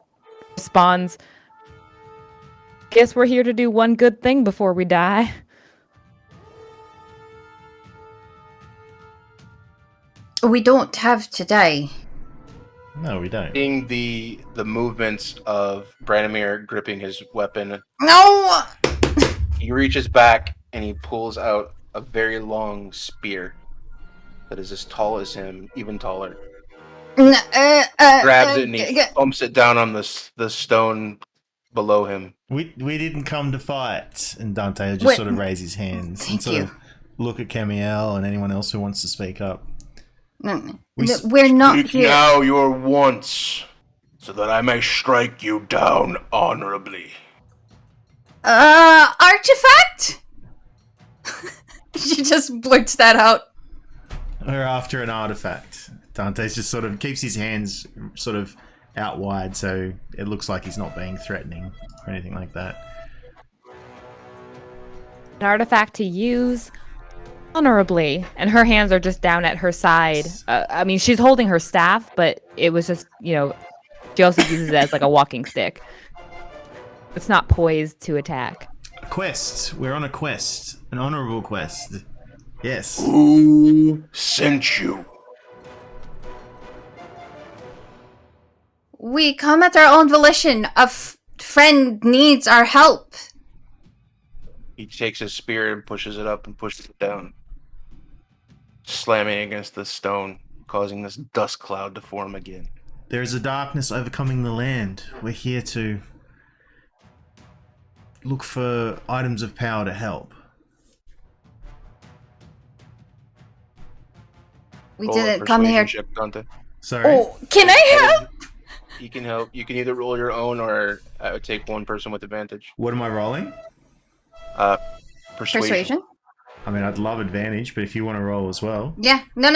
responds, "Guess we're here to do one good thing before we die." We don't have today. No, we don't. Seeing the movements of Branimir gripping his weapon, No! he reaches back and he pulls out a very long spear that is as tall as him, even taller. Grabs it and he bumps it down on the stone below him. We didn't come to fight. And Dante will just sort of raise his hands and sort of look at Camiel and anyone else who wants to speak up. No, we're not Speak here. now your wants, so that I may strike you down honorably. Artifact? She just blurts that out. We're after an artifact. Dante's just sort of keeps his hands sort of out wide, so it looks like he's not being threatening or anything like that. An artifact to use honorably, and her hands are just down at her side. I mean, she's holding her staff, but it was just, she also uses it as like a walking stick. It's not poised to attack. A quest. We're on a quest. An honorable quest. Yes. Who sent you? We come at our own volition. A friend needs our help. He takes his spear and pushes it up and pushes it down, slamming against the stone, causing this dust cloud to form again. There is a darkness overcoming the land. We're here to look for items of power to help. We Roll a didn't come persuasion here. check, Dante. Sorry. Oh, can I help? You can help. You can either roll your own, or I would take one person with advantage. What am I rolling? Persuasion. I mean, I'd love advantage, but if you want to roll as well, Yeah. No.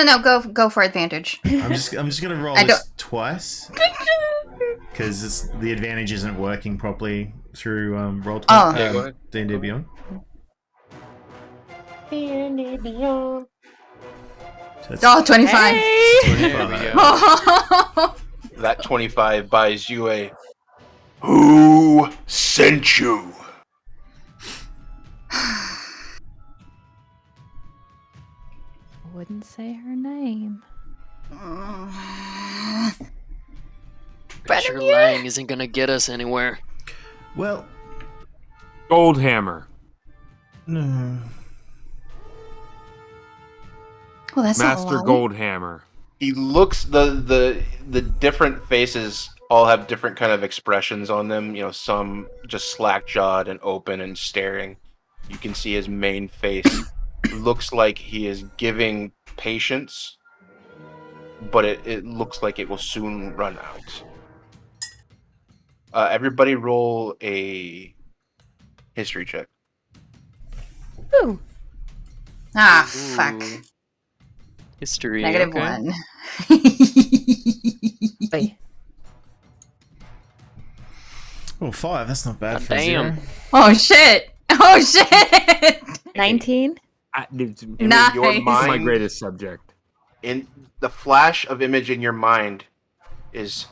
Go for advantage. I'm just gonna roll I this twice because the advantage isn't working properly through Roll20. Oh. Yeah, go ahead. D&D Beyond. So that's 25. Hey! 25. That 25 buys you a. Who sent you? Wouldn't say her name. Sure, lying isn't gonna get us anywhere. Well, Goldhammer. no. Well, that's not Master long. Goldhammer. He looks the different faces all have different kind of expressions on them. Some just slack jawed and open and staring. You can see his main face looks like he is giving patience, but it looks like it will soon run out. Everybody roll a history check. Ooh. Ah, Ooh. fuck. History. Negative okay. 1. Wait. Oh, 5. That's not bad God for damn. 0. Oh, shit. Oh, shit. 19? In Nice. your This is my mind, greatest subject. in the flash of image in your mind is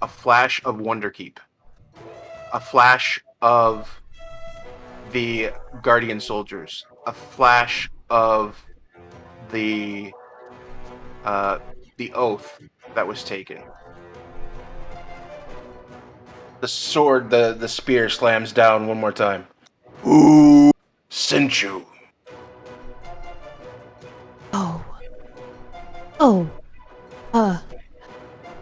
a flash of Wonderkeep, a flash of the Guardian soldiers, a flash of the oath that was taken. The sword, the spear slams down one more time. Who sent you? Oh.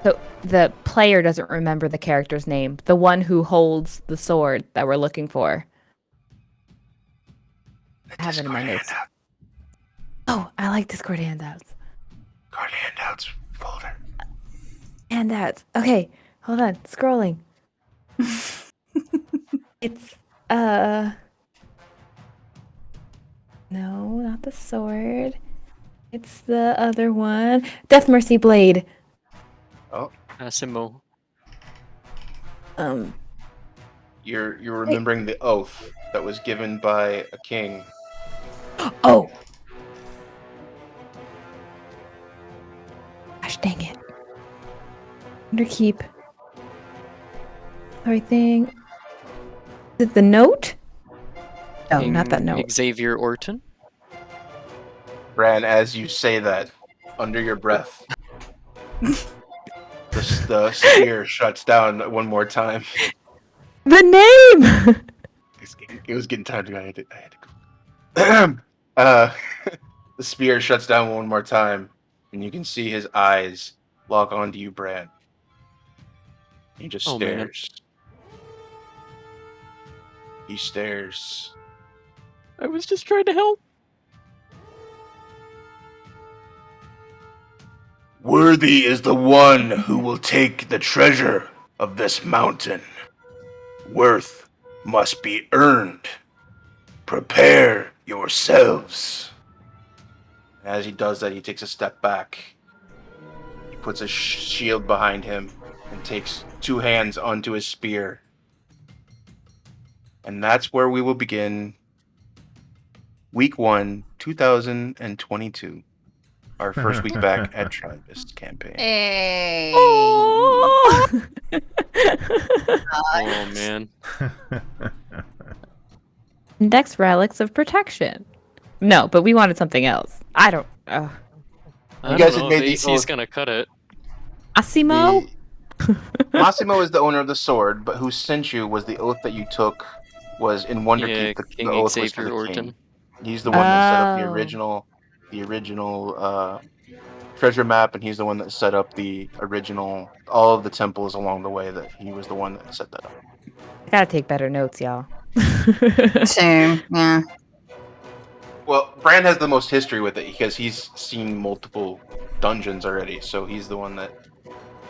So the player doesn't remember the character's name. The one who holds the sword that we're looking for. I have it in my Discord notes. handout. Oh, I like Discord handouts. Discord handouts folder. Handouts. Okay, hold on. Scrolling. It's no, not the sword. It's the other one. Death Mercy Blade. Asimo. You're remembering the oath that was given by a king. Oh. Gosh dang it. Underkeep. Everything. Is it the note? No, King not that note. Xavier Orton. Bran, as you say that, under your breath, the spear shuts down one more time. The name! It was getting time to go. I had to go. The spear shuts down one more time, and you can see his eyes lock onto you, Bran. He just Oh, man. stares. He stares. I was just trying to help. Worthy is the one who will take the treasure of this mountain. Worth must be earned. Prepare yourselves. As he does that, he takes a step back. He puts a shield behind him and takes two hands onto his spear. And that's where we will begin Week 1, 2022. Our first week back at Tribus campaign. Hey. Oh! Oh man. Index relics of protection. No, but we wanted something else. I don't. I You don't guys know had made if the AC is oath. gonna cut it. Asimo. Massimo is the owner of the sword, but who sent you was the oath that you took was in Wonderkeep. Yeah, the King oath was for Xavier the Orton. king. He's the one that set up the Oh. original treasure map, and he's the one that set up all of the temples along the way. That he was the one that set that up. I gotta take better notes, y'all. Same. Yeah. Well, Bran has the most history with it because he's seen multiple dungeons already, so he's the one that.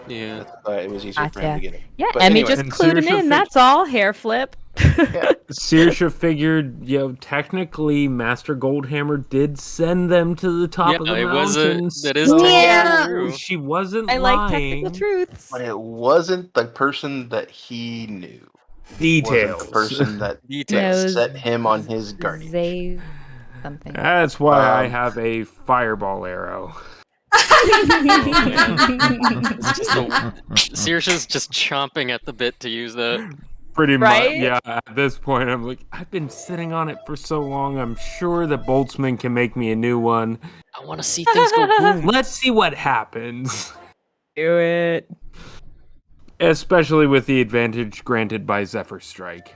Yeah. That's why it was easier for him to Gotcha. get it. Yeah, But Emmy anyway, just and clued him Saoirse in. That's all. Hair flip. Saoirse figured, technically Master Goldhammer did send them to the top of the it was mountain. that is so technically true. She wasn't I lying. like technical truths. But it wasn't the person that he knew. Details. Wasn't the person that Details. set him on his guardian. Zay something. That's why I Um, have a fireball arrow. It's just Saoirse's just chomping at the bit to use that. Pretty Right? much, yeah. At this point, I'm like, I've been sitting on it for so long. I'm sure the Boltzmann can make me a new one. I want to see things go boom. Let's see what happens. Do it. Especially with the advantage granted by Zephyr Strike.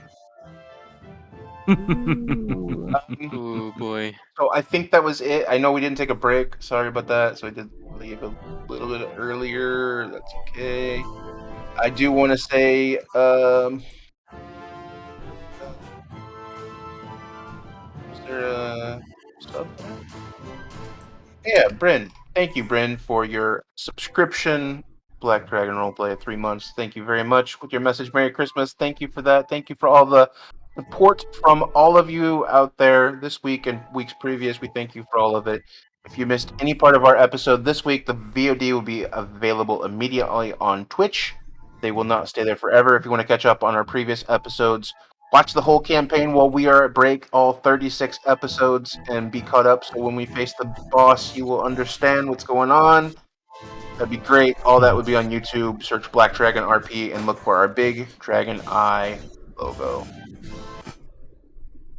Ooh boy. So I think that was it. I know we didn't take a break. Sorry about that. So I did leave a little bit earlier. That's okay. I do want to say, is there a sub? Yeah, Bryn. Thank you, Bryn, for your subscription. Black Dragon Roleplay 3 months. Thank you very much. With your message, Merry Christmas. Thank you for that. Thank you for all the support from all of you out there this week and weeks previous. We thank you for all of it. If you missed any part of our episode this week, the VOD will be available immediately on Twitch. They will not stay there forever. If you want to catch up on our previous episodes, watch the whole campaign while we are at break, all 36 episodes, and be caught up. So when we face the boss, you will understand what's going on. That'd be great. All that would be on YouTube. Search Black Dragon RP and look for our big dragon eye logo.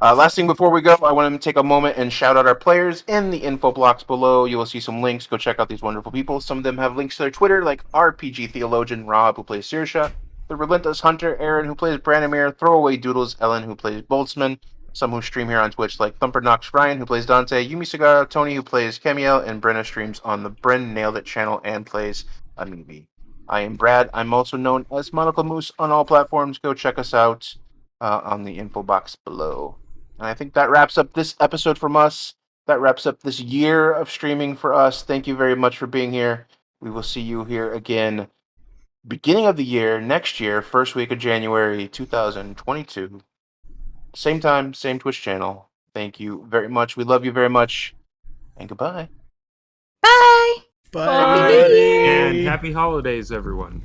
Last thing before we go, I want to take a moment and shout out our players in the info blocks below. You will see some links. Go check out these wonderful people. Some of them have links to their Twitter, like RPG Theologian Rob, who plays Saoirse, the Relentless Hunter Aaron, who plays Branimir, Throwaway Doodles Ellen, who plays Boltzmann, some who stream here on Twitch, like Thumper Knox Ryan, who plays Dante, Yumi Cigar, Tony, who plays Kemiel, and Brenna streams on the Bren Nailed It channel and plays a movie. I am Brad. I'm also known as Monocle Moose on all platforms. Go check us out on the info box below. And I think that wraps up this episode from us. That wraps up this year of streaming for us. Thank you very much for being here. We will see you here again beginning of the year, next year, first week of January 2022. Same time, same Twitch channel. Thank you very much. We love you very much. And goodbye. Bye. Happy New Year. And happy holidays, everyone.